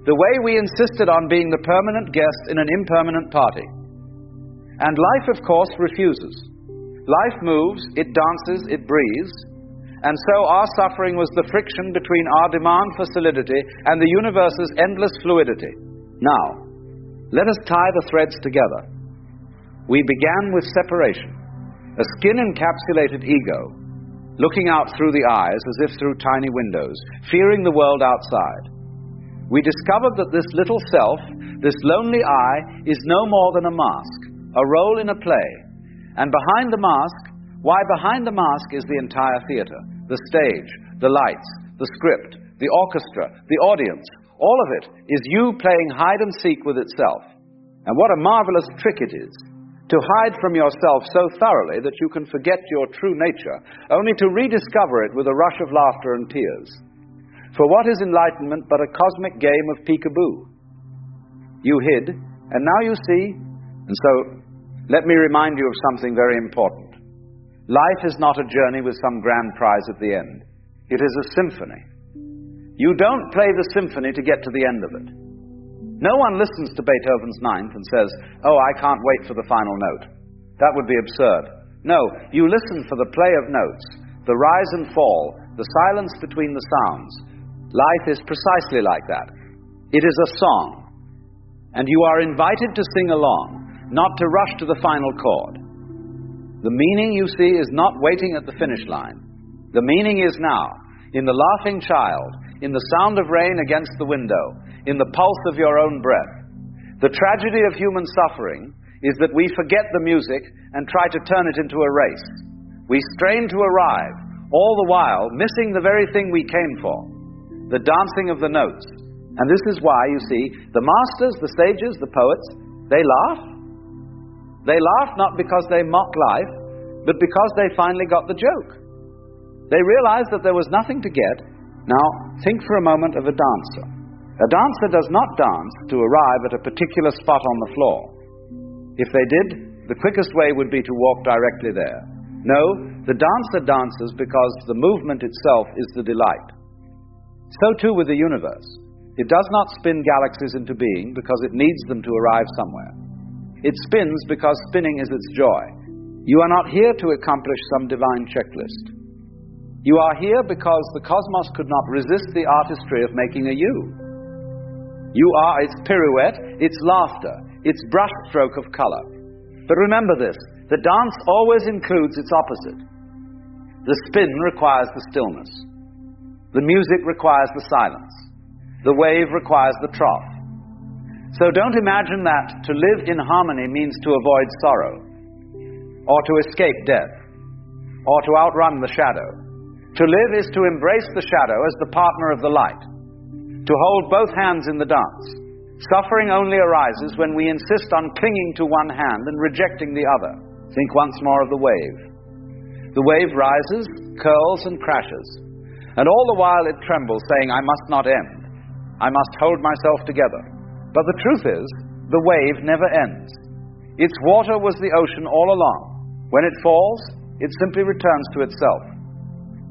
The way we insisted on being the permanent guest in an impermanent party. And life, of course, refuses. Life moves, it dances, it breathes, and so our suffering was the friction between our demand for solidity and the universe's endless fluidity. Now, let us tie the threads together. We began with separation, a skin-encapsulated ego, looking out through the eyes as if through tiny windows, fearing the world outside. We discovered that this little self, this lonely I, is no more than a mask, a role in a play. And behind the mask, why behind the mask is the entire theater, the stage, the lights, the script, the orchestra, the audience. All of it is you playing hide and seek with itself. And what a marvelous trick it is to hide from yourself so thoroughly that you can forget your true nature, only to rediscover it with a rush of laughter and tears. For what is enlightenment but a cosmic game of peekaboo? You hid, and now you see. And so, let me remind you of something very important. Life is not a journey with some grand prize at the end. It is a symphony. You don't play the symphony to get to the end of it. No one listens to Beethoven's Ninth and says, "Oh, I can't wait for the final note." That would be absurd. No, you listen for the play of notes, the rise and fall, the silence between the sounds. Life is precisely like that. It is a song. And you are invited to sing along, not to rush to the final chord. The meaning, you see, is not waiting at the finish line. The meaning is now, in the laughing child, in the sound of rain against the window, in the pulse of your own breath. The tragedy of human suffering is that we forget the music and try to turn it into a race. We strain to arrive, all the while missing the very thing we came for, the dancing of the notes. And this is why, you see, the masters, the sages, the poets, they laugh. They laugh not because they mock life, but because they finally got the joke. They realized that there was nothing to get. Now, think for a moment of a dancer. A dancer does not dance to arrive at a particular spot on the floor. If they did, the quickest way would be to walk directly there. No, the dancer dances because the movement itself is the delight. So too with the universe. It does not spin galaxies into being because it needs them to arrive somewhere. It spins because spinning is its joy. You are not here to accomplish some divine checklist. You are here because the cosmos could not resist the artistry of making a you. You are its pirouette, its laughter, its brushstroke of color. But remember this, the dance always includes its opposite. The spin requires the stillness. The music requires the silence. The wave requires the trough. So don't imagine that to live in harmony means to avoid sorrow, or to escape death, or to outrun the shadow. To live is to embrace the shadow as the partner of the light, to hold both hands in the dance. Suffering only arises when we insist on clinging to one hand and rejecting the other. Think once more of the wave. The wave rises, curls, and crashes, and all the while it trembles, saying, "I must not end. I must hold myself together." But the truth is, the wave never ends. Its water was the ocean all along. When it falls, it simply returns to itself.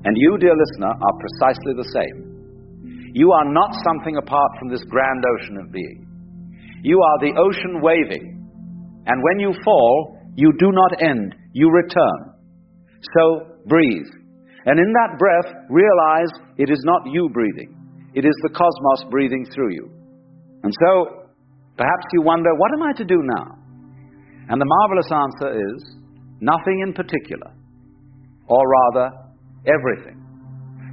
And you, dear listener, are precisely the same. You are not something apart from this grand ocean of being. You are the ocean waving. And when you fall, you do not end, you return. So breathe. And in that breath, realize it is not you breathing. It is the cosmos breathing through you. And so, perhaps you wonder, what am I to do now? And the marvelous answer is, nothing in particular. Or rather, everything.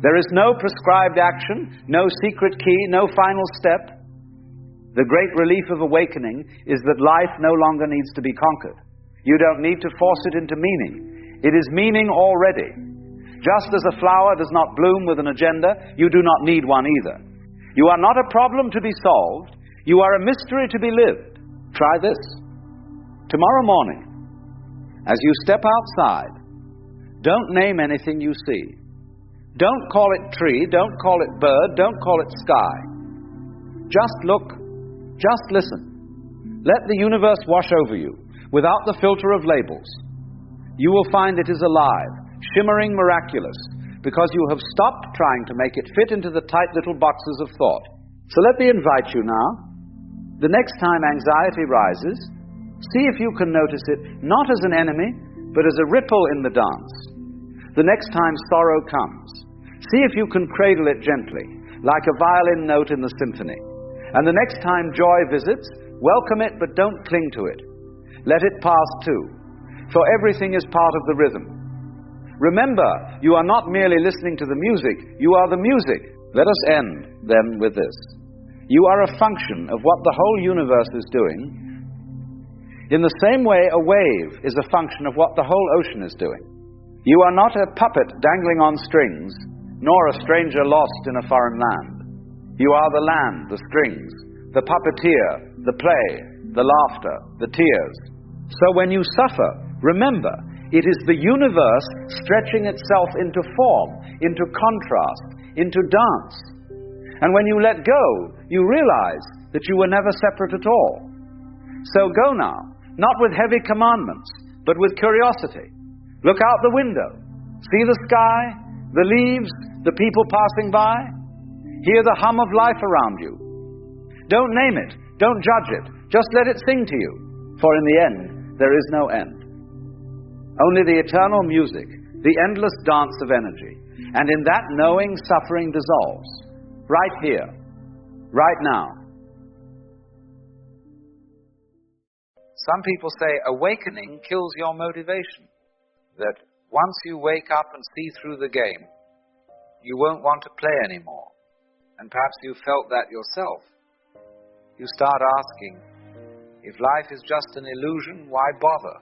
There is no prescribed action, no secret key, no final step. The great relief of awakening is that life no longer needs to be conquered. You don't need to force it into meaning. It is meaning already. Just as a flower does not bloom with an agenda, you do not need one either. You are not a problem to be solved. You are a mystery to be lived. Try this. Tomorrow morning, as you step outside, don't name anything you see. Don't call it tree, don't call it bird, don't call it sky. Just look. Just listen. Let the universe wash over you, without the filter of labels. You will find it is alive, shimmering miraculous, because you have stopped trying to make it fit into the tight little boxes of thought. So let me invite you now. The next time anxiety rises, see if you can notice it not as an enemy, but as a ripple in the dance. The next time sorrow comes, see if you can cradle it gently, like a violin note in the symphony. And the next time joy visits, welcome it but don't cling to it. Let it pass too, for everything is part of the rhythm. Remember, you are not merely listening to the music, you are the music. Let us end then with this. You are a function of what the whole universe is doing. In the same way, a wave is a function of what the whole ocean is doing. You are not a puppet dangling on strings, nor a stranger lost in a foreign land. You are the land, the strings, the puppeteer, the play, the laughter, the tears. So when you suffer, remember, it is the universe stretching itself into form, into contrast, into dance. And when you let go, you realize that you were never separate at all. So go now, not with heavy commandments, but with curiosity. Look out the window. See the sky, the leaves, the people passing by. Hear the hum of life around you. Don't name it, don't judge it, just let it sing to you. For in the end, there is no end. Only the eternal music, the endless dance of energy. And in that knowing, suffering dissolves. Right here, right now. Some people say awakening kills your motivation. That once you wake up and see through the game, you won't want to play anymore. And perhaps you felt that yourself. You start asking, if life is just an illusion, why bother?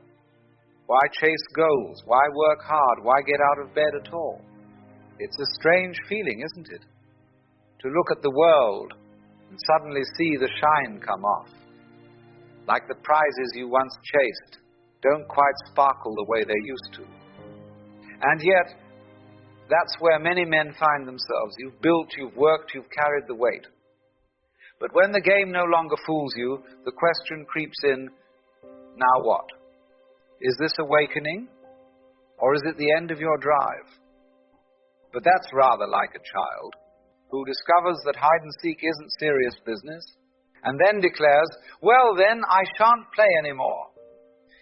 Why chase goals? Why work hard? Why get out of bed at all? It's a strange feeling, isn't it? To look at the world and suddenly see the shine come off. Like the prizes you once chased don't quite sparkle the way they used to. And yet, that's where many men find themselves. You've built, you've worked, you've carried the weight. But when the game no longer fools you, the question creeps in, now what? Is this awakening? Or is it the end of your drive? But that's rather like a child who discovers that hide-and-seek isn't serious business, and then declares, well then, I shan't play anymore.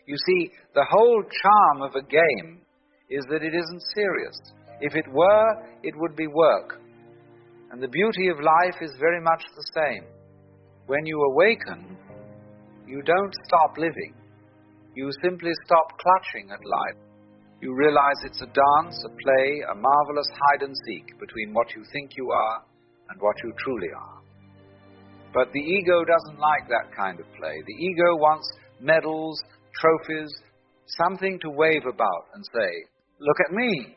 You see, the whole charm of a game is that it isn't serious. If it were, it would be work. And the beauty of life is very much the same. When you awaken, you don't stop living. You simply stop clutching at life. You realize it's a dance, a play, a marvelous hide-and-seek between what you think you are and what you truly are. But the ego doesn't like that kind of play. The ego wants medals, trophies, something to wave about and say, look at me.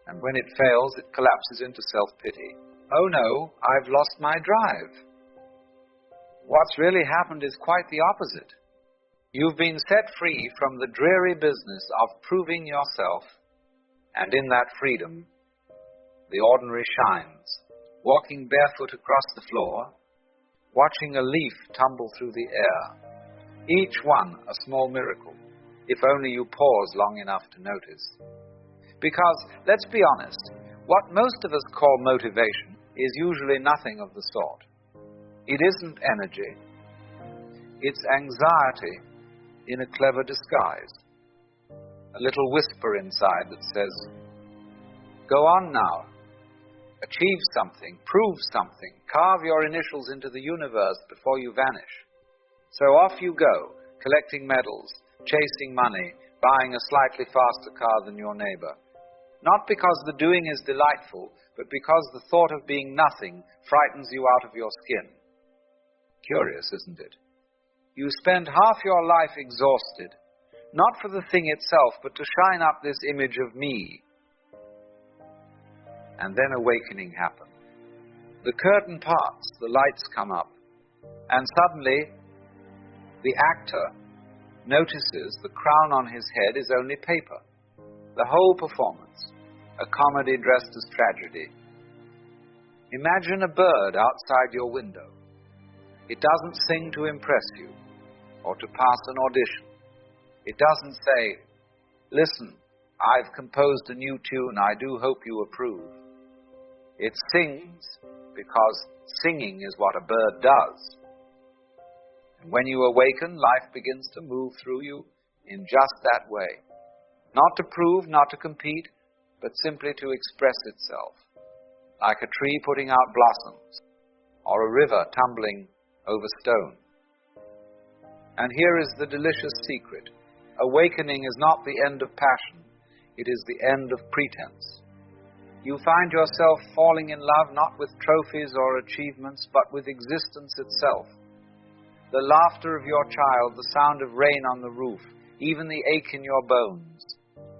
And when it fails, it collapses into self-pity. Oh no, I've lost my drive. What's really happened is quite the opposite. You've been set free from the dreary business of proving yourself, and in that freedom, the ordinary shines, walking barefoot across the floor, watching a leaf tumble through the air, each one a small miracle, if only you pause long enough to notice. Because, let's be honest, what most of us call motivation is usually nothing of the sort. It isn't energy. It's anxiety in a clever disguise. A little whisper inside that says, go on now. Achieve something, prove something, carve your initials into the universe before you vanish. So off you go, collecting medals, chasing money, buying a slightly faster car than your neighbor. Not because the doing is delightful, but because the thought of being nothing frightens you out of your skin. Curious, isn't it? You spend half your life exhausted, not for the thing itself, but to shine up this image of me. And then awakening happens. The curtain parts, the lights come up, and suddenly the actor notices the crown on his head is only paper. The whole performance, a comedy dressed as tragedy. Imagine a bird outside your window. It doesn't sing to impress you or to pass an audition. It doesn't say, listen, I've composed a new tune, I do hope you approve. It sings because singing is what a bird does. And when you awaken, life begins to move through you in just that way. Not to prove, not to compete, but simply to express itself, like a tree putting out blossoms, or a river tumbling over stone. And here is the delicious secret. Awakening is not the end of passion, it is the end of pretense. You find yourself falling in love not with trophies or achievements, but with existence itself. The laughter of your child, the sound of rain on the roof, even the ache in your bones.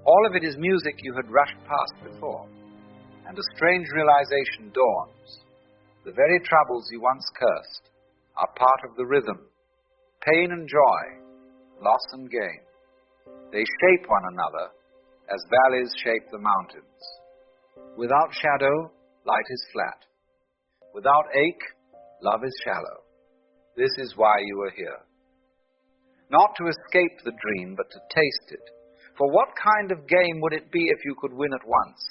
All of it is music you had rushed past before. And a strange realization dawns. The very troubles you once cursed are part of the rhythm. Pain and joy, loss and gain. They shape one another as valleys shape the mountains. Without shadow, light is flat. Without ache, love is shallow. This is why you are here. Not to escape the dream, but to taste it. For what kind of game would it be if you could win at once?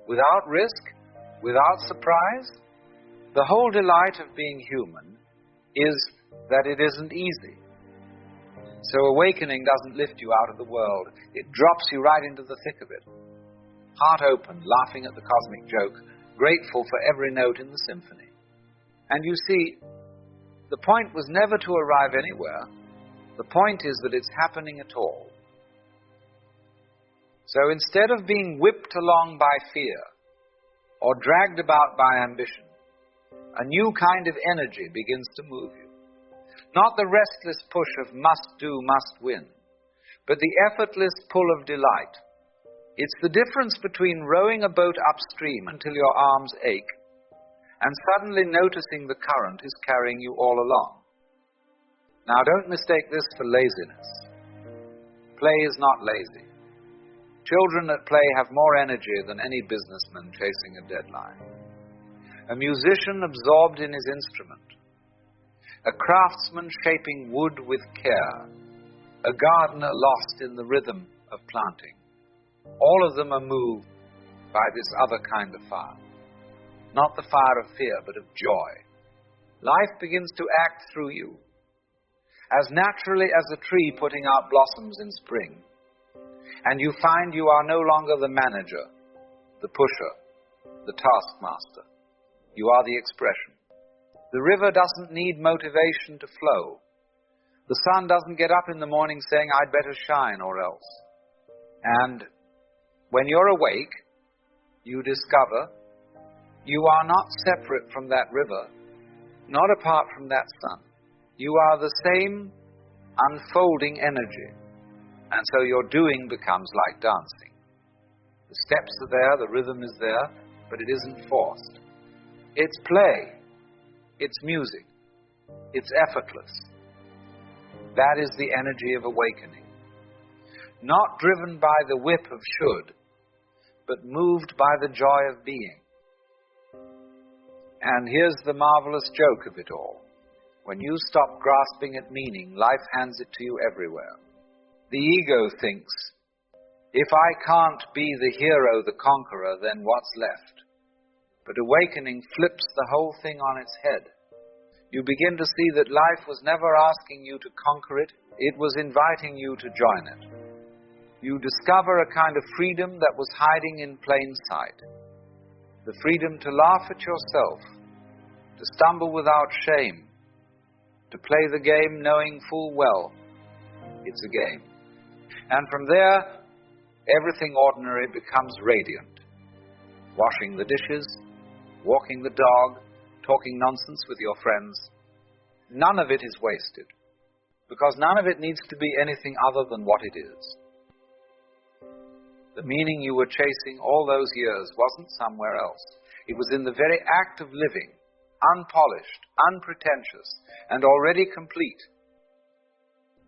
Without risk? Without surprise? The whole delight of being human is that it isn't easy. So awakening doesn't lift you out of the world. It drops you right into the thick of it. Heart open, laughing at the cosmic joke, grateful for every note in the symphony. And you see, the point was never to arrive anywhere. The point is that it's happening at all. So instead of being whipped along by fear or dragged about by ambition, a new kind of energy begins to move you. Not the restless push of must do, must win, but the effortless pull of delight. It's the difference between rowing a boat upstream until your arms ache and suddenly noticing the current is carrying you all along. Now don't mistake this for laziness. Play is not lazy. Children at play have more energy than any businessman chasing a deadline. A musician absorbed in his instrument. A craftsman shaping wood with care. A gardener lost in the rhythm of planting. All of them are moved by this other kind of fire. Not the fire of fear, but of joy. Life begins to act through you, as naturally as a tree putting out blossoms in spring. And you find you are no longer the manager, the pusher, the taskmaster. You are the expression. The river doesn't need motivation to flow. The sun doesn't get up in the morning saying, I'd better shine or else. And when you're awake, you discover you are not separate from that river, not apart from that sun. You are the same unfolding energy. And so your doing becomes like dancing. The steps are there, the rhythm is there, but it isn't forced. It's play. It's music. It's effortless. That is the energy of awakening. Not driven by the whip of should, but moved by the joy of being. And here's the marvelous joke of it all. When you stop grasping at meaning, life hands it to you everywhere. The ego thinks, if I can't be the hero, the conqueror, then what's left? But awakening flips the whole thing on its head. You begin to see that life was never asking you to conquer it, it was inviting you to join it. You discover a kind of freedom that was hiding in plain sight. The freedom to laugh at yourself, to stumble without shame, to play the game knowing full well it's a game. And from there, everything ordinary becomes radiant. Washing the dishes, walking the dog, talking nonsense with your friends. None of it is wasted, because none of it needs to be anything other than what it is. The meaning you were chasing all those years wasn't somewhere else. It was in the very act of living, unpolished, unpretentious, and already complete.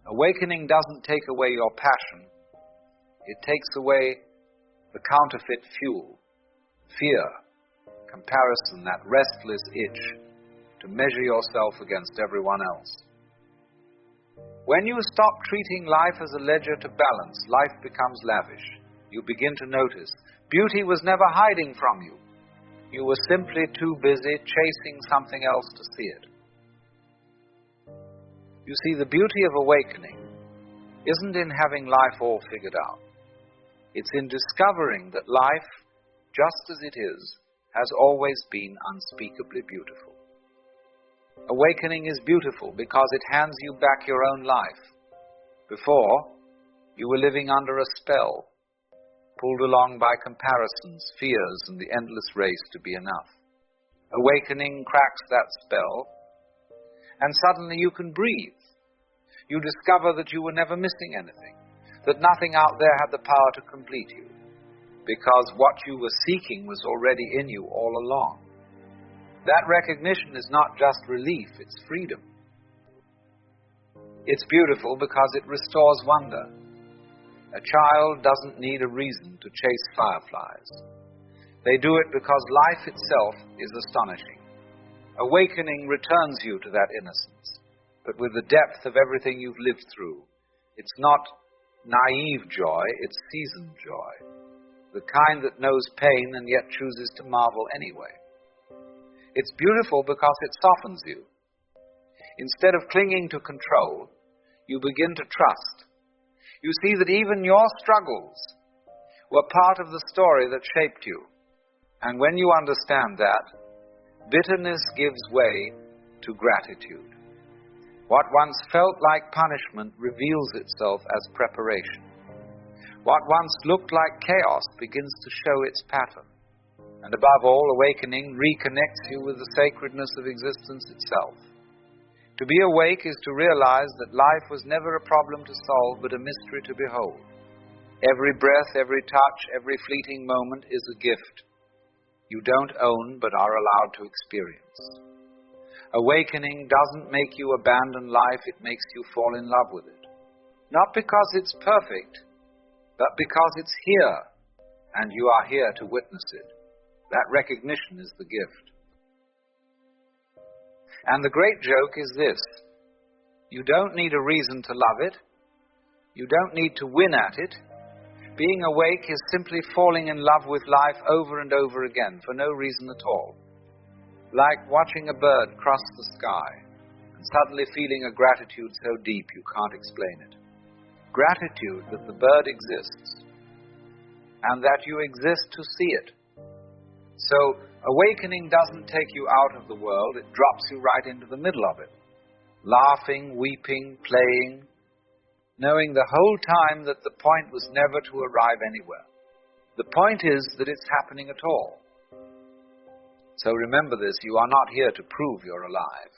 Awakening doesn't take away your passion. It takes away the counterfeit fuel, fear, comparison, that restless itch. to measure yourself against everyone else. When you stop treating life as a ledger to balance, life becomes lavish. You begin to notice beauty was never hiding from you. You were simply too busy chasing something else to see it. You see, the beauty of awakening isn't in having life all figured out. It's in discovering that life, just as it is, has always been unspeakably beautiful. Awakening is beautiful because it hands you back your own life. Before, you were living under a spell, pulled along by comparisons, fears, and the endless race to be enough. Awakening cracks that spell, and suddenly you can breathe. You discover that you were never missing anything, that nothing out there had the power to complete you, because what you were seeking was already in you all along. That recognition is not just relief, it's freedom. It's beautiful because it restores wonder. A child doesn't need a reason to chase fireflies. They do it because life itself is astonishing. Awakening returns you to that innocence, but with the depth of everything you've lived through. It's not naive joy, it's seasoned joy. The kind that knows pain and yet chooses to marvel anyway. It's beautiful because it softens you. Instead of clinging to control, you begin to trust. You see that even your struggles were part of the story that shaped you. And when you understand that, bitterness gives way to gratitude. What once felt like punishment reveals itself as preparation. What once looked like chaos begins to show its pattern. And above all, awakening reconnects you with the sacredness of existence itself. To be awake is to realize that life was never a problem to solve, but a mystery to behold. Every breath, every touch, every fleeting moment is a gift you don't own but are allowed to experience. Awakening doesn't make you abandon life, it makes you fall in love with it. Not because it's perfect, but because it's here, and you are here to witness it. That recognition is the gift. And the great joke is this: you don't need a reason to love it. You don't need to win at it. Being awake is simply falling in love with life over and over again for no reason at all. Like watching a bird cross the sky and suddenly feeling a gratitude so deep you can't explain it. Gratitude that the bird exists and that you exist to see it. So, awakening doesn't take you out of the world, it drops you right into the middle of it. Laughing, weeping, playing, knowing the whole time that the point was never to arrive anywhere. The point is that it's happening at all. So remember this, you are not here to prove you're alive.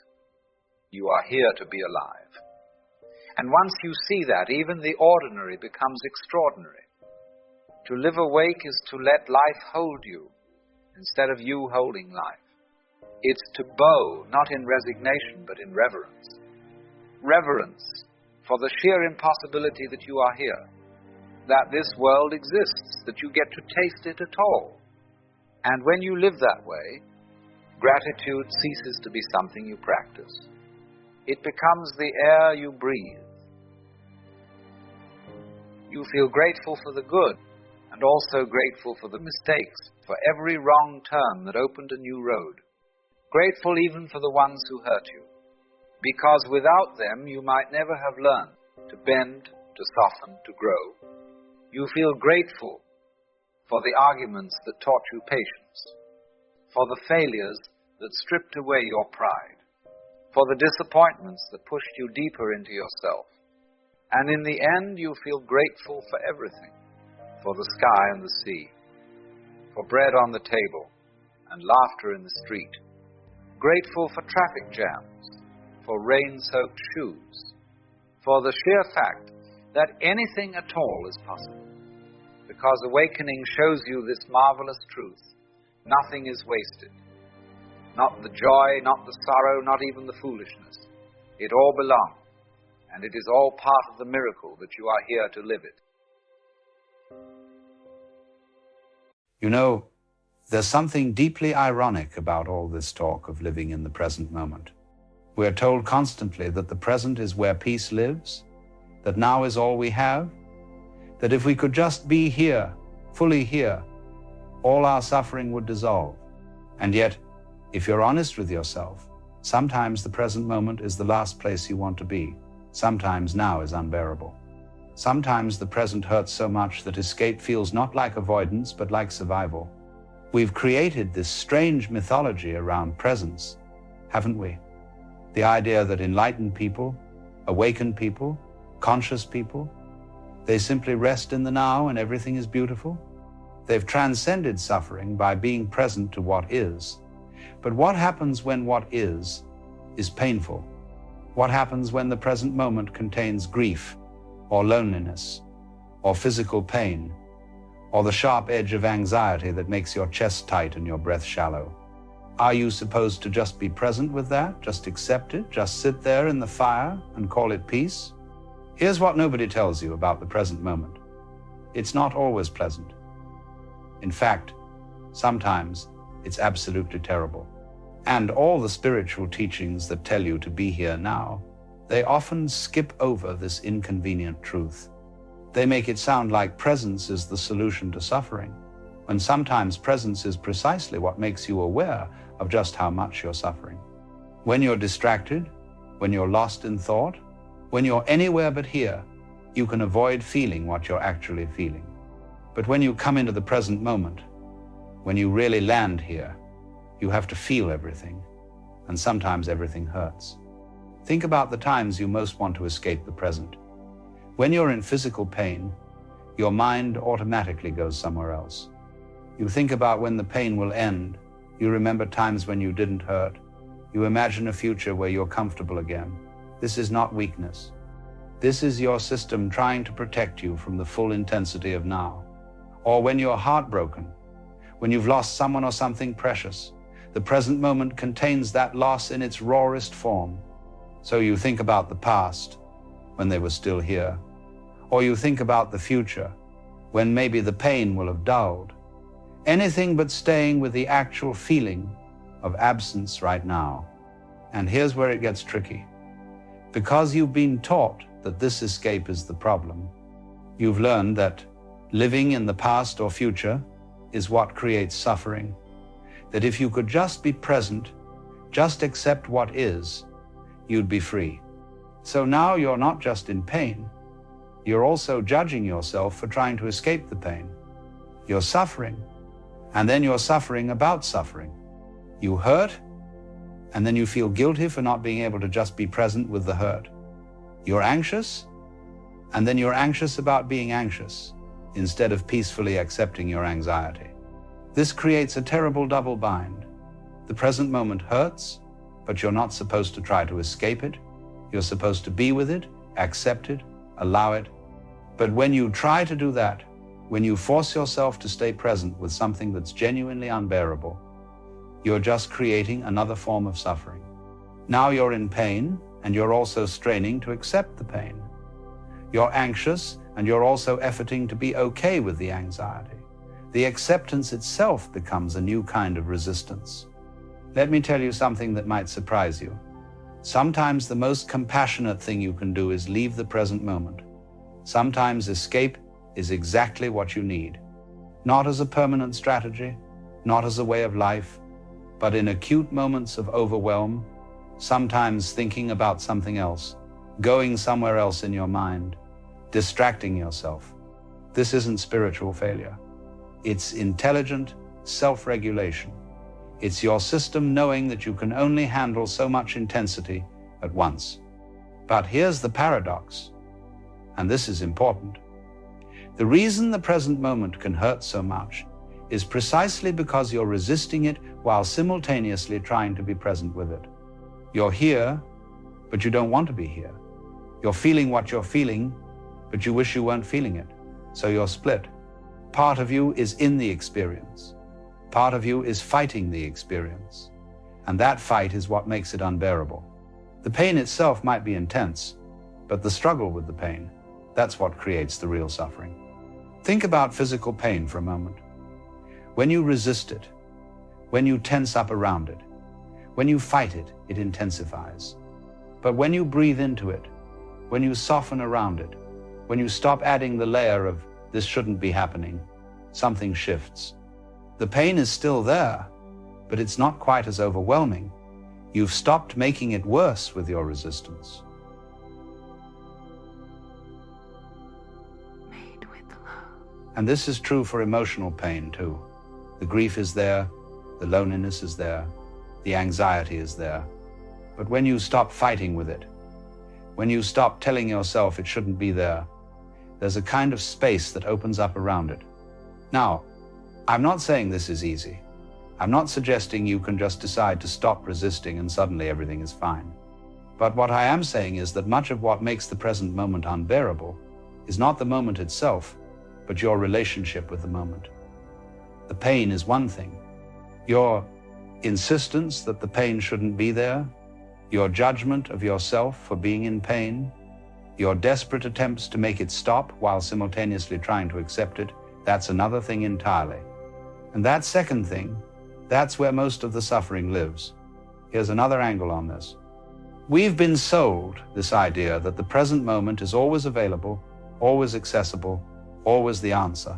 You are here to be alive. And once you see that, even the ordinary becomes extraordinary. To live awake is to let life hold you, instead of you holding life. It's to bow, not in resignation, but in reverence. Reverence for the sheer impossibility that you are here, that this world exists, that you get to taste it at all. And when you live that way, gratitude ceases to be something you practice. It becomes the air you breathe. You feel grateful for the good, and also grateful for the mistakes, for every wrong turn that opened a new road. Grateful even for the ones who hurt you, because without them you might never have learned to bend, to soften, to grow. You feel grateful for the arguments that taught you patience, for the failures that stripped away your pride, for the disappointments that pushed you deeper into yourself. And in the end, you feel grateful for everything, for the sky and the sea, for bread on the table and laughter in the street, grateful for traffic jams, for rain-soaked shoes, for the sheer fact that anything at all is possible, because awakening shows you this marvelous truth. Nothing is wasted. Not the joy, not the sorrow, not even the foolishness. It all belongs, and it is all part of the miracle that you are here to live it. You know, There's something deeply ironic about all this talk of living in the present moment. We're told constantly that the present is where peace lives, that now is all we have, that if we could just be here, fully here, all our suffering would dissolve. And yet, if you're honest with yourself, sometimes the present moment is the last place you want to be. Sometimes now is unbearable. Sometimes the present hurts so much that escape feels not like avoidance, but like survival. We've created this strange mythology around presence, haven't we? The idea that enlightened people, awakened people, conscious people, they simply rest in the now and everything is beautiful. They've transcended suffering by being present to what is. But what happens when what is painful? What happens when the present moment contains grief, or loneliness, or physical pain, or the sharp edge of anxiety that makes your chest tight and your breath shallow? Are you supposed to just be present with that, just accept it, just sit there in the fire and call it peace? Here's what nobody tells you about the present moment. It's not always pleasant. In fact, sometimes it's absolutely terrible. And all the spiritual teachings that tell you to be here now, they often skip over this inconvenient truth. They make it sound like presence is the solution to suffering, when sometimes presence is precisely what makes you aware of just how much you're suffering. When you're distracted, when you're lost in thought, when you're anywhere but here, you can avoid feeling what you're actually feeling. But when you come into the present moment, when you really land here, you have to feel everything, and sometimes everything hurts. Think about the times you most want to escape the present. When you're in physical pain, your mind automatically goes somewhere else. You think about when the pain will end. You remember times when you didn't hurt. You imagine a future where you're comfortable again. This is not weakness. This is your system trying to protect you from the full intensity of now. Or when you're heartbroken, when you've lost someone or something precious, the present moment contains that loss in its rawest form. So you think about the past, when they were still here. Or you think about the future, when maybe the pain will have dulled. Anything but staying with the actual feeling of absence right now. And here's where it gets tricky. Because you've been taught that this escape is the problem, you've learned that living in the past or future is what creates suffering. That if you could just be present, just accept what is, you'd be free. So now you're not just in pain, you're also judging yourself for trying to escape the pain. You're suffering, and then you're suffering about suffering. You hurt, and then you feel guilty for not being able to just be present with the hurt. You're anxious, and then you're anxious about being anxious, instead of peacefully accepting your anxiety. This creates a terrible double bind. The present moment hurts, but you're not supposed to try to escape it. You're supposed to be with it, accept it, allow it. But when you try to do that, when you force yourself to stay present with something that's genuinely unbearable, you're just creating another form of suffering. Now you're in pain, and you're also straining to accept the pain. You're anxious, and you're also efforting to be okay with the anxiety. The acceptance itself becomes a new kind of resistance. Let me tell you something that might surprise you. Sometimes the most compassionate thing you can do is leave the present moment. Sometimes escape is exactly what you need. Not as a permanent strategy, not as a way of life, but in acute moments of overwhelm, sometimes thinking about something else, going somewhere else in your mind, distracting yourself. This isn't spiritual failure. It's intelligent self-regulation. It's your system knowing that you can only handle so much intensity at once. But here's the paradox, and this is important. The reason the present moment can hurt so much is precisely because you're resisting it while simultaneously trying to be present with it. You're here, but you don't want to be here. You're feeling what you're feeling, but you wish you weren't feeling it. So you're split. Part of you is in the experience. Part of you is fighting the experience. And that fight is what makes it unbearable. The pain itself might be intense, but the struggle with the pain, that's what creates the real suffering. Think about physical pain for a moment. When you resist it, When you tense up around it, when you fight it, it intensifies. But when you breathe into it, when you soften around it, when you stop adding the layer of this shouldn't be happening, something shifts. The pain is still there, but it's not quite as overwhelming. You've stopped making it worse with your resistance. Made with love. And this is true for emotional pain too. The grief is there, the loneliness is there, the anxiety is there. But when you stop fighting with it, when you stop telling yourself it shouldn't be there, there's a kind of space that opens up around it. Now, I'm not saying this is easy. I'm not suggesting you can just decide to stop resisting and suddenly everything is fine. But what I am saying is that much of what makes the present moment unbearable is not the moment itself, but your relationship with the moment. The pain is one thing. Your insistence that the pain shouldn't be there, your judgment of yourself for being in pain, your desperate attempts to make it stop while simultaneously trying to accept it, that's another thing entirely. And that second thing, that's where most of the suffering lives. Here's another angle on this. We've been sold this idea that the present moment is always available, always accessible, always the answer.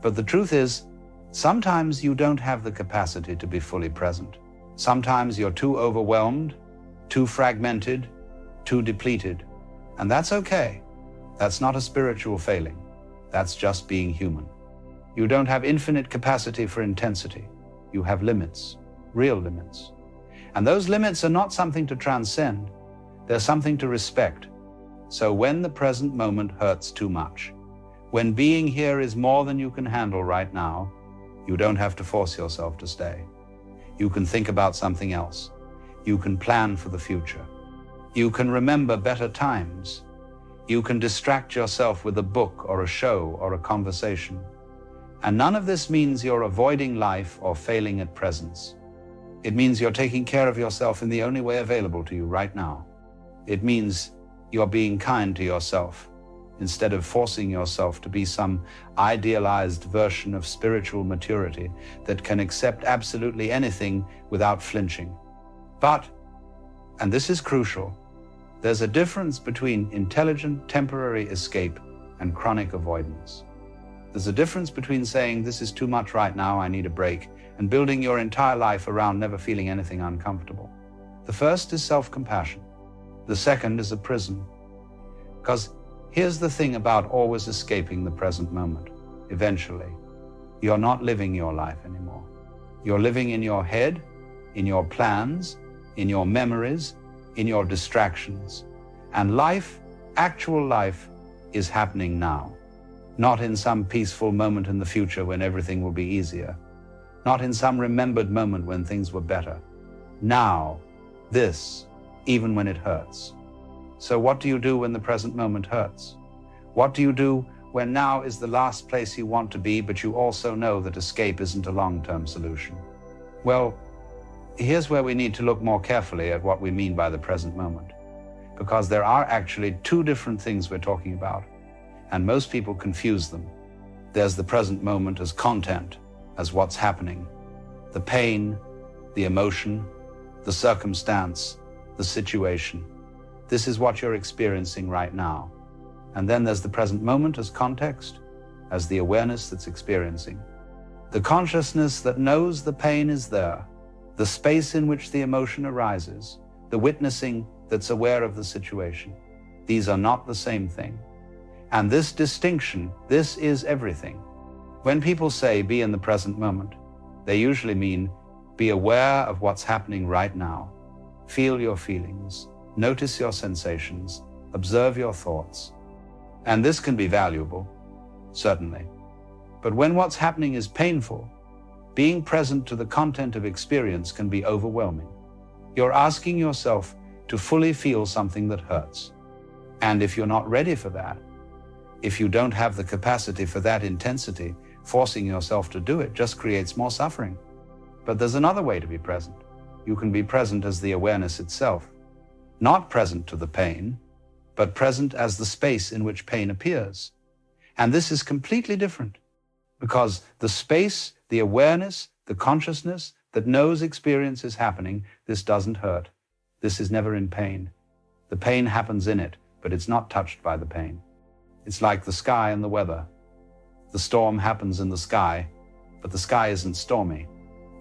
But the truth is, sometimes you don't have the capacity to be fully present. Sometimes you're too overwhelmed, too fragmented, too depleted. And that's okay. That's not a spiritual failing. That's just being human. You don't have infinite capacity for intensity. You have limits, real limits. And those limits are not something to transcend. They're something to respect. So when the present moment hurts too much, when being here is more than you can handle right now, you don't have to force yourself to stay. You can think about something else. You can plan for the future. You can remember better times. You can distract yourself with a book or a show or a conversation. And none of this means you're avoiding life or failing at presence. It means you're taking care of yourself in the only way available to you right now. It means you're being kind to yourself instead of forcing yourself to be some idealized version of spiritual maturity that can accept absolutely anything without flinching. But, and this is crucial, there's a difference between intelligent temporary escape and chronic avoidance. There's a difference between saying, this is too much right now, I need a break, and building your entire life around never feeling anything uncomfortable. The first is self-compassion. The second is a prison. Because here's the thing about always escaping the present moment. Eventually, you're not living your life anymore. You're living in your head, in your plans, in your memories, in your distractions. And life, actual life, is happening now. Not in some peaceful moment in the future when everything will be easier. Not in some remembered moment when things were better. Now, this, even when it hurts. So what do you do when the present moment hurts? What do you do when now is the last place you want to be, but you also know that escape isn't a long-term solution? Well, here's where we need to look more carefully at what we mean by the present moment. Because there are actually two different things we're talking about. And most people confuse them. There's the present moment as content, as what's happening. The pain, the emotion, the circumstance, the situation. This is what you're experiencing right now. And then there's the present moment as context, as the awareness that's experiencing. The consciousness that knows the pain is there, the space in which the emotion arises, the witnessing that's aware of the situation. These are not the same thing. And this distinction, this is everything. When people say be in the present moment, they usually mean be aware of what's happening right now. Feel your feelings, notice your sensations, observe your thoughts. And this can be valuable, certainly. But when what's happening is painful, being present to the content of experience can be overwhelming. You're asking yourself to fully feel something that hurts. And if you're not ready for that, if you don't have the capacity for that intensity, forcing yourself to do it just creates more suffering. But there's another way to be present. You can be present as the awareness itself, not present to the pain, but present as the space in which pain appears. And this is completely different, because the space, the awareness, The consciousness that knows experience is happening, this doesn't hurt. This is never in pain. The pain happens in it, but it's not touched by the pain. It's like the sky and the weather. The storm happens in the sky, but the sky isn't stormy.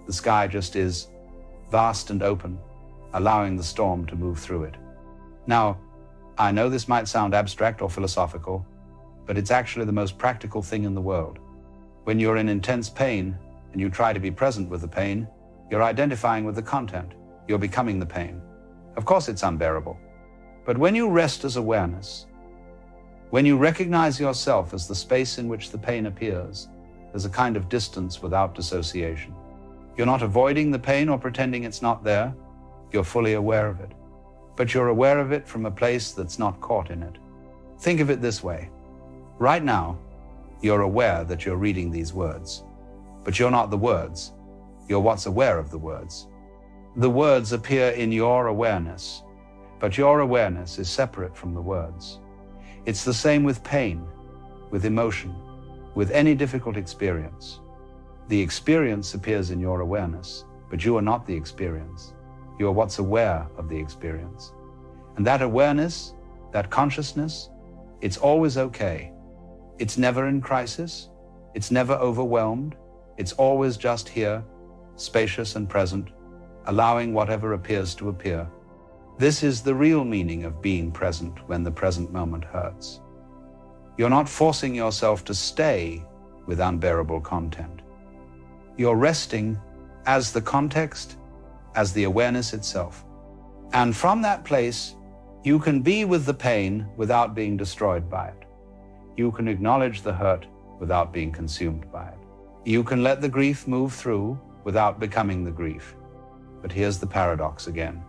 The sky just is vast and open, allowing the storm to move through it. Now, I know this might sound abstract or philosophical, but it's actually the most practical thing in the world. When you're in intense pain and you try to be present with the pain, you're identifying with the content. You're becoming the pain. Of course it's unbearable. But when you rest as awareness, when you recognize yourself as the space in which the pain appears, there's a kind of distance without dissociation. You're not avoiding the pain or pretending it's not there. You're fully aware of it. But you're aware of it from a place that's not caught in it. Think of it this way. Right now, you're aware that you're reading these words, but you're not the words. You're what's aware of the words. The words appear in your awareness, but your awareness is separate from the words. It's the same with pain, with emotion, with any difficult experience. The experience appears in your awareness, but you are not the experience. You are what's aware of the experience. And that awareness, that consciousness, it's always okay. It's never in crisis. It's never overwhelmed. It's always just here, spacious and present, allowing whatever appears to appear. This is the real meaning of being present when the present moment hurts. You're not forcing yourself to stay with unbearable content. You're resting as the context, as the awareness itself. And from that place, you can be with the pain without being destroyed by it. You can acknowledge the hurt without being consumed by it. You can let the grief move through without becoming the grief. But here's the paradox again.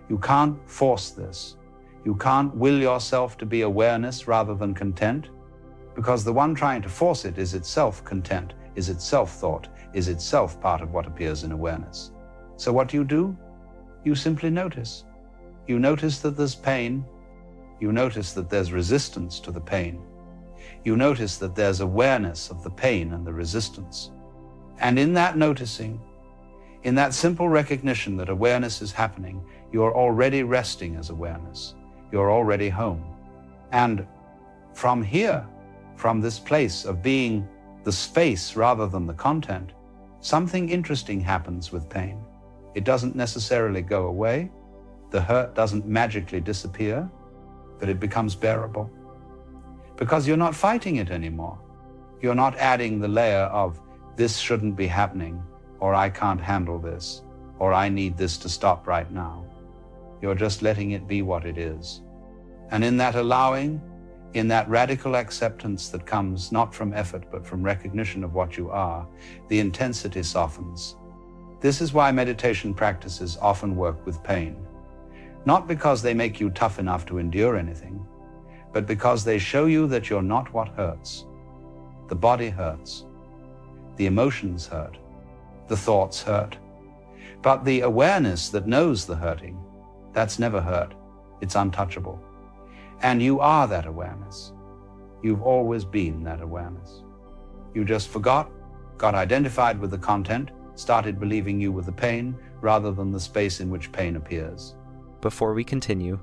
You can't force this. You can't will yourself to be awareness rather than content, because the one trying to force it is itself content, is itself thought, is itself part of what appears in awareness. So what do? You simply notice. You notice that there's pain. You notice that there's resistance to the pain. You notice that there's awareness of the pain and the resistance. And in that noticing, in that simple recognition that awareness is happening, you're already resting as awareness. You're already home. And from here, from this place of being the space rather than the content, something interesting happens with pain. It doesn't necessarily go away. The hurt doesn't magically disappear, but it becomes bearable. Because you're not fighting it anymore. You're not adding the layer of this shouldn't be happening, or I can't handle this, or I need this to stop right now. You're just letting it be what it is. And in that allowing, in that radical acceptance that comes not from effort but from recognition of what you are, the intensity softens. This is why meditation practices often work with pain. Not because they make you tough enough to endure anything, but because they show you that you're not what hurts. The body hurts. The emotions hurt. The thoughts hurt. But the awareness that knows the hurting, that's never hurt. It's untouchable. And you are that awareness. You've always been that awareness. You just forgot, got identified with the content, started believing you were the pain rather than the space in which pain appears. Before we continue,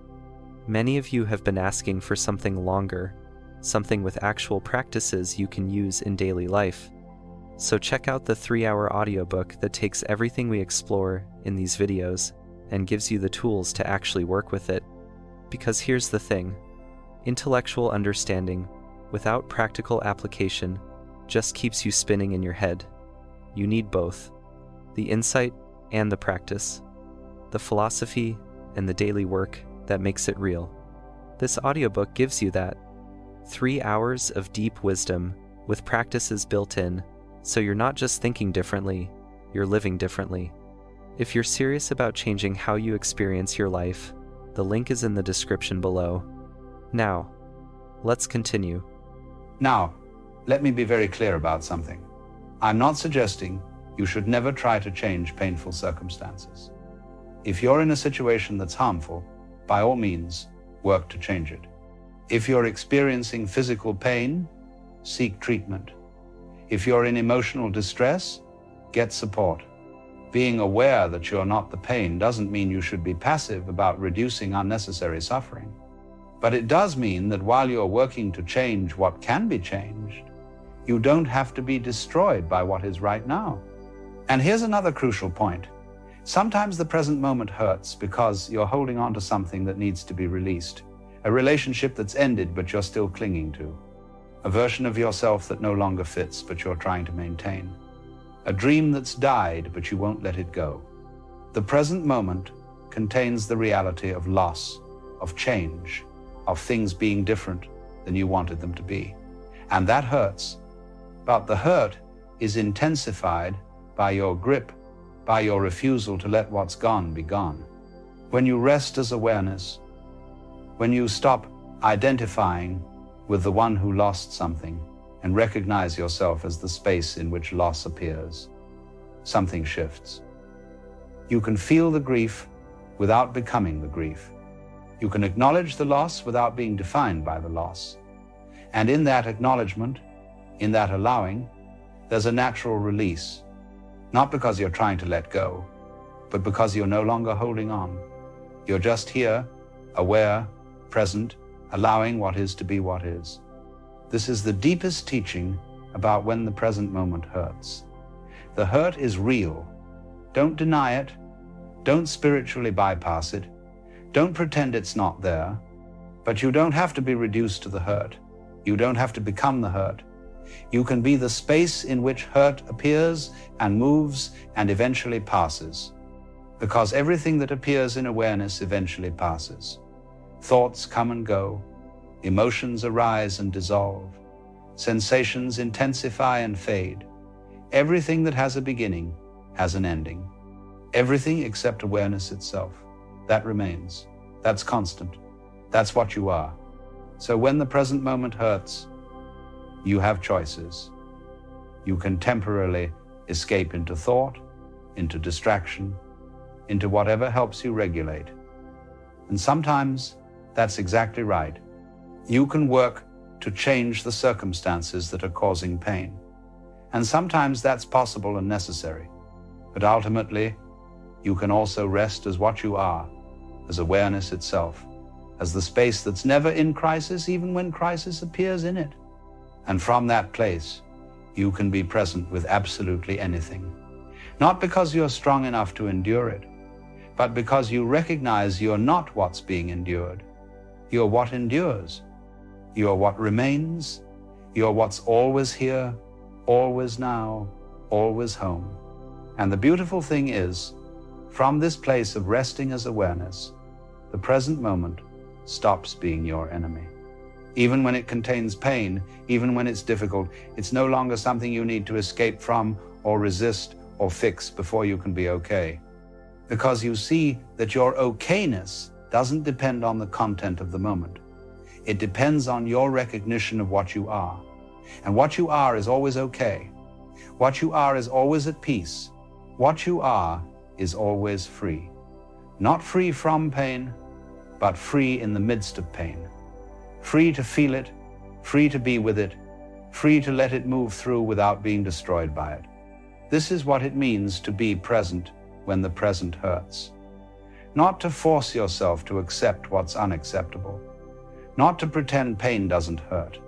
many of you have been asking for something longer, something with actual practices you can use in daily life. So check out the 3-hour audiobook that takes everything we explore in these videos and gives you the tools to actually work with it. Because here's the thing, intellectual understanding without practical application just keeps you spinning in your head. You need both, the insight and the practice, the philosophy and the daily work that makes it real. This audiobook gives you that. 3 hours of deep wisdom with practices built in, so you're not just thinking differently, you're living differently. If you're serious about changing how you experience your life, the link is in the description below. Now, let's continue. Now, let me be very clear about something. I'm not suggesting you should never try to change painful circumstances. If you're in a situation that's harmful, by all means, work to change it. If you're experiencing physical pain, seek treatment. If you're in emotional distress, Get support. Being aware that you're not the pain doesn't mean you should be passive about reducing unnecessary suffering. But it does mean that while you're working to change what can be changed, you don't have to be destroyed by what is right now. And here's another crucial point. Sometimes the present moment hurts because you're holding on to something that needs to be released. A relationship that's ended but you're still clinging to. A version of yourself that no longer fits but you're trying to maintain. A dream that's died but you won't let it go. The present moment contains the reality of loss, of change, of things being different than you wanted them to be. And that hurts. But the hurt is intensified by your grip, by your refusal to let what's gone be gone. When you rest as awareness, when you stop identifying with the one who lost something and recognize yourself as the space in which loss appears, something shifts. You can feel the grief without becoming the grief. You can acknowledge the loss without being defined by the loss. And in that acknowledgement, in that allowing, there's a natural release. Not because you're trying to let go, but because you're no longer holding on. You're just here, aware, present, allowing what is to be what is. This is the deepest teaching about when the present moment hurts. The hurt is real. Don't deny it. Don't spiritually bypass it. Don't pretend it's not there. But you don't have to be reduced to the hurt. You don't have to become the hurt. You can be the space in which hurt appears and moves and eventually passes. Because everything that appears in awareness eventually passes. Thoughts come and go. Emotions arise and dissolve. Sensations intensify and fade. Everything that has a beginning has an ending. Everything except awareness itself. That remains. That's constant. That's what you are. So when the present moment hurts, you have choices. You can temporarily escape into thought, into distraction, into whatever helps you regulate. And sometimes that's exactly right. You can work to change the circumstances that are causing pain. And sometimes that's possible and necessary. But ultimately, you can also rest as what you are, as awareness itself, as the space that's never in crisis, even when crisis appears in it. And from that place, you can be present with absolutely anything. Not because you're strong enough to endure it, but because you recognize you're not what's being endured. You're what endures. You're what remains. You're what's always here, always now, always home. And the beautiful thing is, from this place of resting as awareness, the present moment stops being your enemy. Even when it contains pain, even when it's difficult, it's no longer something you need to escape from or resist or fix before you can be okay. Because you see that your okayness doesn't depend on the content of the moment. It depends on your recognition of what you are. And what you are is always okay. What you are is always at peace. What you are is always free. Not free from pain, but free in the midst of pain. Free to feel it, free to be with it, free to let it move through without being destroyed by it. This is what it means to be present when the present hurts. Not to force yourself to accept what's unacceptable. Not to pretend pain doesn't hurt,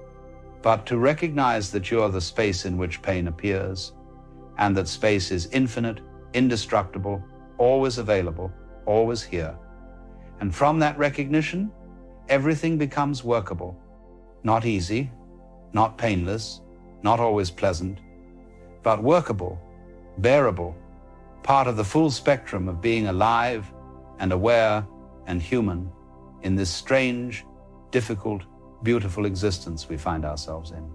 but to recognize that you're the space in which pain appears, and that space is infinite, indestructible, always available, always here. And from that recognition, everything becomes workable. Not easy, not painless, not always pleasant, but workable, bearable, part of the full spectrum of being alive and aware and human in this strange, difficult, beautiful existence we find ourselves in.